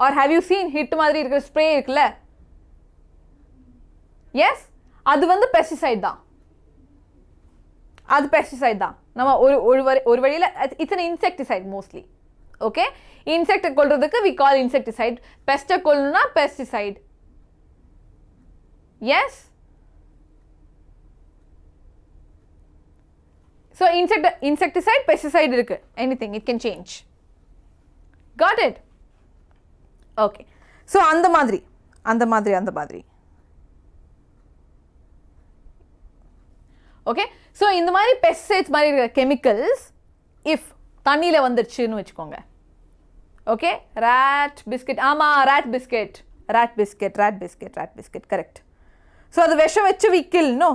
Or have you seen hit மாதிரி இருக்கிற ஸ்ப்ரே இருக்குல்ல? எஸ், அது வந்து பெஸ்டிசைட் தான், அது பெஸ்டிசைட் தான். நம்ம ஒரு வழியில் it's an insecticide mostly. Okay, இன்செக்டை கொல்றதுக்கு வி கால் இன்செக்டிசைட், பெஸ்ட்டை கொல்லணும்னா pesticide. Yes, so insecticide, pesticide irukku, anything it can change. Got it? Okay, so அந்த மாதிரி okay, so இந்த மாதிரி pesticides மாதிரி இருக்கிற chemicals if தண்ணியில் வந்துருச்சுன்னு வச்சுக்கோங்க. ஓகே, rat biscuit, ஆமாம் rat biscuit, correct. so அது விஷம் வச்சு we kill, no?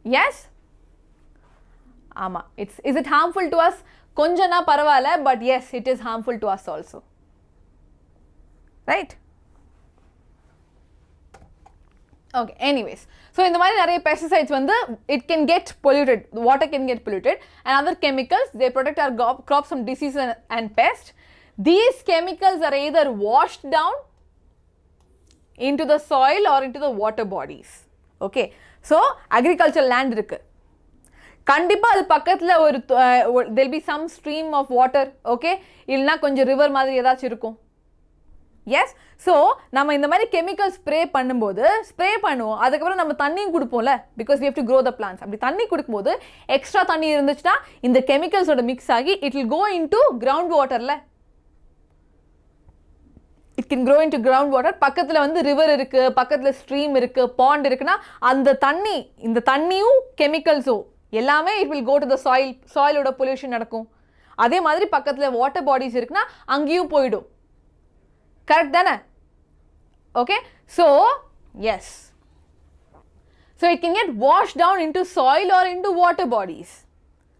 Yes? ஆமாம், is it harmful to us? கொஞ்சம்னா பரவாயில்ல, but yes, it is harmful to us also. Right? Okay, anyways. So, இந்த மாதிரி நிறைய pesticides வந்து it can get polluted, the water can get polluted, and other chemicals, they protect our crops from disease and pest. These chemicals are either washed down into the soil or into the water bodies. Okay, so agricultural land இருக்கு, கண்டிப்பாக அது பக்கத்தில் ஒரு there will be some stream of water, okay, இல்லைனா கொஞ்சம் river மாதிரி ஏதாச்சும் இருக்கும். எஸ், ஸோ நம்ம இந்த மாதிரி கெமிக்கல் ஸ்ப்ரே பண்ணுவோம், அதுக்கப்புறம் நம்ம தண்ணியும் கொடுப்போம்ல, because we have to grow the plants. அப்படி தண்ணி கொடுக்கும்போது எக்ஸ்ட்ரா தண்ணி இருந்துச்சுன்னா இந்த கெமிக்கல்ஸோட மிக்ஸ் ஆகி it will go into ground waterல, it can grow into ground water. பக்கத்தில் வந்து ரிவர் இருக்குது, பக்கத்தில் ஸ்ட்ரீம் இருக்குது, பாண்ட் இருக்குன்னா அந்த தண்ணி, இந்த தண்ணியும் கெமிக்கல்ஸும் எல்லாமே it will go to the soil, சாயிலோட பொல்யூஷன் நடக்கும். அதே மாதிரி பக்கத்தில் வாட்டர் பாடிஸ் இருக்குன்னா அங்கேயும் போயிடும். கரெக்ட் தானே? Okay, so yes, so it can get wash down into soil or into water bodies.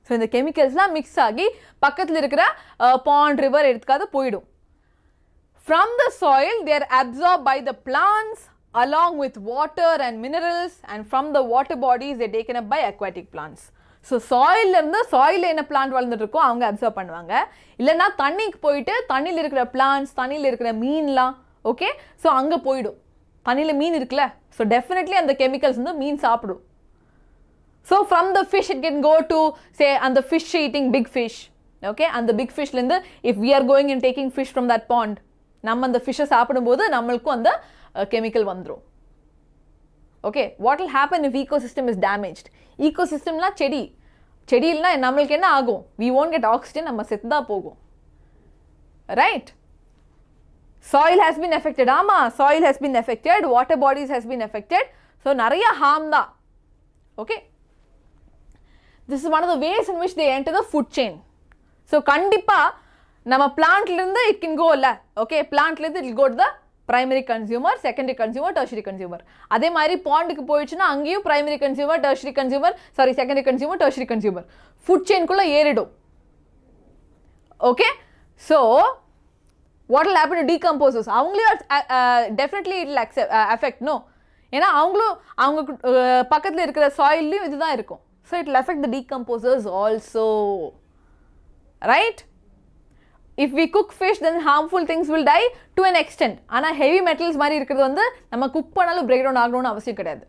So இந்த கெமிக்கல்ஸ்லாம் மிக்ஸ் ஆகி பக்கத்தில் இருக்கிற பாண்ட் ரிவர் எடுத்துக்காத போயிடும். From the soil, they are absorbed by the plants along with water and minerals, and from the water bodies they are taken up by aquatic plants. So soil இருந்து soil என்ன plant வளர்ந்துட்டு இருக்கோ அவங்க absorb பண்ணுவாங்க, இல்லைன்னா தண்ணிக்கு போயிட்டு தண்ணியில் இருக்கிற plants, தண்ணியில் இருக்கிற மீன்லாம், ஓகே, ஸோ அங்கே போயிடும். தண்ணியில் மீன் இருக்குல்ல, ஸோ டெஃபினெட்லி அந்த கெமிக்கல்ஸ் வந்து மீன் சாப்பிடும். So from the fish it can go to say and the fish eating big fish. Okay, and the big fish linde if we are going and taking fish from that pond, நம்ம அந்த fish சாப்பிடும்போது நம்மளுக்கு அந்த chemical வந்துரும். Okay, what will happen if ecosystem is damaged? Ecosystem na செடி இல்லனா நம்மளுக்கு என்ன ஆகும்? We won't get oxygen, நம்ம செத்துதா போகும். Right? Soil has been affected. ஆமா, soil has been affected, water bodies has been affected. So நிறைய harm தான். Okay? This is one of the ways in which they enter the food chain. So கண்டிப்பா நம்ம plantல இருந்து it can go இல்ல. Okay, plantல இருந்து it will go to the primary consumer, secondary consumer, tertiary consumer. அதே மாதிரி பாண்டுக்கு போயிடுச்சுன்னா அங்கேயும் primary consumer, tertiary consumer, secondary consumer, tertiary consumer. Food chain குள்ள ஏறிடும். Okay? So what will happen to decomposers? அவங்களே definitely it will affect, no? ஏன்னா அவங்க பக்கத்தில் இருக்கிற சாயில்லையும் இதுதான் இருக்கும். So it will affect the decomposers also. Right? If we cook fish, then harmful things will die to an extent. ஆனால் heavy metals மாதிரி இருக்கிறது வந்து நம்ம குக் பண்ணாலும் பிரேக் டவுன் ஆகணும்னு அவசியம் கிடையாது.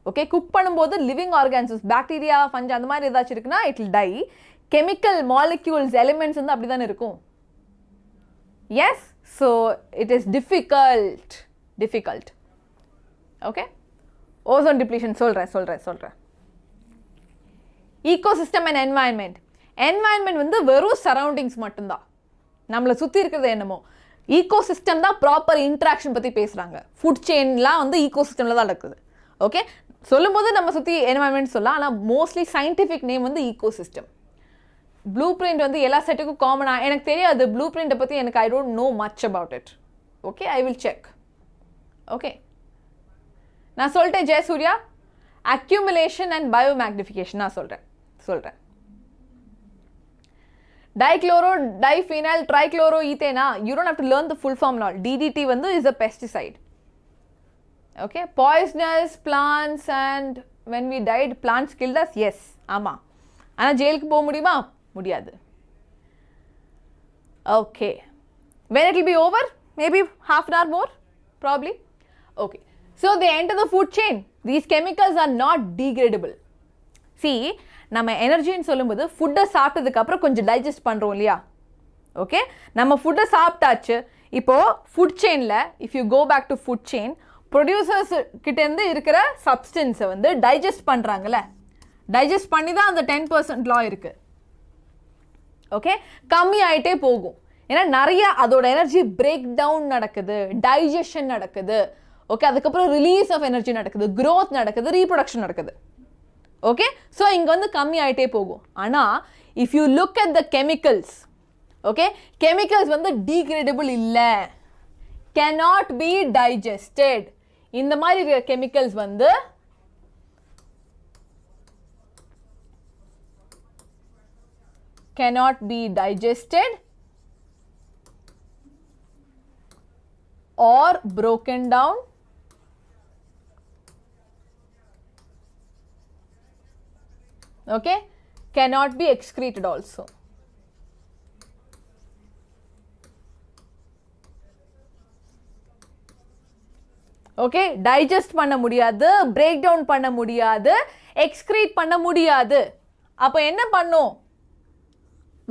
ஓகே, குக் பண்ணும்போது லிவிங் ஆர்கானிசம்ஸ் பாக்டீரியா ஃபஞ்ச் அந்த மாதிரி ஏதாச்சும் இருக்குன்னா it will die. Chemical molecules elements வந்து அப்படி தானே இருக்கும். Yes, so it is difficult. Okay, ozone depletion சொல்கிறேன். ஈகோசிஸ்டம் அண்ட் என்வாயன்மெண்ட் வந்து வெறும் சரௌண்டிங்ஸ் மட்டும்தான், நம்மளை சுற்றி இருக்கிறது என்னமோ. ஈகோசிஸ்டம் தான் ப்ராப்பர் இன்ட்ராக்ஷன் பற்றி பேசுகிறாங்க. ஃபுட் செயின்லாம் வந்து ஈகோசிஸ்டமில் தான் நடக்குது. ஓகே, சொல்லும்போது நம்ம சுற்றி என்வாயன்மெண்ட் சொல்லலாம், ஆனால் மோஸ்ட்லி சயின்டிஃபிக் நேம் வந்து ஈகோசிஸ்டம். ப்ளூ பிரிண்ட் வந்து எல்லா செட்டுக்கும் காமனாக எனக்கு தெரியாது. ப்ளூ பிரிண்ட்டை பற்றி எனக்கு I don't know much about it. Okay, I will check. Okay, நான் சொல்லிட்டேன் ஜெயசூர்யா, அக்யூமுலேஷன் அண்ட் பயோமேக்னிஃபிகேஷன் நான் சொல்கிறேன். Dichloro, diphenyl, trichloroethane, you don't have to learn the full form now. DDT வந்து is a pesticide. Okay, poisonous plants, and when we died, plants killed us. Yes, ஆமா. ஆனால் ஜெயிலுக்கு போக முடியுமா? முடியாது. Okay, when it will be over? Maybe half an hour more, probably. Okay, so they enter the food chain. These chemicals are not degradable. See, நம்ம எனர்ஜின்னு சொல்லும்போது ஃபுட்டை சாப்பிட்டதுக்கு அப்புறம் கொஞ்சம் டைஜஸ்ட் பண்ணுறோம் இல்லையா? ஓகே, நம்ம ஃபுட்டை சாப்பிட்டாச்சு. இப்போது ஃபுட் செயினில் if you go back to food chain, producers கிட்டேருந்து இருக்கிற சப்ஸ்டன்ஸை வந்து டைஜஸ்ட் பண்ணுறாங்கல்ல, டைஜஸ்ட் பண்ணி தான் அந்த 10% லா இருக்குது. ஓகே, கம்மி ஆகிட்டே போகும். ஏன்னா நிறைய அதோட எனர்ஜி பிரேக் டவுன் நடக்குது, டைஜஷன் நடக்குது. ஓகே, அதுக்கப்புறம் ரிலீஸ் ஆஃப் எனர்ஜி நடக்குது, க்ரோத் நடக்குது, ரீப்ரொடக்ஷன் நடக்குது. ஓகே, ஸோ இங்கே வந்து கம்மி ஆகிட்டே போகும். ஆனால் if you look at the chemicals, okay, chemicals வந்து டீக்ரேடபிள் இல்லை, cannot be digested. இந்த மாதிரி இருக்கிற கெமிக்கல்ஸ் வந்து cannot be digested or broken down okay, cannot be excreted also. Okay, digest பண்ண முடியாது, பிரேக் டவுன் பண்ண முடியாது, எக்ஸ்க்ரீட் பண்ண முடியாது. அப்போ என்ன பண்ணும்?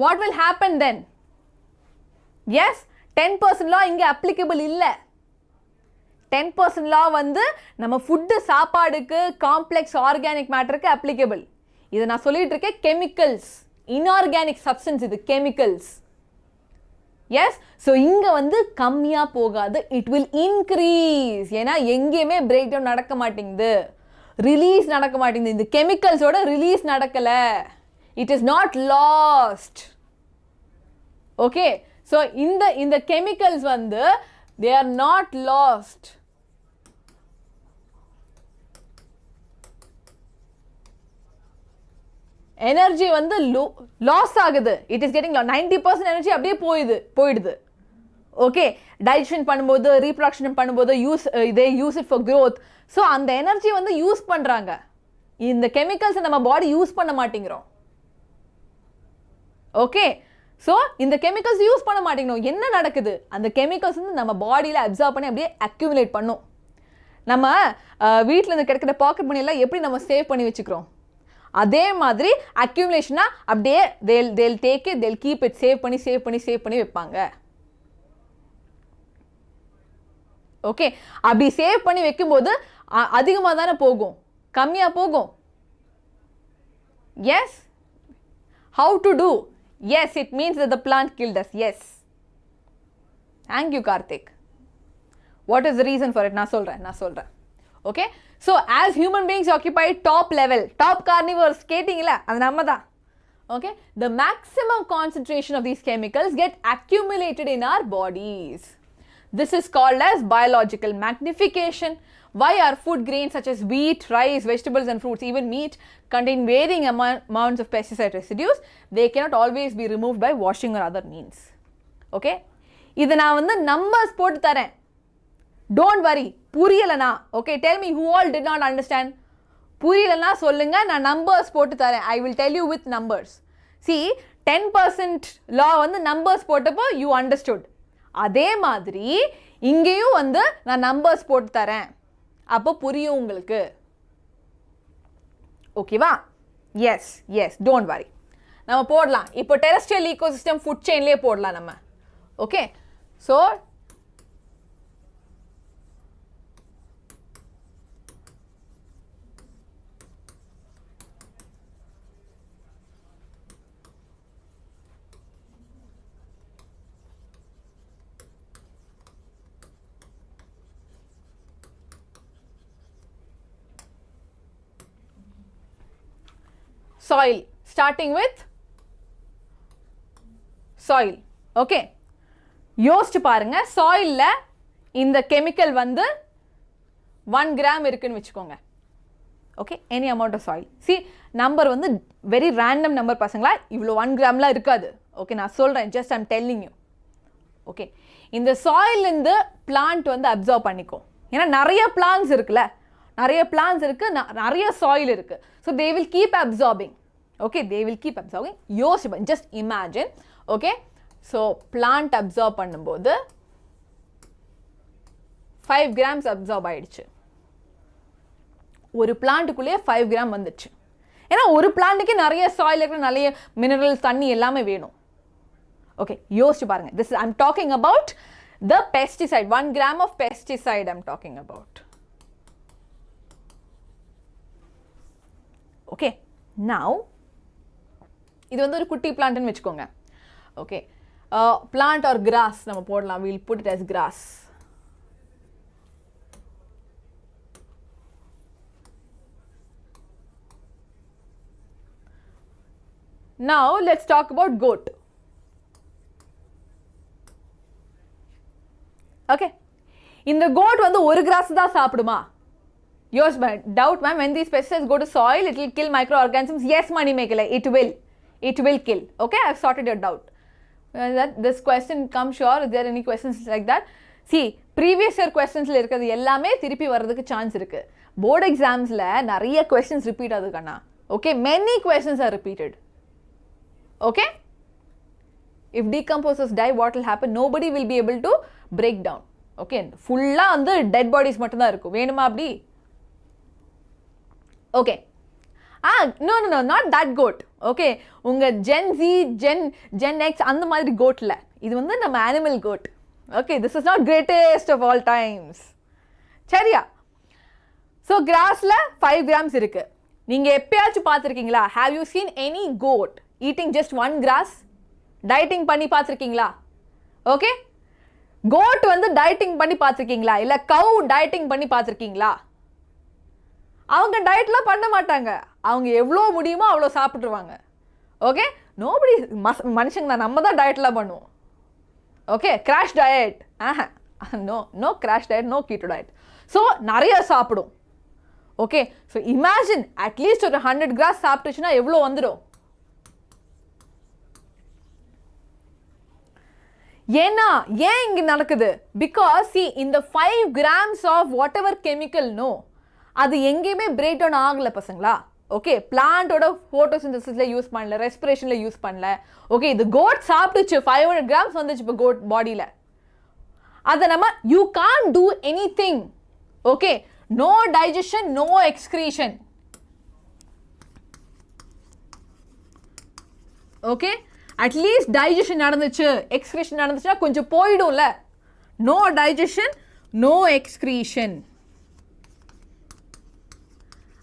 What will happen then? Yes, 10% law இங்கே அப்ளிகபிள் இல்லை. 10% லா வந்து நம்ம ஃபுட்டு சாப்பாடுக்கு, காம்ப்ளெக்ஸ் ஆர்கானிக் மேட்டருக்கு அப்ளிகபிள். இதை நான் சொல்லிட்டு இருக்கேன் கெமிக்கல்ஸ், இன்ஆர்கானிக் சப்ஸ்டன்ஸ், இது கெமிக்கல்ஸ். எஸ், ஸோ இங்கே வந்து கம்மியாக போகாது, இட் வில் இன்க்ரீஸ். ஏன்னா எங்கேயுமே பிரேக் டவுன் நடக்க மாட்டேங்குது, ரிலீஸ் நடக்க மாட்டேங்குது. இந்த கெமிக்கல்ஸோட ரிலீஸ் நடக்கலை, it is not last. Okay, so இந்த கெமிக்கல்ஸ் வந்து they are not last. Energy வந்து லாஸ் ஆகுது, இட் இஸ் கெட்டிங் 90% எனர்ஜி அப்படியே போயிடுது. ஓகே, டைஜஷன் பண்ணும்போது, ரீப்ரொடக்ஷன் பண்ணும்போது they use it for growth. So அந்த எனர்ஜி வந்து யூஸ் பண்ணுறாங்க. இந்த கெமிக்கல்ஸை நம்ம பாடி யூஸ் பண்ண மாட்டேங்கிறோம். ஓகே, ஸோ இந்த கெமிக்கல்ஸ் யூஸ் பண்ண மாட்டேங்கிறோம். என்ன நடக்குது? அந்த கெமிக்கல்ஸ் வந்து நம்ம பாடியில் அப்சர்வ் பண்ணி அப்படியே அக்யூமுலேட் பண்ணும். நம்ம வீட்டில் இருந்து கிடைக்கிற பாக்கெட் மணியெல்லாம் எப்படி நம்ம சேவ் பண்ணி வச்சுக்கிறோம், அதே மாதிரி அக்யூமுலேஷனா அப்படியே they'll take it, they'll keep it, save பண்ணி வைப்பாங்க. ஓகே, அப்படி சேவ் பண்ணி வைக்கும்போது அதிகமாக தானே போகும், கம்மியாக போகும். Yes, how to do? Yes, it means that the plant killed us. Yes, thank you Karthik. What is the reason for it? நான் சொல்கிறேன். Okay, so as human beings occupy top level, top carnivores கேட்டிங்களா, அது நம்ம தான். Okay, the maximum concentration of these chemicals get accumulated in our bodies. This is called as biological magnification. Why are food grains such as wheat, rice, vegetables and fruits, even meat, contain varying amounts of pesticide residues? They cannot always be removed by washing or other means. Okay? இதை நான் வந்து numbers போட்டு தரேன். Don't worry. புரியலனா, okay, tell me who all did not understand. புரியலனா சொல்லுங்க, நான் numbers போட்டு தரேன். I will tell you with numbers. See, 10% law வந்து நம்பர்ஸ் போட்டப்போ you understood. அதே மாதிரி இங்கேயும் வந்து நான் நம்பர்ஸ் போட்டு தரேன், அப்போ புரியும் உங்களுக்கு. ஓகேவா? எஸ், டோன்ட் வரி, நம்ம போடலாம். இப்போ டெரெஸ்ட்ரியல் ஈகோசிஸ்டம் ஃபுட் செயின்லேயே போடலாம் நம்ம. Okay, so soil, starting with soil. okay, யோசிச்சு பாருங்க, சாயில்ல இந்த கெமிக்கல் வந்து 1 கிராம் இருக்குன்னு வச்சுக்கோங்க. Okay, any amount of soil. See, number வந்து வெரி ரேண்டம் நம்பர் பசங்களா, இவ்வளோ 1 கிராம்லாம் இருக்காது. ஓகே, நான் சொல்கிறேன், just I'm telling you. Okay, இந்த சாயிலேருந்து பிளான்ட் வந்து அப்சர்வ் பண்ணிக்கும். ஏன்னா நிறைய பிளான்ஸ் இருக்குல்ல, நிறைய பிளான்ஸ் இருக்கு, நிறைய சாயில் இருக்கு. So they will keep absorbing. Okay, they will keep absorbing. யோசிப்பேன், just imagine. Okay, so plant absorb பண்ணும்போது 5 கிராம்ஸ் அப்சார்ப் ஆயிடுச்சு. ஒரு பிளான்ட்டுக்குள்ளேயே 5 கிராம் வந்துச்சு. ஏன்னா ஒரு பிளான்ட்டுக்கு நிறைய சாயில் இருக்கிற, நிறைய மினரல்ஸ், தண்ணி எல்லாமே வேணும். ஓகே, யோசிச்சு பாருங்க. This I'm talking about the pesticide. 1 gram of pesticide I'm talking about. Okay, now இது வந்து ஒரு குட்டி பிளான்ட்னு வச்சுக்கோங்க. ஓகே, பிளான்ட் ஆர் கிராஸ் நம்ம போடலாம். Will put it as grass. Now let's talk about goat. Okay, இந்த goat வந்து ஒரு கிராஸ் தான் சாப்பிடுமா? Yes, but doubt ma'am, when these pesticides go to soil, it will kill microorganisms. Yes, money maker, it will kill. Okay, I've sorted your doubt. This question comes sure. Is there any questions like that? See, previous year questions la irukadhu ellame thirupi varadhukku chance irukku. Board exams la nariya questions repeat adukana. Okay, many questions are repeated. Okay, if decomposers die, what will happen? Nobody will be able to break down. Okay, full ah and dead bodies mattum da irukku. Venuma appdi? Okay. No, not that goat. Okay, unga Gen Z, Gen X அந்த மாதிரி goat இல்ல. இது வந்து நம்ம animal goat. Okay, this is not greatest of all times. சரியா? So grassல 5 grams இருக்கு. நீங்க எப்பயாச்சும் பார்த்திருக்கீங்களா? Have you seen any goat eating just 1 grass? Dieting பண்ணி பார்த்திருக்கீங்களா? Okay? Goat வந்து dieting பண்ணி பார்த்திருக்கீங்களா? இல்ல cow dieting பண்ணி பார்த்திருக்கீங்களா? அவங்க டயட்லாம் பண்ண மாட்டாங்க. அவங்க எவ்வளோ முடியுமோ அவ்வளோ சாப்பிட்ருவாங்க. ஓகே, நோபடி மனுஷங்க தான், நம்ம தான் டயட்லாம் பண்ணுவோம். Okay, crash diet, no crash diet, no keto diet. So நிறைய சாப்பிடும். ஓகே, ஸோ இமேஜின் அட்லீஸ்ட் ஒரு 100 கிராஸ் சாப்பிட்டுச்சுன்னா எவ்வளோ வந்துடும்? ஏன்னா ஏன் இங்கே நடக்குது? பிகாஸ் சி, இந்த 5 grams of whatever chemical no, அது எங்கேயுமே பிரேக் டவுன் ஆகலை பசங்களா. ஓகே, பிளான்ட்டோட ஃபோட்டோசிந்தசிஸில் யூஸ் பண்ணல, ரெஸ்பிரேஷனில் யூஸ் பண்ணல. ஓகே, இது கோட் சாப்பிட்டுச்சு, 500 கிராம்ஸ் வந்துச்சு இப்போ கோட் பாடியில். அதை நம்ம you can't do anything. Okay, no digestion, no excretion. Okay at least digestion நடந்துச்சு எக்ஸ்கிரீஷன் நடந்துச்சுன்னா கொஞ்சம் போயிடும்ல. No digestion no excretion.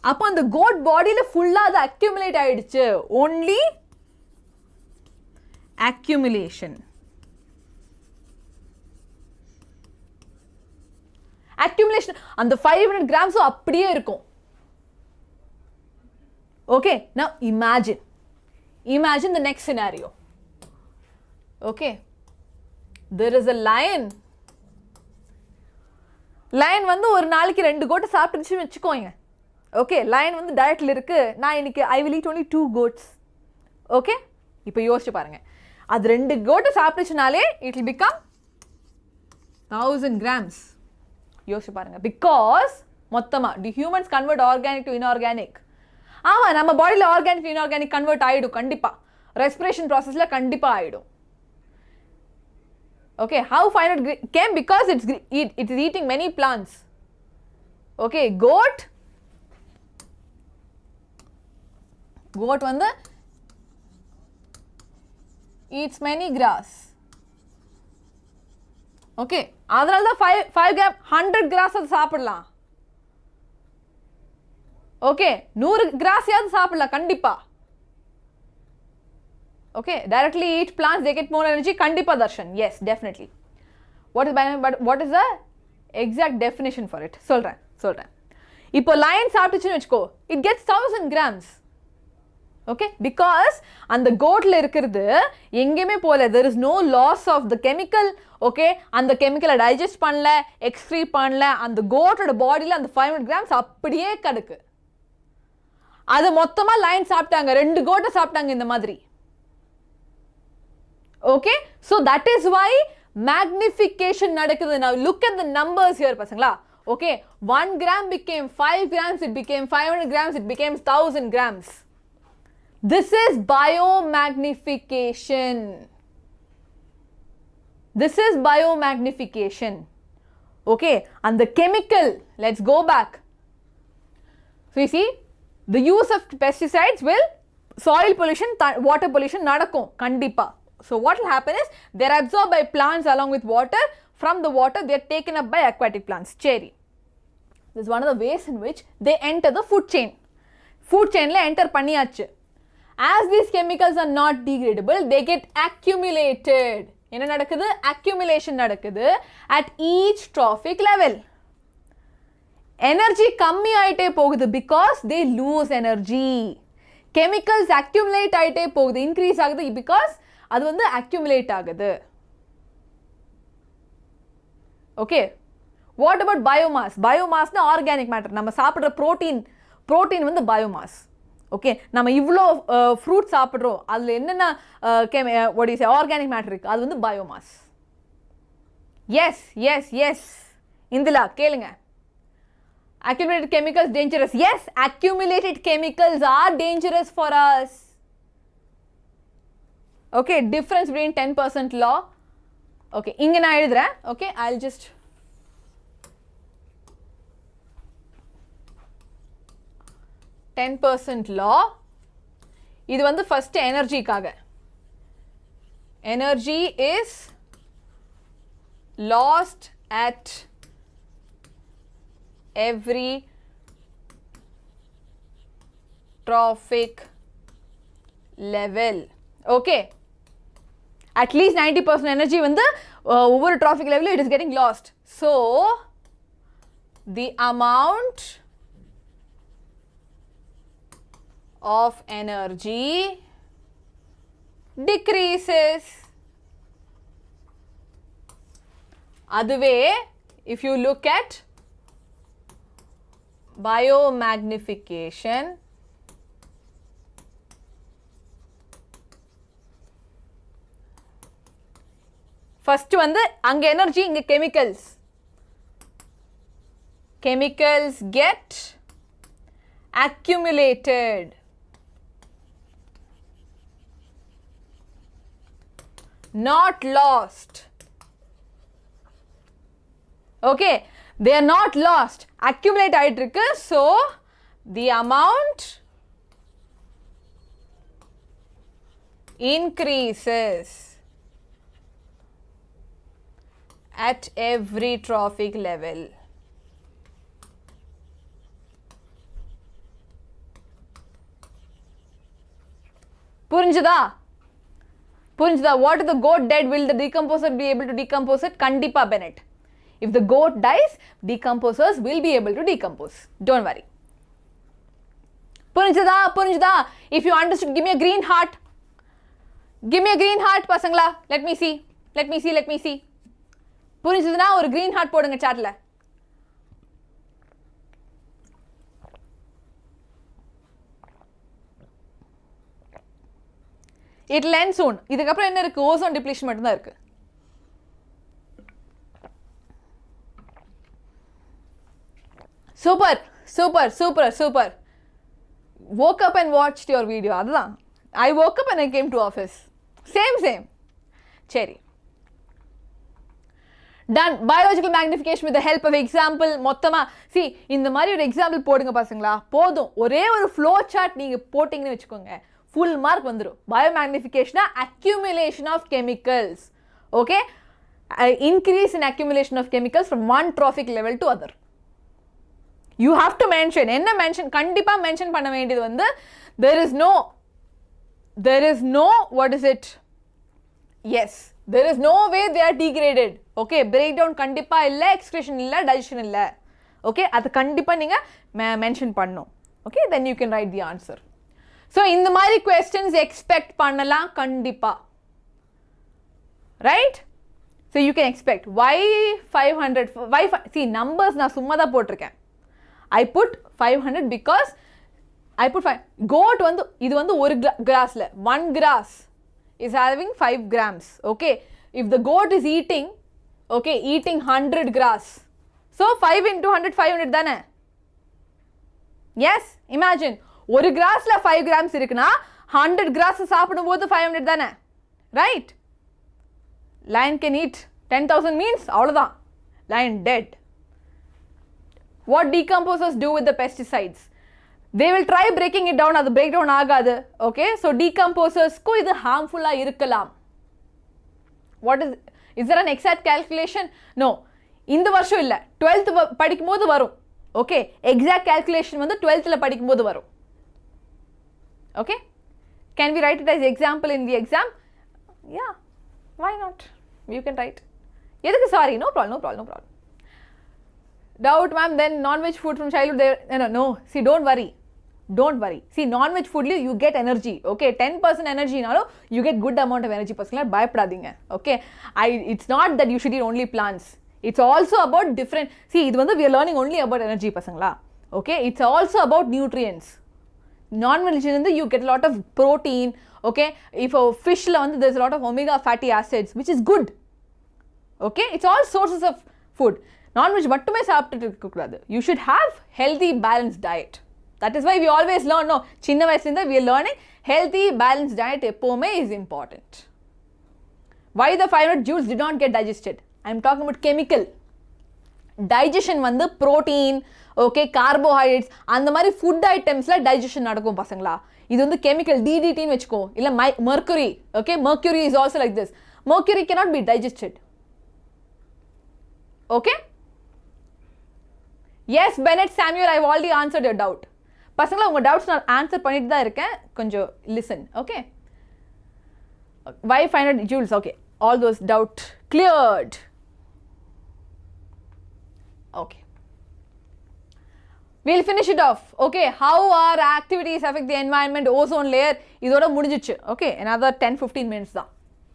அப்போ அந்த கோட் பாடியில் ஃபுல்லாக அது அக்யூமுலேட் ஆயிடுச்சு. Only accumulation. அக்யூமுலேஷன் அந்த 500 கிராம்ஸும் அப்படியே இருக்கும். Okay now imagine the next scenario. Okay, there is a lion வந்து ஒரு நாளைக்கு 2 கோட்டை சாப்பிட்டுச்சுன்னு வச்சுக்கோங்க. ஓகே lion வந்து டயட்டில் இருக்கு, நான் இன்னைக்கு I will eat only 2 goats. Okay இப்போ யோசிச்சு பாருங்க, அது 2 கோட்டை சாப்பிட்டுச்சுனாலே it will become 1000 grams. யோசிச்சு பாருங்க. பிகாஸ் மொத்தமாக do humans convert organic to inorganic? ஆமாம், நம்ம பாடியில் ஆர்கானிக் இன்ஆர்கானிக் கன்வெர்ட் ஆகிடும் கண்டிப்பாக. ரெஸ்பிரேஷன் ப்ராசஸில் கண்டிப்பாக ஆகிடும். Okay how 500 came? Because it is eating many plants. Okay, goat வந்து eats many grass. ஓகே அதனால தான் 5 கிராம் 100 கிராஸ் அது சாப்பிடலாம். ஓகே 100 கிராஸையாவது சாப்பிடலாம் கண்டிப்பா. Okay directly eat plants they get more energy. கண்டிப்பா Darshan, yes definitely. What is the exact definition for it? சொல்றேன். இப்போ லயன் சாப்பிட்டுச்சுன்னு வச்சுக்கோ, it gets 1000 grams. Okay because அந்த கோட்ல இருக்கிறது எங்கேயுமே போல, there is no loss of the chemical. Okay அந்த கெமிக்கலை டைஜஸ்ட் பண்ணல, எக்ஸ்க்ரீட் பண்ணல, அந்த கோட்டோட பாடியில் அந்த 500 கிராம்ஸ் அப்படியே கிடக்கு. அது மொத்தமா லைன் சாப்பிட்டாங்க, 2 கோட்டை சாப்பிட்டாங்க இந்த மாதிரி. Okay so that is why magnification நடக்குது. now look at the numbers here பசங்களா. okay 1 gram became 5 grams, it became 500 grams, it became 1000 grams. this is biomagnification. okay and the chemical, let's go back. so you see the use of pesticides will soil pollution, water pollution நடக்கும் கண்டிப்பா. so what will happen is they are absorbed by plants along with water. from the water they are taken up by aquatic plants. cherry, this is one of the ways in which they enter the food chain. la enter பண்ணியாச்சு. as these chemicals are not degradable, they get accumulated. என்ன நடக்குது? accumulation நடக்குது at each trophic level. Energy கம்மி ஆயிட்டே போகுது because they lose energy. Chemicals accumulate ஆயிட்டே போகுது, increase ஆகுது பிகாஸ் அது வந்து அக்யூமுலேட் ஆகுது. Okay what about biomass? பயோமாஸ்னா ஆர்கானிக் மேட்டர். நம்ம சாப்பிட்ற ப்ரோட்டீன் வந்து பயோமாஸ். ஓகே நம்ம இவ்வளோ ஃப்ரூட் சாப்பிட்றோம், அதில் என்னென்ன ஆர்கானிக் மேட்டர் இருக்குது, அது வந்து பயோமாஸ். எஸ் இந்திலா கேளுங்க. accumulated chemicals dangerous? yes, accumulated chemicals are dangerous for us. okay difference between 10% law. okay inga na eludren. okay I'll just 10% law. இது வந்து first எனர்ஜிக்காக. energy is lost at every trophic level. okay at least 90% energy வந்து ஒவ்வொரு trophic level it is getting lost. so the amount of energy decreases. அதுவே if you look at biomagnification, first வந்து அங்க energy, இங்க chemicals get accumulated, not lost. okay they are not lost, accumulate ஆயிட்டு இருக்கு. so the amount increases at every trophic level. புரிஞ்சுதா? What if the goat dead? Will the decomposer be able to decompose it? Kandipa Bennett. If the goat dies, decomposers will be able to decompose. Don't worry. புரிஞ்சுதா? If you understood, give me a green heart. Give me a green heart, pasangla. Let me see. புரிஞ்சுதுனா ஒரு green heart போடுங்க chatல. It will end soon. இதுக்கப்புறம் என்ன இருக்கு? Ozone depletion மட்டும் தான் இருக்கு. Super. Woke up and watched your video. அதுதான். I woke up and I came to office. Same. சரி. Done. Biological magnification with the help of example. மொத்தமா see இந்த மாதிரி ஒரு எக்ஸாம்பிள் போடுங்க பசங்களா. போதும். ஒரே ஒரு flow chart நீங்க போட்டிங்கன்னு வெச்சுக்கோங்க. Full mark வந்துரும். Biomagnification accumulation of chemicals. Okay? Increase in accumulation of chemicals from one trophic level to other. You have to mention. என்ன mention? கண்டிப்பா mention பண்ண வேண்டியது வந்து there is no what is it? Yes. There is no way they are degraded. Okay? Breakdown கண்டிப்பா இல்ல, excretion இல்ல, digestion இல்ல. Okay? அது கண்டிப்பா நீங்க mention பண்ணணும். Okay? Then you can write the answer. So, இந்த மாதிரி questions expect பண்ணலாம் கண்டிப்பா. Right? So, you can expect. Why 500? See, numbers நான் சும்மா தான் போட்டிருக்கேன். I put 500 because I put 5. Goat வந்து இது வந்து ஒரு grassல. One grass is having 5 grams. Okay? If the goat is eating 100 grass. So, 5 into 100, 500 தானே? Yes? Imagine. ஒரு கிராஸ்ல 5 grams இருக்குனா 100 grass சாப்பிடும்போது 500 தானே? Right? Lion can eat 10,000 means அவ்வளவுதான். Lion dead. What decomposers do with the pesticides? They will try breaking it down. அது break down ஆகாது. Okay? So decomposersக்கு இது harmful இருக்கலாம். Is there an exact calculation? No. இந்த வருஷம் இல்ல. 12th படிக்கும்போது வரும். Okay? Exact calculation வந்து 12thல படிக்கும்போது வரும். Okay? Can we write it as example in the exam? Yeah. Why not? You can write. எதுக்கு sorry? No problem. Doubt ma'am, then non-veg food from childhood. No. See, don't worry. See, non-veg food you get energy. Okay? 10% energy நாலும் you get good amount of energy. பசங்களா பயப்படாதீங்க. Okay? It's not that you should eat only plants. It's also about different. See, இது வந்து we are learning only about energy பசங்களா. Okay? It's also about nutrients. Non-veg you get a lot of protein. Okay? If a fish there's a lot of omega fatty acids, which is good. Okay? It's all sources of food. Non-veg மட்டுமே சாப்பிட்டுட்டு இருக்க கூடாது. You should have healthy balanced diet. That is why we always learn. No, சின்ன வயசுல இருந்து we are learning healthy balanced diet எப்பவுமே is important. Why the 500 joules did not get digested? I am talking about chemical. Digestion வந்து protein, okay, carbohydrates அந்த மாதிரி food itemsல digestion நடக்கும் பசங்களா. இது வந்து chemical DDT ன்னு வெச்சுக்கோ. இல்ல mercury. Okay, mercury is also like this. Mercury cannot be digested. Okay? Yes, Bennett Samuel, I have already answered your doubt. பசங்களா உங்க doubts நான் answer பண்ணிட்டு தான் இருக்கேன். கொஞ்சம் listen. Okay? Why 500 joules? Okay. All those doubt cleared. Okay. We'll finish it off. Okay. How our activities affect the environment, ozone layer. இதோட முடிஞ்சிச்சு. Okay. Another 10-15 minutes தான்.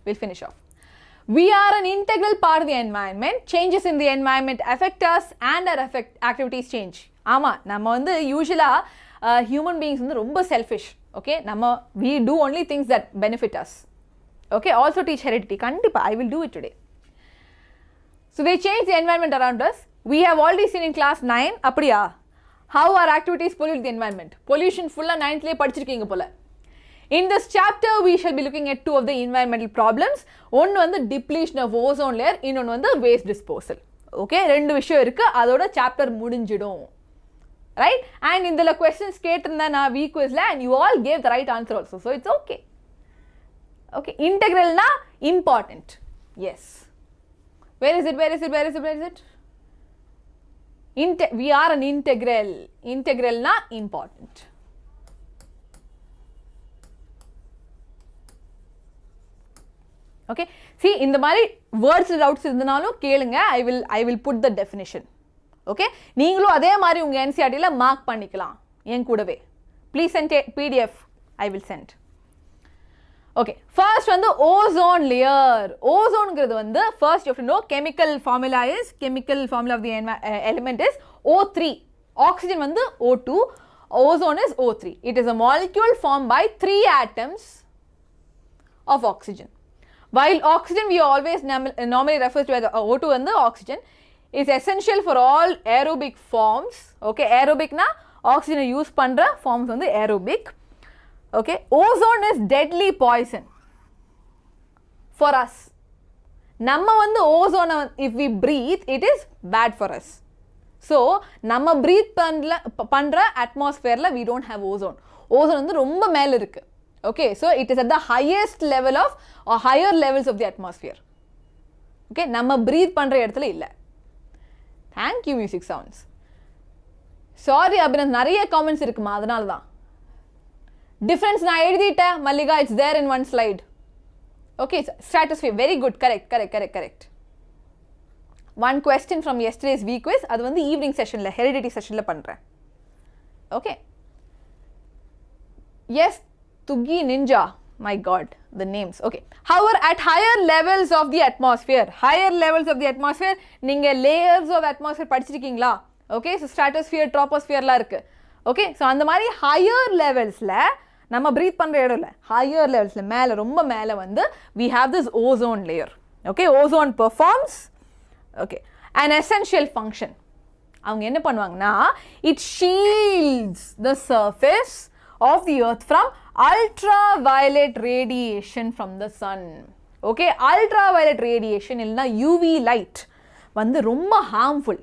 We'll finish off. We are an integral part of the environment. Changes in the environment affect us and our activities change. ஆமா நம்ம வந்து யூசுவலா human beings வந்து ரொம்ப selfish. Okay. We do only things that benefit us. Okay. Also teach heredity. கண்டிப்பா I will do it today. So they change the environment around us. We have already seen in class 9. அப்படியா? How our activities pollute the environment. Pollution full 9th லேயே படிச்சிருக்கீங்க போல. In this chapter, we shall be looking at 2 of the environmental problems. One வந்து depletion of ozone layer, இன்னொன்று வந்து waste disposal. Okay, ரெண்டு விஷயம் இருக்கு. அதோட chapter முடிஞ்சிடும். Right? And இந்தல questions கேட்டிருந்தேன் நான் week quizல and you all gave the right answer also. So it's okay. Okay, integral na important. Yes. Where is it? We are an integral. Integral na important. Okay, see இந்த மாதிரி words doubts இருந்தனாலும் கேளுங்க. I will put the definition. Okay, நீங்களும் அதே மாதிரி உங்க NCERT ல mark பண்ணிக்கலாம் என் கூடவே. Please send a PDF. I will send. Okay, first வந்து ozone layer. Ozoneங்கிறது வந்து first you have to know chemical formula of the element is O3. Oxygen வந்து O2, ozone is O3. It is a molecule formed by 3 atoms of oxygen. While oxygen we always normally refer to as O2 and the oxygen is essential for all aerobic forms. Okay, aerobic na oxygen use pandra forms on the aerobic. Okay, ozone is deadly poison for us. Namma vandu ozone if we breathe it is bad for us. So namma breathe pandra atmosphere la we don't have ozone. Ozone vandu romba mele irukku. Okay, so it is at the highest level of or higher levels of the atmosphere. Okay, நம்ம breathe பண்ற இடத்துல இல்ல. Thank you music sounds. Sorry Abhinand, நிறைய comments இருக்குமா, அதனால தான். Difference நான் எழுதிட்டேன் Mallika, it's there in one slide. Okay, stratosphere, very good, correct. One question from yesterday's week quiz, அது வந்து evening sessionல heredity sessionல பண்றேன். Okay. Yes, Tugi Ninja, my god, the names. Okay, however, at higher levels of the atmosphere, நீங்க layers of atmosphere படிச்சிருக்கீங்களா? Okay, so stratosphere, troposphere la இருக்கு. Okay, so அந்த மாதிரி higher levelsல நம்ம breathe பண்ற இடம் இல்ல, higher levelsல மேல ரொம்ப மேல வந்து we have this ozone layer. Okay, ozone performs an essential function. அவங்க என்ன பண்ணுவாங்கன்னா, it shields the surface of the earth from ultraviolet radiation from the sun. Okay, ultraviolet radiation இல்லனா UV light வந்து ரொம்ப harmful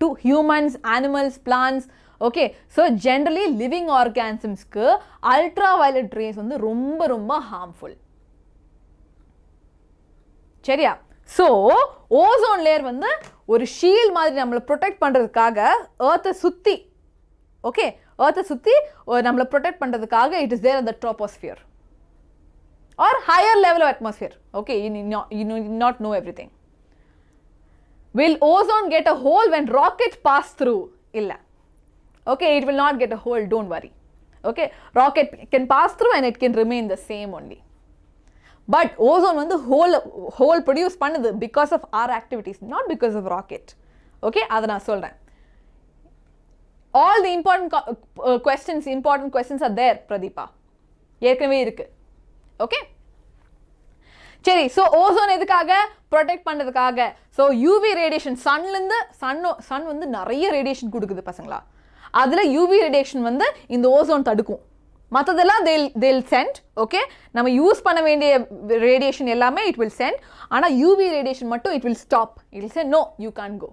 to humans, animals, plants. Okay, so generally living organisms க்கு ultraviolet rays வந்து ரொம்ப harmful. சரியா? So ozone layer வந்து ஒரு shield மாதிரி நம்மள protect பண்றதுக்காக earth சுத்தி, okay, earth சுத்தி நம்மள protect பண்றதுக்காக it is there in the troposphere or higher level of atmosphere. Okay, you need not know everything. Will ozone get a hole when rocket pass through? Illa. Okay, it will not get a hole, don't worry. Okay, rocket can pass through and it can remain the same only. But ozone வந்து hole produce பண்ணுது because of our activities, not because of rocket. Okay, அதை நான் சொல்றேன். All the important questions are there, Pradeepa. ஏற்கனவே இருக்கு. Okay? சரி, so ozone எதுக்காக? protect பண்றதுக்காக. So UV radiation, sun வந்து நிறைய radiation கொடுக்குது பசங்களா. அதுல UV radiation வந்து இந்த ozone தடுக்கும். மத்ததெல்லாம் they'll send. Okay? நம்ம யூஸ் பண்ண வேண்டிய radiation எல்லாமே it will send. ஆனா UV radiation மட்டும் it will stop. It will say no, you can't go.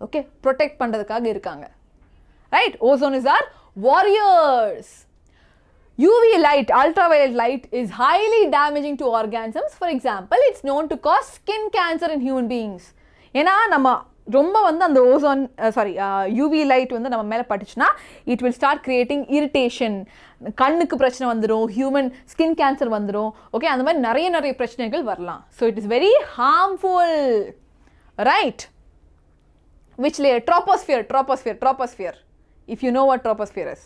Okay? protect பண்றதுக்காக இருக்காங்க. Right? Ozone is our warriors. UV light, ultraviolet light is highly damaging to organisms. For example, it's known to cause skin cancer in human beings. ஏன்னா நம்ம ரொம்ப வந்து அந்த ozone UV light வந்து நம்ம மேல பட்டுச்சுனா it will start creating irritation, கண்ணுக்கு பிரச்சனை வந்துரும், human skin cancer வந்துரும். Okay, அந்த மாதிரி நிறைய பிரச்சனைகள் வரலாம். So it is very harmful. Right? Which layer? Troposphere. If you know what troposphere is.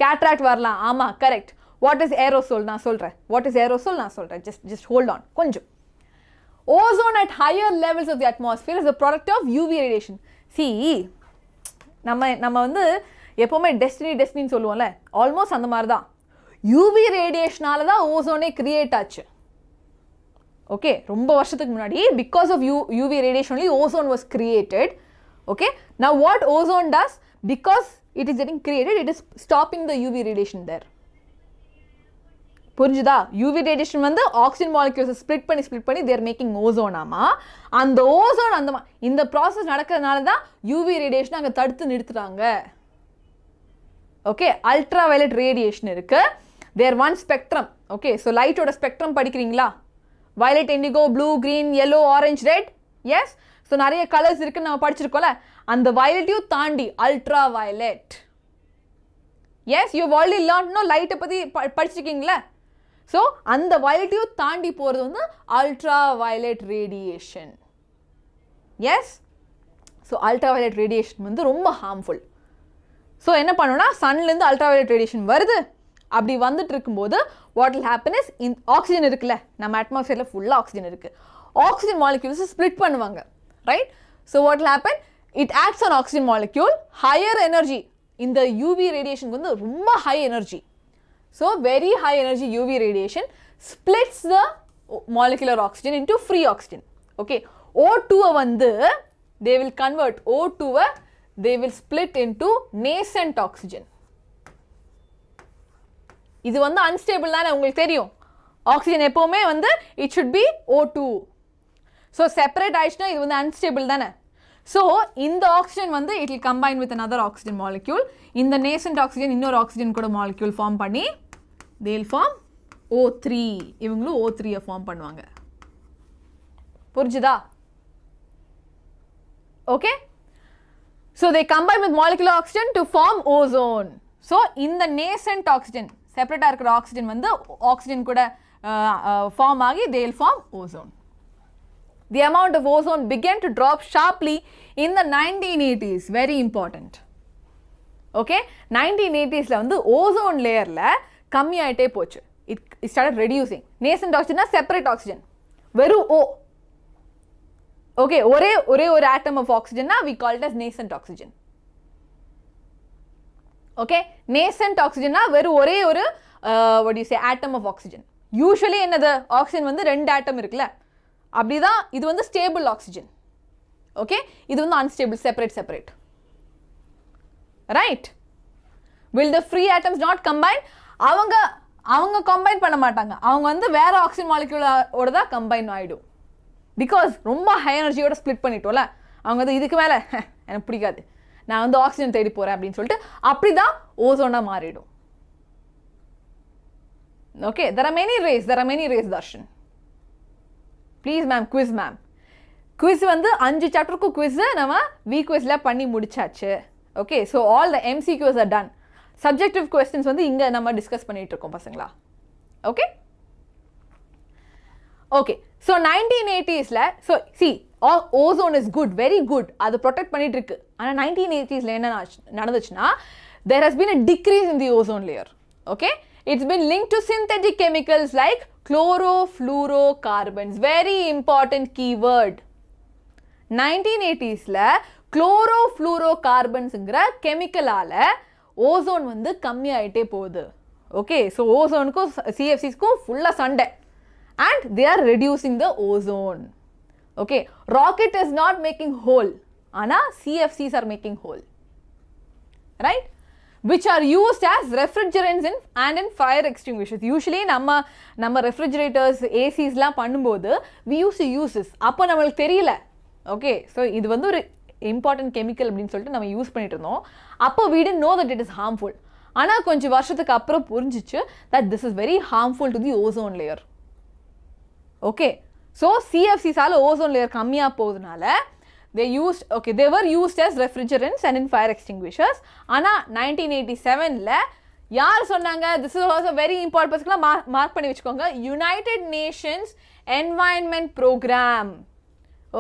Cataract வரலாம். ஆமா, correct. What is aerosol? நான் சொல்றேன். Just hold on. கொஞ்சம். Ozone at higher levels of the atmosphere is a product of UV radiation. See, நம்ம வந்து எப்பவுமே destiny சொல்லுவோம்ல, almost அந்த மாதிரி தான். UV radiationனால தான் ozone create ஆச்சு. Okay, ரொம்ப வருஷத்துக்கு முன்னாடி because of UV radiation only ozone was created. Okay, now what ozone does? Because it is getting created, it is stopping the UV radiation there. புரிஞ்சுதா? UV radiation வந்து oxygen molecules split பண்ணி they are making ozone ஆமா. அந்த ozone இந்த process நடக்கிறதுனால தான் UV radiation அங்க தடுத்து நிறுத்துறாங்க. Okay, ultraviolet radiation இருக்கு. There one spectrum. Okay, so லைட்டோட ஸ்பெக்ட்ரம் படிக்கிறீங்களா? Violet, indigo, blue, green, yellow, orange, red. Yes, so நிறைய கலர்ஸ் இருக்குன்னு நம்ம படிச்சிருக்கோம்ல. அந்த வயலட்டையும் தாண்டி ultraviolet. Yes, you already learnt லைட்டை பற்றி படிச்சிருக்கீங்களா? ஸோ அந்த வயலட்டையும் தாண்டி போகிறது வந்து ultraviolet radiation. Yes, so ultraviolet radiation வந்து ரொம்ப ஹார்ம்ஃபுல். ஸோ என்ன பண்ணோன்னா, சன்லேருந்து அல்ட்ரா வயலட் ரேடியேஷன் வருது. அப்படி வந்துட்டு இருக்கும்போது what will happen is, oxygen இருக்குல்ல, நம்ம அட்மாஸ்பியரில் ஃபுல்லாக ஆக்சிஜன் இருக்குது. ஆக்சிஜன் மாலிக்யூல்ஸ் ஸ்ப்ளிட் பண்ணுவாங்க, right? So what will happen, it acts on oxygen molecule, higher energy. இந்த யூவி ரேடியேஷனுக்கு வந்து ரொம்ப high energy. So very high energy UV radiation splits the molecular oxygen into free oxygen. Okay, O2 வந்து they will convert O2 they will split into nascent oxygen. இது வந்து unstable தானே, உங்களுக்கு தெரியும். Oxygen எப்பவுமே வந்து it should be O2. So separate ஆயிடுச்சுனா இது வந்து unstable தானே. So இந்த oxygen வந்து it will combine with another oxygen molecule. இந்த nascent oxygen இன்னொரு oxygen கூட molecule form பண்ணி they will form O3. இவங்களும் O3 ஃபார்ம் பண்ணுவாங்க. புரிஞ்சுதா? Okay, so they combine with molecular oxygen to form ozone. So இந்த நேசன்ட் ஆக்சிஜன், செப்பரேட்டாக இருக்கிற ஆக்சிஜன் வந்து ஆக்சிஜன் கூட ஃபார்ம் ஆகி they will form ozone. The amount of ozone began to drop sharply in the 1980s. Very important. Okay, 1980s வந்து ozone லேயரில் கம்மியாயிட்டே போச்சு. It started reducing. நேசன்ட் ஆக்சிஜன்னா செப்பரேட் ஆக்சிஜன், வெறும் O. ஓகே, ஒரே ஒரு ஆட்டம் ஆஃப் ஆக்சிஜன்னா we call it as nascent oxygen. Okay, nascent ஆக்சிஜன்னா வெறும் ஒரே ஒரு what you say atom of oxygen. Usually என்னது, ஆக்சிஜன் வந்து 2 ஆட்டம் இருக்குல்ல, அப்படிதான். இது வந்து ஸ்டேபிள் ஆக்சிஜன். ஓகே, இது வந்து unstable, separate. Right? will the free atoms not combine? அவங்க கம்பைன் பண்ண மாட்டாங்க. அவங்க வந்து வேற ஆக்சிஜன் மாலிக்யூலோட தான் கம்பைன் ஆகிடும். பிகாஸ் ரொம்ப ஹை எனர்ஜியோட ஸ்ப்ளிட் பண்ணிட்டோம்ல, அவங்க வந்து இதுக்கு மேலே எனக்கு பிடிக்காது, நான் வந்து ஆக்சிஜன் தேடி போகிறேன் அப்படின்னு சொல்லிட்டு அப்படி தான் ஓசோனாக மாறிடும். Okay, there are many rays Darshan. Please ma'am, quiz ma'am. Quiz வந்து 5 சாப்டருக்கும் குவிஸ் நம்ம குவிஸில் பண்ணி முடிச்சாச்சு. Okay, so all the MCQs are done. Subjective questions வந்து இங்கே நம்ம டிஸ்கஸ் பண்ணிட்டு இருக்கோம் பசங்களா. Okay okay, so 1980s so C ozone is good, very good, அது ப்ரொடெக்ட் பண்ணிட்டு இருக்கு. ஆனால் 1980s என்ன நடந்துச்சுன்னா, there has been a decrease in the ozone layer. Okay, it's been linked to synthetic chemicals like chlorofluorocarbons. Very important keyword. 1980s chlorofluorocarbonsங்கிற கெமிக்கலால ozone வந்து கம்மியாயிட்டே போகுது. ஓகே, ஸோ ஓசோனுக்கும் CFCஸ்க்கும் ஃபுல்லாக சண்டை, and they are reducing the ozone. Okay, rocket is not making hole, ஆனால் CFCs are making hole, right? which are used as refrigerants and in fire extinguishers. Usually நம்ம refrigerators, ACsலாம் பண்ணும்போது we used to use this. அப்போ நம்மளுக்கு தெரியல. Okay, so இது வந்து ஒரு important chemical அப்படின்னு சொல்லிட்டு நம்ம யூஸ் பண்ணிட்டு இருந்தோம். அப்போ we didn't know that it is harmful. ஆனால் கொஞ்சம் வருஷத்துக்கு அப்புறம் புரிஞ்சிச்சு that this is very harmful to the ozone layer. Okay, so CFCஸால் ஓசோன் லேயர் கம்மியாக போகுதுனால they were used as refrigerants and in fire extinguishers. ஆனால் 1987 யார் சொன்னாங்க? this is also very important. பசங்களாம் மார்க் பண்ணி வச்சுக்கோங்க. United nations environment programme.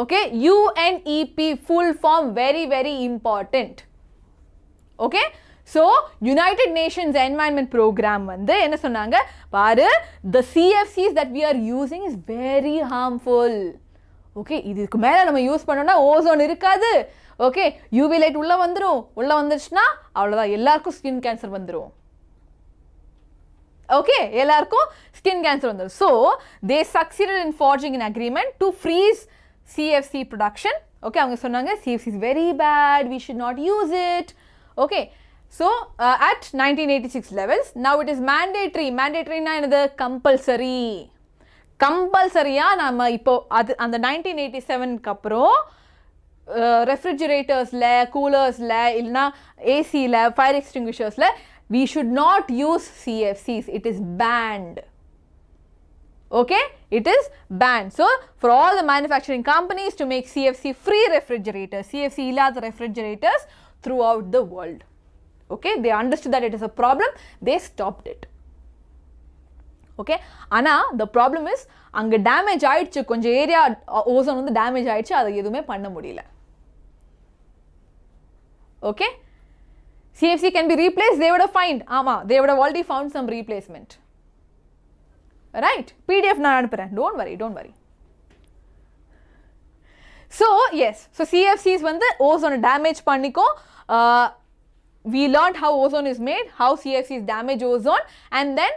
Okay, UNEP full form, very important. ஓகே, so united nations environment programme வந்து என்ன சொன்னாங்க பாரு, the CFCs that we are using is very harmful. Okay, இதுக்கு மேலே நம்ம யூஸ் பண்ணோம்னா ஓசோன் இருக்காது. ஓகே, யூவி லைட் உள்ளே வந்துருச்சுன்னா அவ்வளோதான், எல்லாருக்கும் ஸ்கின் கேன்சர் வந்துடும். ஓகே, எல்லாருக்கும் ஸ்கின் கேன்சர் வந்துடும். So they succeeded in forging an agreement to freeze CFC production. Okay, அவங்க சொன்னாங்க CFC is very bad, we should not use it. Okay, so at 1986 levels, now it is mandatory. Mandatory-னா என்னது? Compulsory. கம்பல்சரியாக நம்ம இப்போ அது அந்த 1987க்கு அப்புறம் ரெஃப்ரிஜிரேட்டர்ஸில், கூலர்ஸில், இல்லைனா ஏசியில், fire எக்ஸ்டிங்விஷர்ஸில் we should not use CFCs. It is banned. Okay, it is banned. So for all the manufacturing companies to make CFC free refrigerators, CFC illada refrigerators throughout the world. Okay, they understood that it is a problem, they stopped it. Okay, ana the problem is anga damage ஆயிடுச்சு, கொஞ்சம் area ozone வந்து damage ஆயிடுச்சு, அதை எதுவுமே பண்ண முடியல. Okay, CFC can be replaced, they would have they would have already found some replacement. Right, PDF நான் அனுப்புறேன், don't worry. So yes, so CFCs வந்து ozone damage பண்ணிக்கும். We learned how ozone is made, how CFCs damage ozone, and then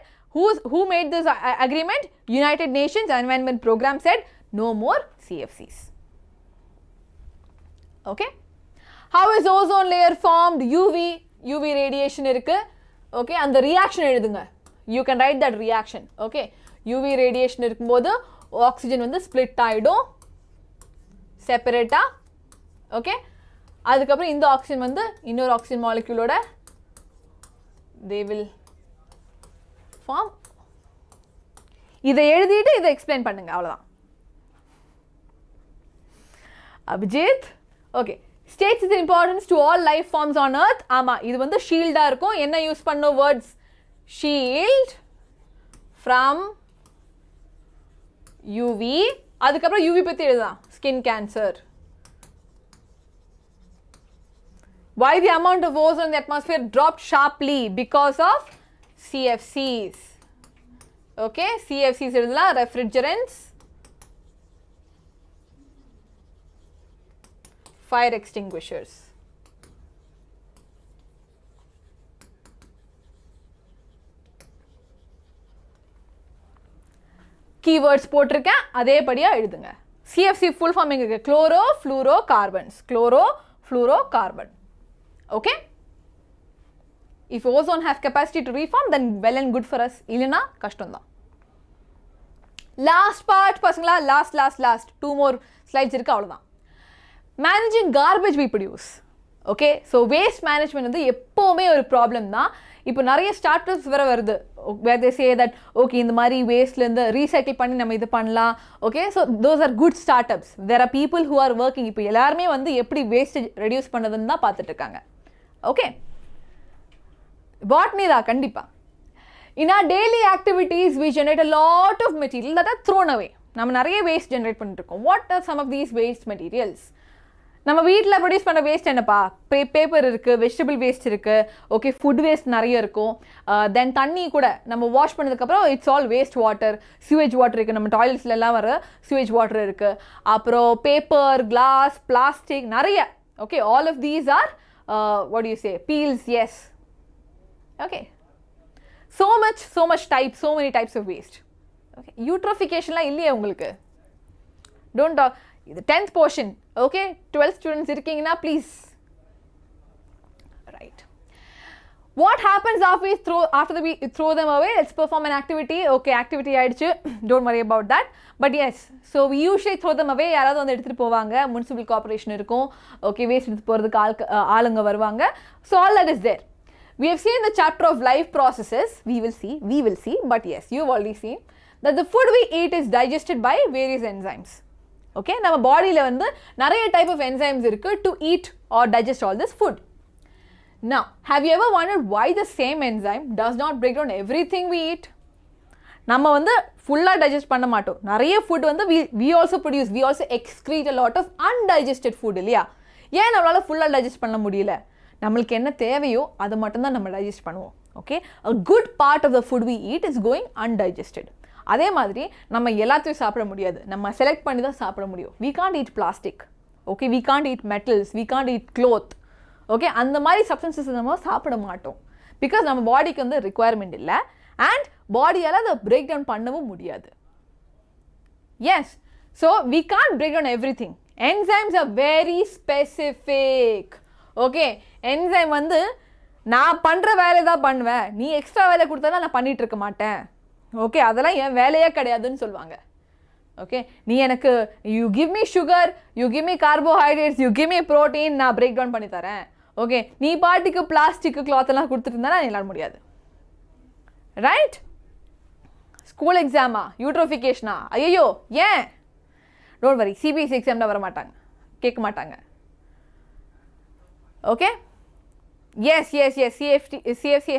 who made this agreement? United Nations Environment Program said no more CFCs. Okay, how is ozone layer formed? UV radiation இருக்கு. Okay, and the reaction எழுதுங்க, you can write that reaction. Okay, UV radiation இருக்கும்போது oxygen வந்து split ஆயிடும் செப்பரேட்டா. Okay, அதுக்கப்புறம் இந்த oxygen வந்து இன்னொரு oxygen மாலிக்யூலோட they will form. இதை எழுதிட்டு இதை எக்ஸ்பிளைன் பண்ணுங்க, அவ்வளோதான். Abhijit, okay, states the importance to all life forms on earth. ஆமா, இது வந்து ஷீல்டா இருக்கும். என்ன யூஸ் பண்ணோம் வேர்ட்ஸ்? Shield from UV. அதுக்கப்புறம் UV பற்றி எழுதலாம், skin cancer. Why the amount of ozone in the atmosphere dropped sharply? Because of CFCs. Okay, CFCs எழுதலாம், refrigerants, fire extinguishers. Keywords போட்டிருக்கேன், அதே படியா எழுதுங்க. CFC full form இருக்கு, chlorofluorocarbons, chlorofluorocarbon. Okay, if ozone has capacity to reform, then well and good for us. இல்லனா கஷ்டம் தான். Last part பசங்களா, last 2 more slides இருக்கு, அவ்வளவுதான். Managing garbage we produce. Okay, so waste management வந்து எப்பவுமே ஒரு ப்ராப்ளம் தான். இப்போ நிறைய ஸ்டார்ட்அப்ஸ் வேற வருது, where they say that okay, இந்த மாதிரி வேஸ்ட்ல இருந்து ரீசைக்கிள் பண்ணி நம்ம இது பண்ணலாம். Okay, so those are good startups. There are people who are working. இப்போ எல்லாருமே வந்து எப்படி வேஸ்ட் ரெடியூஸ் பண்ணதுன்னு தான் பார்த்துட்டு இருக்காங்க. ஓகே, பாட்னி தான் கண்டிப்பா. In our daily activities we generate a lot of material that are thrown away. நம்ம நிறைய வேஸ்ட் ஜென்ரேட் பண்ணிட்டு இருக்கோம். What are some of these waste materials? நம்ம வீட்டில் ப்ரொடியூஸ் பண்ண வேஸ்ட் என்னப்பா? பேப்பர் இருக்குது, வெஜிடபிள் வேஸ்ட் இருக்குது, ஓகே, ஃபுட் வேஸ்ட் நிறைய இருக்கும். தென் தண்ணி கூட நம்ம வாஷ் பண்ணதுக்கப்புறம் it's all waste water. Sewage water இருக்குது, நம்ம டாய்லெட்ஸ்லாம் வர சியூவேஜ் வாட்டர் இருக்குது. அப்புறம் பேப்பர், கிளாஸ், பிளாஸ்டிக் நிறைய. Okay, all of these are what do you say, peels. Yes, okay, so much type, so many types of waste. Okay, eutrophicationலாம் இல்லையே உங்களுக்கு? Don't talk. The 10th portion. Okay, 12 students இருக்கீங்கன்னா please. Right, what happens after we throw them away? Let's perform an activity. Okay, activity ஆயிடுச்சு, don't worry about that. But yes, so we usually throw them away. யாராவது வந்து எடுத்துட்டு போவாங்க, municipal corporation இருக்கும். Okay, waste எடுத்து போறதுக்கு ஆளுங்க வருவாங்க. So all that is there. We have seen the chapter of life processes. We will see, but yes, you have already seen that the food we eat is digested by various enzymes. Okay, நம்ம பாடியில் வந்து நிறைய type of enzymes இருக்கு to eat or digest all this food. Now, have you ever wondered why the same enzyme does not break down everything we eat? நம்ம வந்து ஃபுல்லாக digest பண்ண மாட்டோம். நிறைய ஃபுட் வந்து we also produce, we also excrete a lot of undigested food இல்லையா? ஏன் நம்மளால் ஃபுல்லாக டைஜஸ்ட் பண்ண முடியல? நம்மளுக்கு என்ன தேவையோ அதை மட்டும்தான் நம்ம டைஜஸ்ட் பண்ணுவோம். Okay, a good part of the food we eat is going undigested. அதே மாதிரி நம்ம எல்லாத்தையும் சாப்பிட முடியாது, நம்ம செலக்ட் பண்ணி தான் சாப்பிட முடியும். we can't eat plastic. Okay, we can't eat metals, we can't eat cloth. Okay, அந்த மாதிரி சப்ஸ்டன்சஸ் நம்ம சாப்பிட மாட்டோம். பிகாஸ் நம்ம பாடிக்கு வந்து ரிக்குவயர்மெண்ட் இல்லை, அண்ட் பாடியால் அதை பிரேக் டவுன் பண்ணவும் முடியாது. Yes, so we can't break down everything. Enzymes are very specific. Okay, enzyme வந்து நான் பண்ணுற வேலை தான் பண்ணுவேன், நீ எக்ஸ்ட்ரா வேலை கொடுத்தா நான் பண்ணிகிட்டு இருக்க மாட்டேன். ஓகே, அதெல்லாம் என் வேலையே கிடையாதுன்னு சொல்லுவாங்க. ஓகே, நீ எனக்கு you give me sugar, you give me carbohydrates, you give me protein, நான் பிரேக் டவுன் பண்ணி தரேன். ஓகே, நீ பாட்டுக்கு பிளாஸ்டிக் கிளாத் எல்லாம் கொடுத்துட்டு இருந்தா என்னால் முடியாது. ரைட்? ஸ்கூல் எக்ஸாமா, யூட்ரோஃபிகேஷனா, ஐயோ ஏன்? டோன்ட் வரி, சிபிஎஸ்சி எக்ஸாம்ல வர மாட்டாங்க, கேட்க மாட்டாங்க. Okay, yes CFC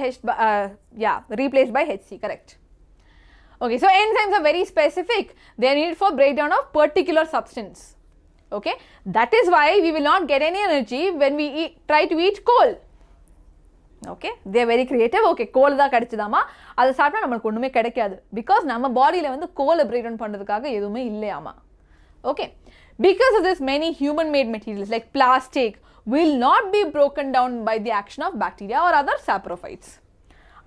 replaced by HC, correct. Okay, so enzymes are very specific. They are needed for breakdown of particular substance. Okay, that is why we will not get any energy when we try to eat coal. Okay, they are very creative. Okay, coal da kadichudama, adu saapna namakku onnume kedaikadu because நம்ம பாடியில வந்து கோலை break down பண்றதுக்காக எதுவுமே இல்லையாமா. Okay, because of this many human made materials like plastic will not be broken down by the action of bacteria or other saprophytes.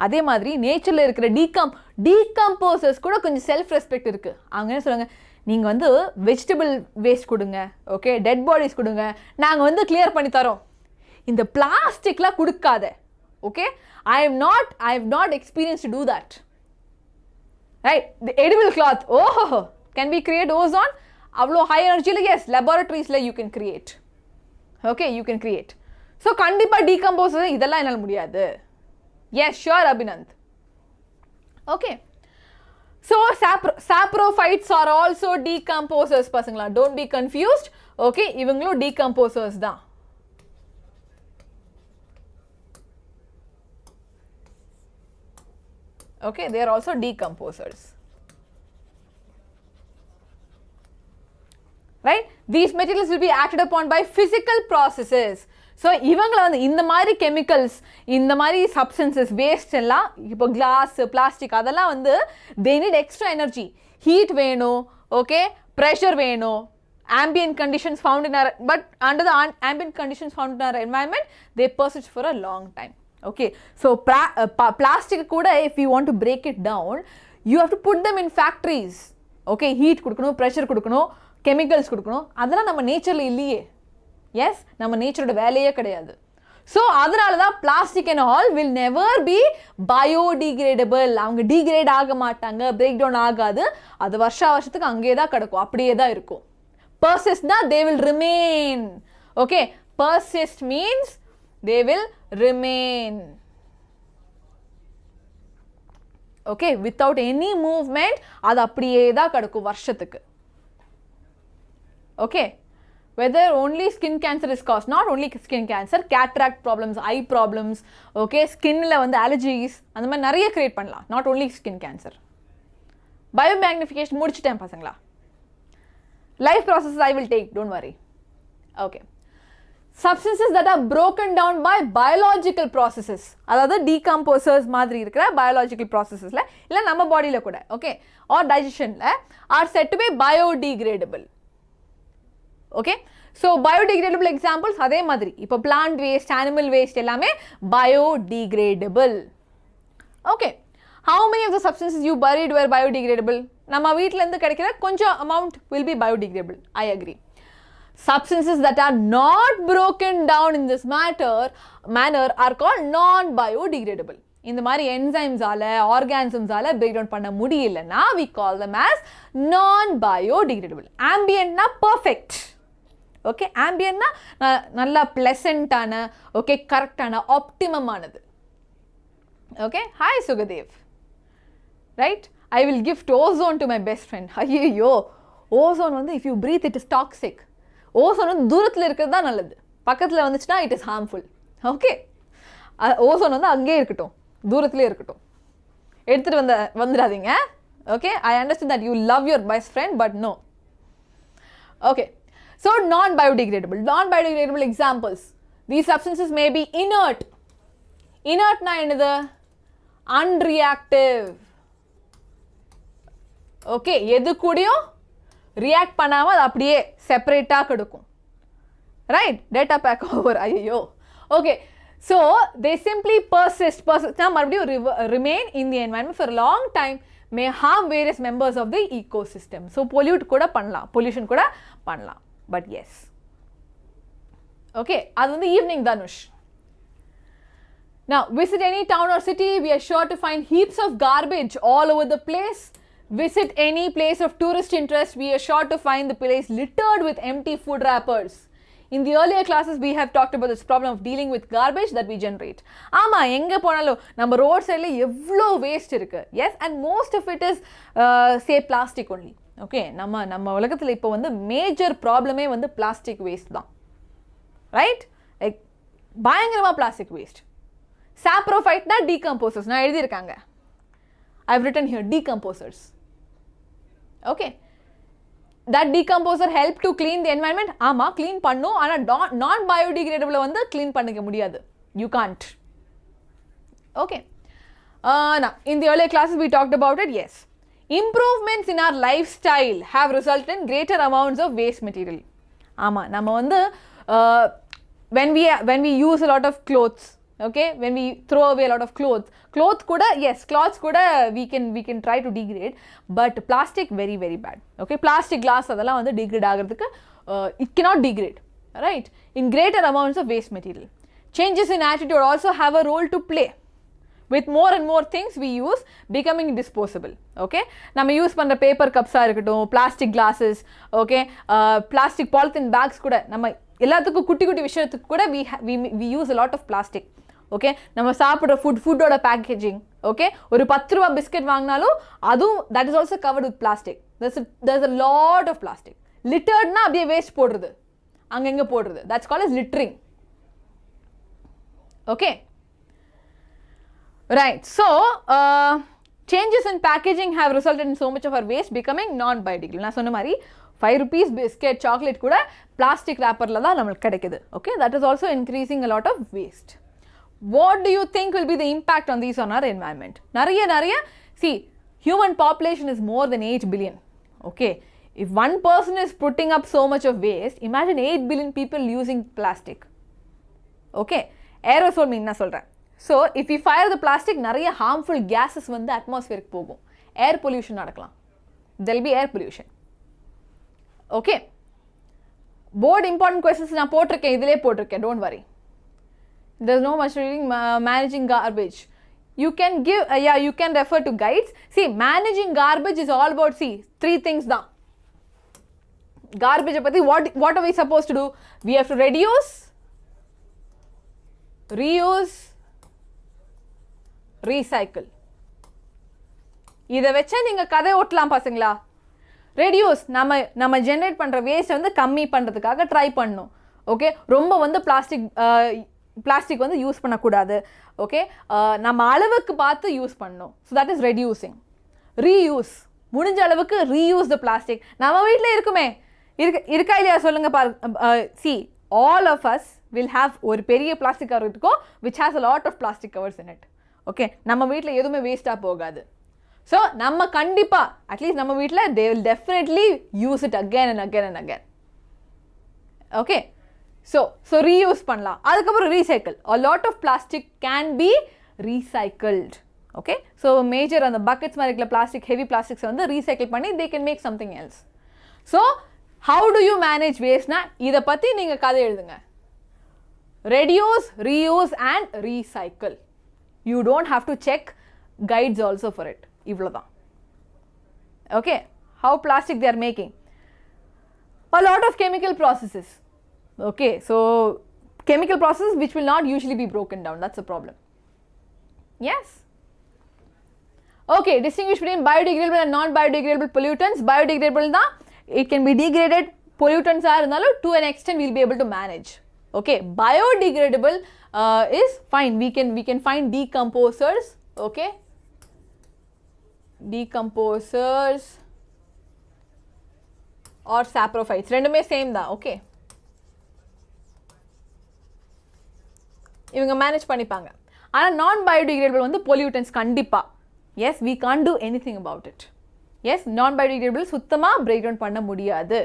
அதே மாதிரி நேச்சரில் இருக்கிற டீகம்போசர்ஸ் கூட கொஞ்சம் செல்ஃப் ரெஸ்பெக்ட் இருக்குது. அவங்க என்ன சொல்லுவாங்க, நீங்கள் வந்து வெஜிடபிள் வேஸ்ட் கொடுங்க, ஓகே, டெட் பாடிஸ் கொடுங்க, நாங்கள் வந்து கிளியர் பண்ணி தரோம், இந்த பிளாஸ்டிக்லாம் கொடுக்காத. Okay, I have not experience to do that. Right? The edible cloth, ஓஹோ, கேன் வி கிரியேட் ஓசோன்? அவ்வளோ ஹை எனர்ஜியில் எஸ், லெபார்டரிஸில் you can create. Okay, you can create. So கண்டிப்பாக டீகம்போசர் இதெல்லாம் என்னால் முடியாது. Yes, sure, Abhinand. Okay. So, saprophytes are also decomposers, pasangla. Don't be confused. Okay, ivangalo decomposers da. Okay, they are also decomposers. Right? These materials will be acted upon by physical processes. So இவங்களை வந்து இந்த மாதிரி chemicals, இந்த மாதிரி substances, waste எல்லாம், இப்போ class, plastic, அதெல்லாம் வந்து they need extra energy, heat வேணும், ஓகே, ப்ரெஷர் வேணும், ambient conditions found in our, but under the ambient conditions found in our environment, they persist for a long time. Okay, so plastic kuda, if you want to break it down, you have to put them in factories. Okay, heat kudukano, pressure kudukano, chemicals kudukano, adala nama nature la illiye. Yes, நம்ம நேச்சரோட வேலையே கிடையாது. So அதனால தான் plastic and all will never be biodegradable. அவங்க degrade ஆக மாட்டாங்க, break down ஆகாது, அது வருஷத்துக்கு அங்கேயே தான் கிடக்கும், அப்படியே தான் இருக்கும். பர்சிஸ்ட்னா they will remain. Okay, persist means they will remain. Okay, without any movement அது அப்படியே தான் கிடக்கும் வருஷத்துக்கு. Okay, whether only skin cancer is caused, not only skin cancer, cataract problems, eye problems, okay, skinல வந்து allergies, அந்த மாதிரி நிறைய கிரியேட் பண்ணலாம், not only skin cancer. Biomagnification முடிச்சிட்டேன் பசங்களா. Life processes I will take, don't worry. Okay. Substances that are broken down by biological processes, அதாவது decomposers மாதிரி இருக்கிற biological processesல இல்ல நம்ம பாடியில கூட, okay, or digestionல are said to be biodegradable. Okay, so biodegradable examples அதே மாதிரி இப்போ plant waste, animal waste எல்லாமே biodegradable. Okay, how many of the substances you buried were biodegradable? நம்ம வீட்ல இருந்து கிடைக்கிற கொஞ்சம் amount will be biodegradable. I agree. Substances that are not broken down in this manner are called non-biodegradable. இந்த மாதிரி enzymes-ஆல, organisms-ஆல break down பண்ண முடியலன்னா we call them as non-biodegradable. Ambient-னா perfect. ஓகே, ஆம்பியன்னா நல்லா ப்ளசண்ட்டான, ஓகே, கரெக்டான, ஆப்டிமம் ஆனது. Okay, hi Sukhdev. Right, I will gift ozone to my best friend. ஐயோ, ஓசோன் வந்து if you breathe it is toxic. Ozone வந்து தூரத்தில் இருக்கிறது தான் நல்லது, பக்கத்தில் வந்துச்சுன்னா it is harmful. Okay, ozone வந்து அங்கேயே இருக்கட்டும், தூரத்துலேயே இருக்கட்டும், எடுத்துகிட்டு வந்துடாதீங்க. Okay, I understand that you love your best friend, but no. Okay, so non-biodegradable. Non-biodegradable examples. These substances may be inert. Inert na enadhu? Unreactive. Okay, எது கூடயும் react பண்ணாம அது அப்படியே செப்பரேட்டா கிடக்கும். Right? Data pack over. ஐயோ. Okay, so they simply persist. மறுபடியும் remain in the environment for a long time, may harm various members of the ecosystem. So pollute கூட பண்ணலாம், pollution கூட பண்ணலாம். But yes. Okay, அது வந்து evening Dhanush. Now, visit any town or city, we are sure to find heaps of garbage all over the place. Visit any place of tourist interest, we are sure to find the place littered with empty food wrappers. In the earlier classes, we have talked about this problem of dealing with garbage that we generate. ஆமா எங்க போனாலும் நம்ம road சைடில் எவ்வளோ waste இருக்கு. Yes, and most of it is say plastic only. Okay, நம்ம உலகத்தில் இப்போ வந்து மேஜர் ப்ராப்ளமே வந்து பிளாஸ்டிக் வேஸ்ட் தான். ரைட், லைக் பயங்கரமாக பிளாஸ்டிக் வேஸ்ட். சாப்ரோஃபைட்னா டீகம்போசர்ஸ் நான் எழுதியிருக்காங்க. I've written here decomposers. Okay, that decomposer help to clean the environment. ஆமா clean பண்ணும், ஆனா non biodegradable வந்து clean பண்ணிக்க முடியாது. You can't. Okay, now in the earlier classes we talked about it. Yes, improvements in our lifestyle have resulted in greater amounts of waste material. ஆமா நம்ம வந்து when we use a lot of clothes, okay, when we throw away a lot of clothes kuda, yes, clothes kuda we can try to degrade, but plastic very very bad. Okay, plastic glass adala vandu degrade agiradhukku it cannot degrade, right, in greater amounts of waste material. Changes in attitude also have a role to play. With more and more things we use becoming disposable. Okay, நம்ம use பண்ணுற paper கப்ஸாக இருக்கட்டும், plastic glasses, okay, plastic polythene bags கூட, நம்ம எல்லாத்துக்கும் குட்டி குட்டி விஷயத்துக்கு கூட we use a lot of plastic. Okay, நம்ம சாப்பிட்ற ஃபுட்டோட பேக்கேஜிங், ஓகே, ஒரு 10 ரூபா பிஸ்கெட் வாங்கினாலும் அதுவும் that is also covered with plastic. there's a lot of plastic. லிட்டர்ட்னா அப்படியே வேஸ்ட் போடுறது, அங்கங்கே போடுறது, that's called as littering. Okay, right, so changes in packaging have resulted in so much of our waste becoming non-biodegradable. நான் சொன்ன மாதிரி 5 rupees biscuit chocolate கூட plastic ரேப்பரில் தான் நம்மளுக்கு கிடைக்குது. Okay, that is also increasing a lot of waste. What do you think will be the impact on these on our environment? Nariya, see, human population is more than 8 billion. Okay, if one person is putting up so much of waste, imagine 8 billion people using plastic. Okay, aerosol mean na solren. So if we fire the plastic, nariya harmful gases வந்து atmosphere க்கு போகும், air pollution நடக்கலாம், there will be air pollution. Okay, board important questions நான் போட்டிருக்கேன், இதிலே போட்டிருக்கேன், don't worry. There's no much reading. Managing garbage, you can give you can refer to guides. See, managing garbage is all about, see, 3 things da. Garbage patti what are we supposed to do? We have to reduce, reuse, recycle. இதை வச்சா நீங்கள் கதை ஓட்டலாம் பசங்களா. Reduce, நம்ம generate பண்ணுற waste வந்து கம்மி பண்ணுறதுக்காக ட்ரை பண்ணணும். ஓகே, ரொம்ப வந்து பிளாஸ்டிக் வந்து யூஸ் பண்ணக்கூடாது. ஓகே, நம்ம அளவுக்கு பார்த்து யூஸ் பண்ணணும். So that is reducing. Reuse, முடிஞ்ச அளவுக்கு ரீயூஸ் த பிளாஸ்டிக். நம்ம வீட்டில் இருக்குமே, இருக்கா இல்லையா சொல்லுங்க பாரு. See, all of us will have ஒரு பெரிய பிளாஸ்டிக் கவர் இருக்கும் which has a lot of plastic covers in it. Okay, நம்ம வீட்டில் எதுவுமே வேஸ்ட்டாக போகாது. ஸோ நம்ம கண்டிப்பாக அட்லீஸ்ட் நம்ம வீட்டில் they will definitely use it again and again and again. Okay, so reuse பண்ணலாம். அதுக்கப்புறம் recycle. A lot of plastic can be recycled. Okay, so major அந்த buckets மாதிரி இருக்கிற plastic, heavy plastics வந்து recycle பண்ணி they can make something else. So how do you manage waste னா இதை பற்றி நீங்கள் கதை எழுதுங்க. Reduce, reuse and recycle. You don't have to check guides also for it. இவ்வளோதான். Okay, how plastic they are making. A lot of chemical processes. Okay, so chemical processes which will not usually be broken down, that's a problem. Yes. Okay, distinguish between biodegradable and non-biodegradable pollutants. Biodegradable na it can be degraded, pollutants are irundhalum to an extent we'll be able to manage. Okay, biodegradable is fine, we can find decomposers. Okay, decomposers or saprophytes, rendume same da. Okay, இவங்க manage பண்ணிப்பாங்க. ஆனால் நான் biodegradable வந்து pollutants கண்டிப்பாக, yes, we can't do anything about it. Yes, நான் biodegradable சுத்தமாக break down பண்ண முடியாது.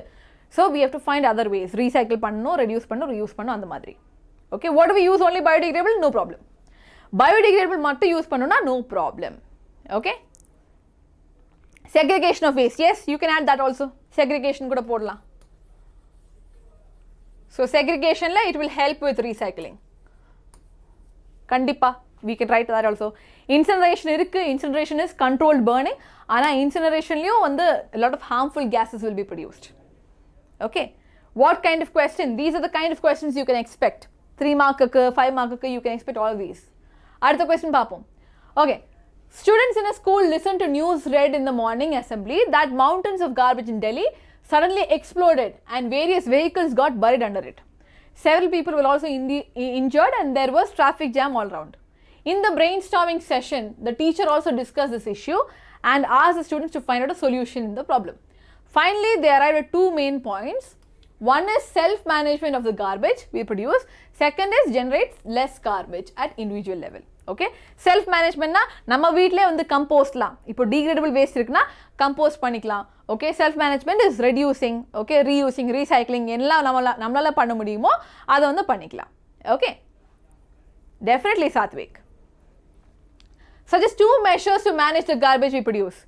So we have to find other ways, recycle பண்ணணும், ரெடியூஸ் பண்ணணும், ரீயூஸ் பண்ணணும், அந்த மாதிரி. Okay, what we use only biodegradable, no problem. Biodegradable மட்டும் யூஸ் பண்ணணும்னா no problem. Okay, segregation of waste, yes, you can add that also. Segregation கூட போடலாம். So segregationல it will help with recycling. கண்டிப்பா we can write that also. Incineration இருக்கு, incineration is controlled burning. ஆனா incinerationலயும் வந்து a lot of harmful gases will be produced. Okay, What kind of question? These are the kind of questions you can expect. 3 mark, 5 mark, you can expect all of these. அடுத்த question பார்ப்போம். Okay. Students in a school listen to news read in the morning assembly that mountains of garbage in Delhi suddenly exploded and various vehicles got buried under it. Several people were also injured and there was traffic jam all around. In the brainstorming session, the teacher also discussed this issue and asked the students to find out a solution in the problem. Finally, they arrived at 2 main points. One is self-management of the garbage we produce. Second is generate less garbage at individual level. Okay, self-management na நம்ம வீட்லயே வந்து கம்போஸ்ட்லாம் இப்போ degradable waste இருக்குன்னா compost பண்ணிக்கலாம். Okay, self-management is reducing, okay, reusing, recycling எல்லாம் நம்மளால பண்ண முடியுமோ அதை வந்து பண்ணிக்கலாம். Okay, definitely Satvik. Suggest 2 measures to manage the garbage we produce.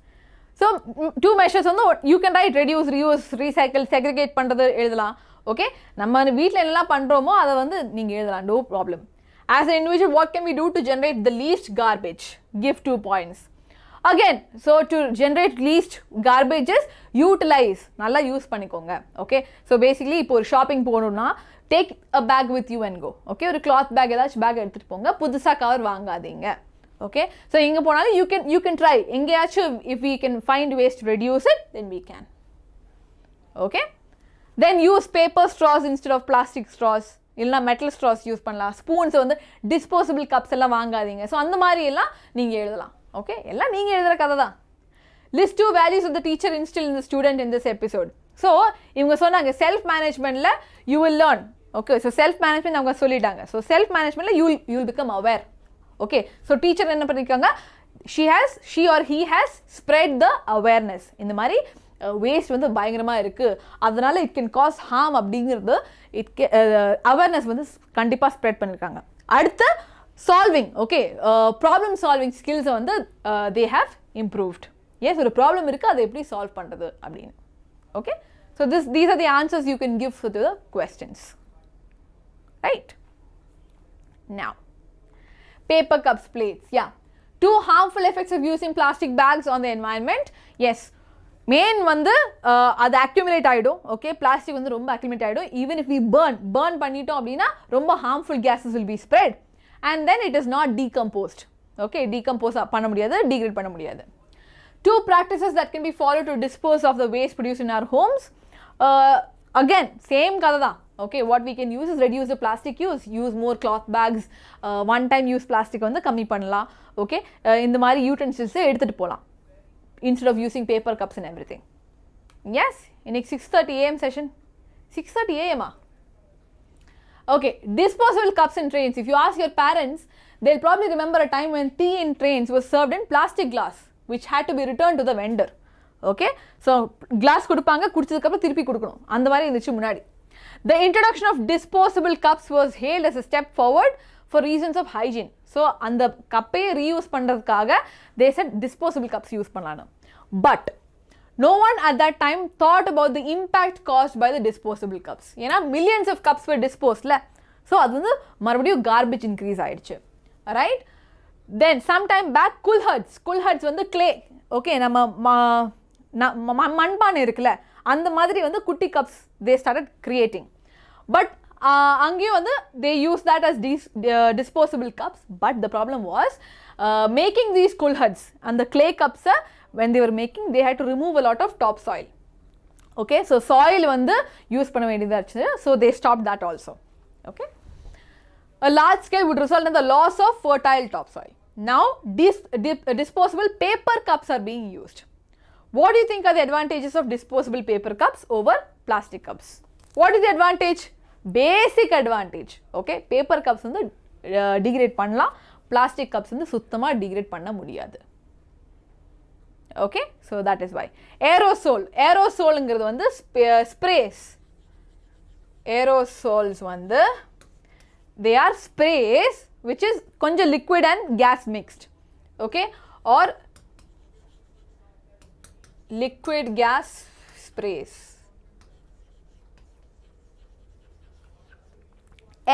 So 2 measures வந்து you can write reduce, reuse, recycle, segregate பண்றது எழுதலாம். Okay, நம்ம வீட்ல என்னெல்லாம் பண்றோமோ அதை வந்து நீங்க எழுதலாம், no problem. As an individual, what can we do to generate the least garbage? Give 2 points. Again, so to generate least garbages, utilize. நல்லா யூஸ் பண்ணிக்கோங்க. Okay, so basically இப்போ ஒரு ஷாப்பிங் போகணும்னா take a bag with you and go. Okay, ஒரு cloth bag ஏதாச்சும் back எடுத்துட்டு போங்க, புதுசா கவர் வாங்காதீங்க. Okay, so இங்க போனாலும் you can try. எங்கேயாச்சும் if we can find ways to reduce it, then we can. Okay, then use paper straws instead of plastic straws. இல்லைனா மெட்டல் ஸ்ட்ராஸ் யூஸ் பண்ணலாம். ஸ்பூன்ஸ் வந்து டிஸ்போசபிள் கப்ஸ் எல்லாம் வாங்காதீங்க. So அந்த மாதிரி எல்லாம் நீங்கள் எழுதலாம். ஓகே, எல்லாம் நீங்கள் எழுதுகிற கதை தான். List 2 values of the teacher instil in the student in this episode. So இவங்க சொன்னாங்க செல்ஃப் மேனேஜ்மெண்ட்டில் you will learn. Okay, so self management அவங்க சொல்லிட்டாங்க. ஸோ செல்ஃப் மேனேஜ்மெண்ட்டில் you will become aware. Okay, so teacher என்ன பண்ணியிருக்காங்க, she or he has spread the awareness. இந்த மாதிரி வேஸ்ட் வந்து பயங்கரமாக இருக்குது, அதனால் இட் கேன் காஸ் ஹார்ம் அப்படிங்கிறது அவேர்னஸ் வந்து கண்டிப்பாக ஸ்ப்ரெட் பண்ணியிருக்காங்க. அடுத்து சால்விங். ஓகே, ப்ராப்ளம் சால்விங் ஸ்கில்ஸை வந்து தே ஹேவ் இம்ப்ரூவ்ட். எஸ், ஒரு ப்ராப்ளம் இருக்குது, அதை எப்படி சால்வ் பண்ணுறது அப்படின்னு. Okay, so these are the answers you can give to the questions. Right, now paper cups, plates. Yeah, 2 harmful effects of using plastic bags on the environment. Yes, main வந்து அது accumulate ஆகிடும். Okay, plastic வந்து ரொம்ப accumulate ஆகிடும். Even if we burn பண்ணிட்டோம் அப்படின்னா ரொம்ப harmful gases will be spread and then it is not decomposed. Okay, decompose பண்ண முடியாது, டீக்ரேட் பண்ண முடியாது. 2 practices that can be followed to dispose of the waste produced in our homes. Again, same கதை தான். Okay, what we can use is reduce the plastic use more cloth bags, one time use plastic வந்து கம்மி பண்ணலாம். Okay, இந்த மாதிரி utensils எடுத்துகிட்டு போகலாம் instead of using paper cups and everything. Yes, in 6:30 a.m. session. 6:30 a.m. Okay, disposable cups in trains. If you ask your parents, they'll probably remember a time when tea in trains was served in plastic glass, which had to be returned to the vendor. Okay, so glass கொடுப்பாங்க, குடிச்சதுக்கு அப்புறம் திருப்பி கொடுக்கணும். அந்த மாதிரி இருந்துச்சு முன்னாடி. The introduction of disposable cups was hailed as a step forward for reasons of hygiene. So அந்த கப்பையை reuse பண்ணுறதுக்காக they said disposable cups use பண்ணலாம். But no one at that time thought about the impact caused by the disposable cups. ஏன்னா millions of cups were disposedல, so அது வந்து மறுபடியும் garbage increase ஆயிடுச்சு. Right, then sometime back குல்ஹர்ட்ஸ் வந்து clay. Okay, நம்ம மண்பானை இருக்குல்ல, அந்த மாதிரி வந்து குட்டி cups they started creating. But அங்கேயும் வந்து they use that as disposable cups. But the problem was making these kulhards and the clay cups, when they were making, they had to remove a lot of topsoil. Okay, so soil வந்து use பண்ண வேண்டியதாக இருந்துச்சு, so they stopped that also. Okay, a large scale would result in the loss of fertile topsoil. Now disposable paper cups are being used. What do you think are the advantages of disposable paper cups over plastic cups? What is the advantage? Basic advantage. Okay, paper cups வந்து degrade பண்ணலாம், plastic cups வந்து சுத்தமாக degrade பண்ண முடியாது. Okay, so that is why. Aerosolங்கிறது வந்து sprays. Aerosols வந்து they are sprays which is கொஞ்சம் liquid and gas mixed. Okay, or liquid gas sprays.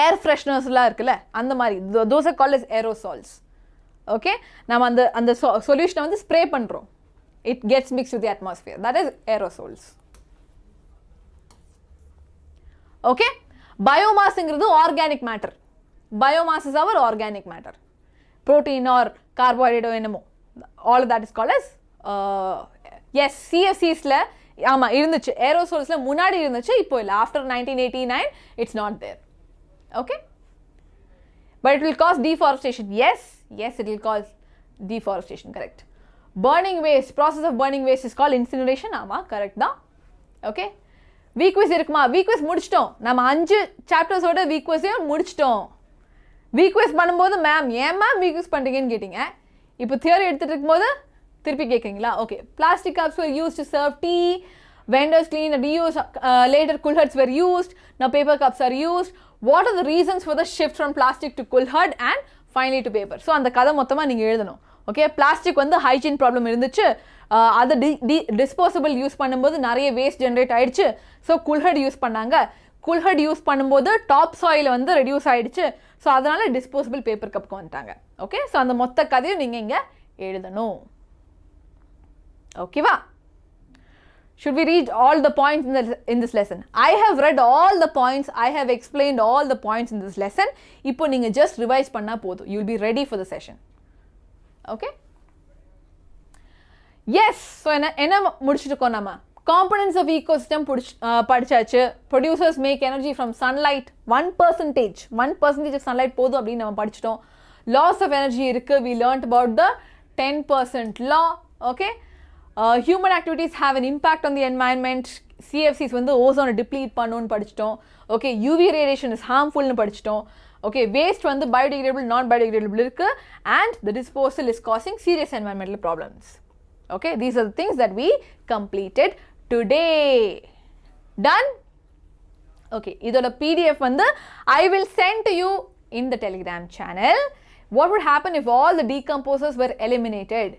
Air fresheners-லாம் இருக்குல்ல, அந்த மாதிரி those are called as aerosols. Okay, நம்ம அந்த சொல்யூஷனை வந்து ஸ்ப்ரே பண்ணுறோம், it gets mixed with the atmosphere. That is aerosols. Okay, biomass is organic matter. Biomass is our organic matter. Protein or carbohydrate or enamo, all of that is called as yes, CFCs la ஆமா இருந்துச்சு, ஏரோசோல்ஸ்ல முன்னாடி இருந்துச்சு, இப்போ இல்ல. After 1989 it's not there. Okay, but it will cause deforestation. Yes, it will cause deforestation, correct. Burning waste, process of burning waste is called incineration. ஆமா correct தான். Okay, week quiz இருக்குமா? week quiz முடிச்சிட்டோம். நம்ம 5 chapters ஓட week quiz-ஐயும் முடிச்சிட்டோம். week quiz பண்ணும்போது ma'am ஏன் ma'am week quiz பண்றீங்கன்னு கேட்டீங்க. இப்போ தியரி எடுத்துட்டு இருக்கும்போது திருப்பி கேட்குறீங்களா? Okay, plastic cups were used to serve tea, vendors cleaned and reused, later kulhards were used, now paper cups are used. What are the reasons for the shift from plastic to kulhard and finally to paper? So அந்த கதை மொத்தமா நீங்க எழுதணும். Okay, plastic வந்து hygiene problem இருந்துச்சு, அதை disposable use பண்ணும்போது நிறைய வேஸ்ட் ஜென்ரேட் ஆயிடுச்சு, ஸோ குல்ஹர்ட் யூஸ் பண்ணாங்க. குல்ஹர்ட் யூஸ் பண்ணும்போது டாப் சாயில் வந்து ரெடியூஸ் ஆயிடுச்சு, ஸோ அதனால டிஸ்போசபிள் பேப்பர் கப்புக்கு வந்துட்டாங்க. ஓகே, ஸோ அந்த மொத்த கதையும் நீங்கள் இங்கே எழுதணும். ஓகேவா? Should we read all the points in this lesson? I have read all the points, I have explained all the points in this lesson. இப்போ நீங்கள் just revise பண்ணா போதும், you will be ready for the session. Okay? Yes, so என்ன முடிச்சிருக்கோம் நம்ம? Components of ecosystem படிச்சாச்சு. Producers make energy from sunlight, 1% of sunlight போதும் அப்படின்னு நம்ம படிச்சிட்டோம். Loss of energy இருக்கு, we learnt about the 10% law. Okay? Human activities have an impact on the environment. CFCs வந்து ozone deplete பண்ணுன்னு படிச்சிட்டோம். Okay, UV radiation is harmful னு படிச்சிட்டோம். Okay, waste வந்து biodegradable, non biodegradable இருக்கு, and the disposal is causing serious environmental problems. Okay, these are the things that we completed today. Done? Okay, இதோட PDF வந்து I will send to you in the Telegram channel. What would happen if all the decomposers were eliminated?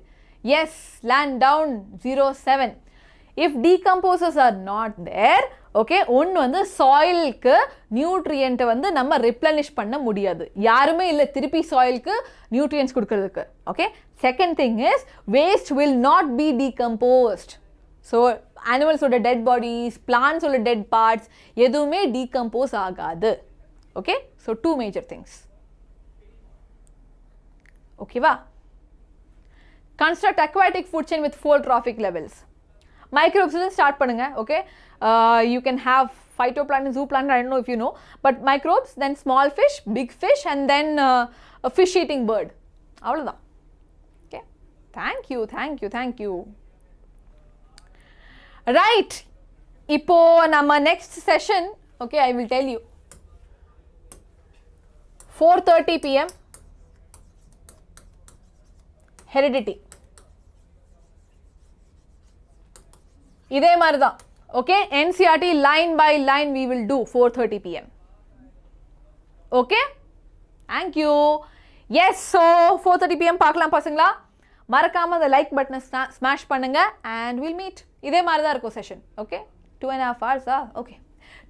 Yes, land down 07. If decomposers are not there, okay, ஒன்று வந்து சாயிலுக்கு நியூட்ரியண்ட்டை வந்து நம்ம replenish பண்ண முடியாது, யாருமே இல்லை திருப்பி சாயிலுக்கு நியூட்ரியன்ஸ் கொடுக்கறதுக்கு. Okay, second thing is waste will not be decomposed. So அனிமல்ஸோட டெட் பாடிஸ், பிளான்ஸோட டெட் பார்ட்ஸ் எதுவுமே டீகம்போஸ் ஆகாது. Okay, so 2 major things. ஓகேவா? Construct aquatic food chain with 4 trophic levels. Microbes start பண்ணுங்க. Okay, you can have phytoplankton, zooplankton, I don't know if you know, but microbes, then small fish, big fish, and then a fish eating bird. அவ்வளவுதான். Okay, thank you. Right, இப்போ நம்ம next session, okay, I will tell you, 4:30 PM heredity. இதே மாதிரி தான். Okay, NCERT line by line we will do 4:30 PM. Okay, thank you. Yes, so 4:30 PM பார்க்கலாம் பசங்களா. மறக்காம அந்த லைக் பட்டனை ஸ்மாஷ் பண்ணுங்க, and we'll meet. இதே மாதிரி தான் இருக்கும் session. Okay, 2.5 hours. Okay,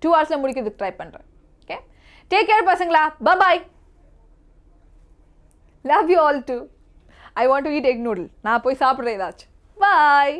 2 hours முடிக்கிறதுக்கு ட்ரை பண்ணுறேன். ஓகே, டேக் கேர் பசங்களா. bye. Love you all too. I want to eat egg noodle. நான் போய் சாப்பிட்றேன் ஏதாச்சும். Bye.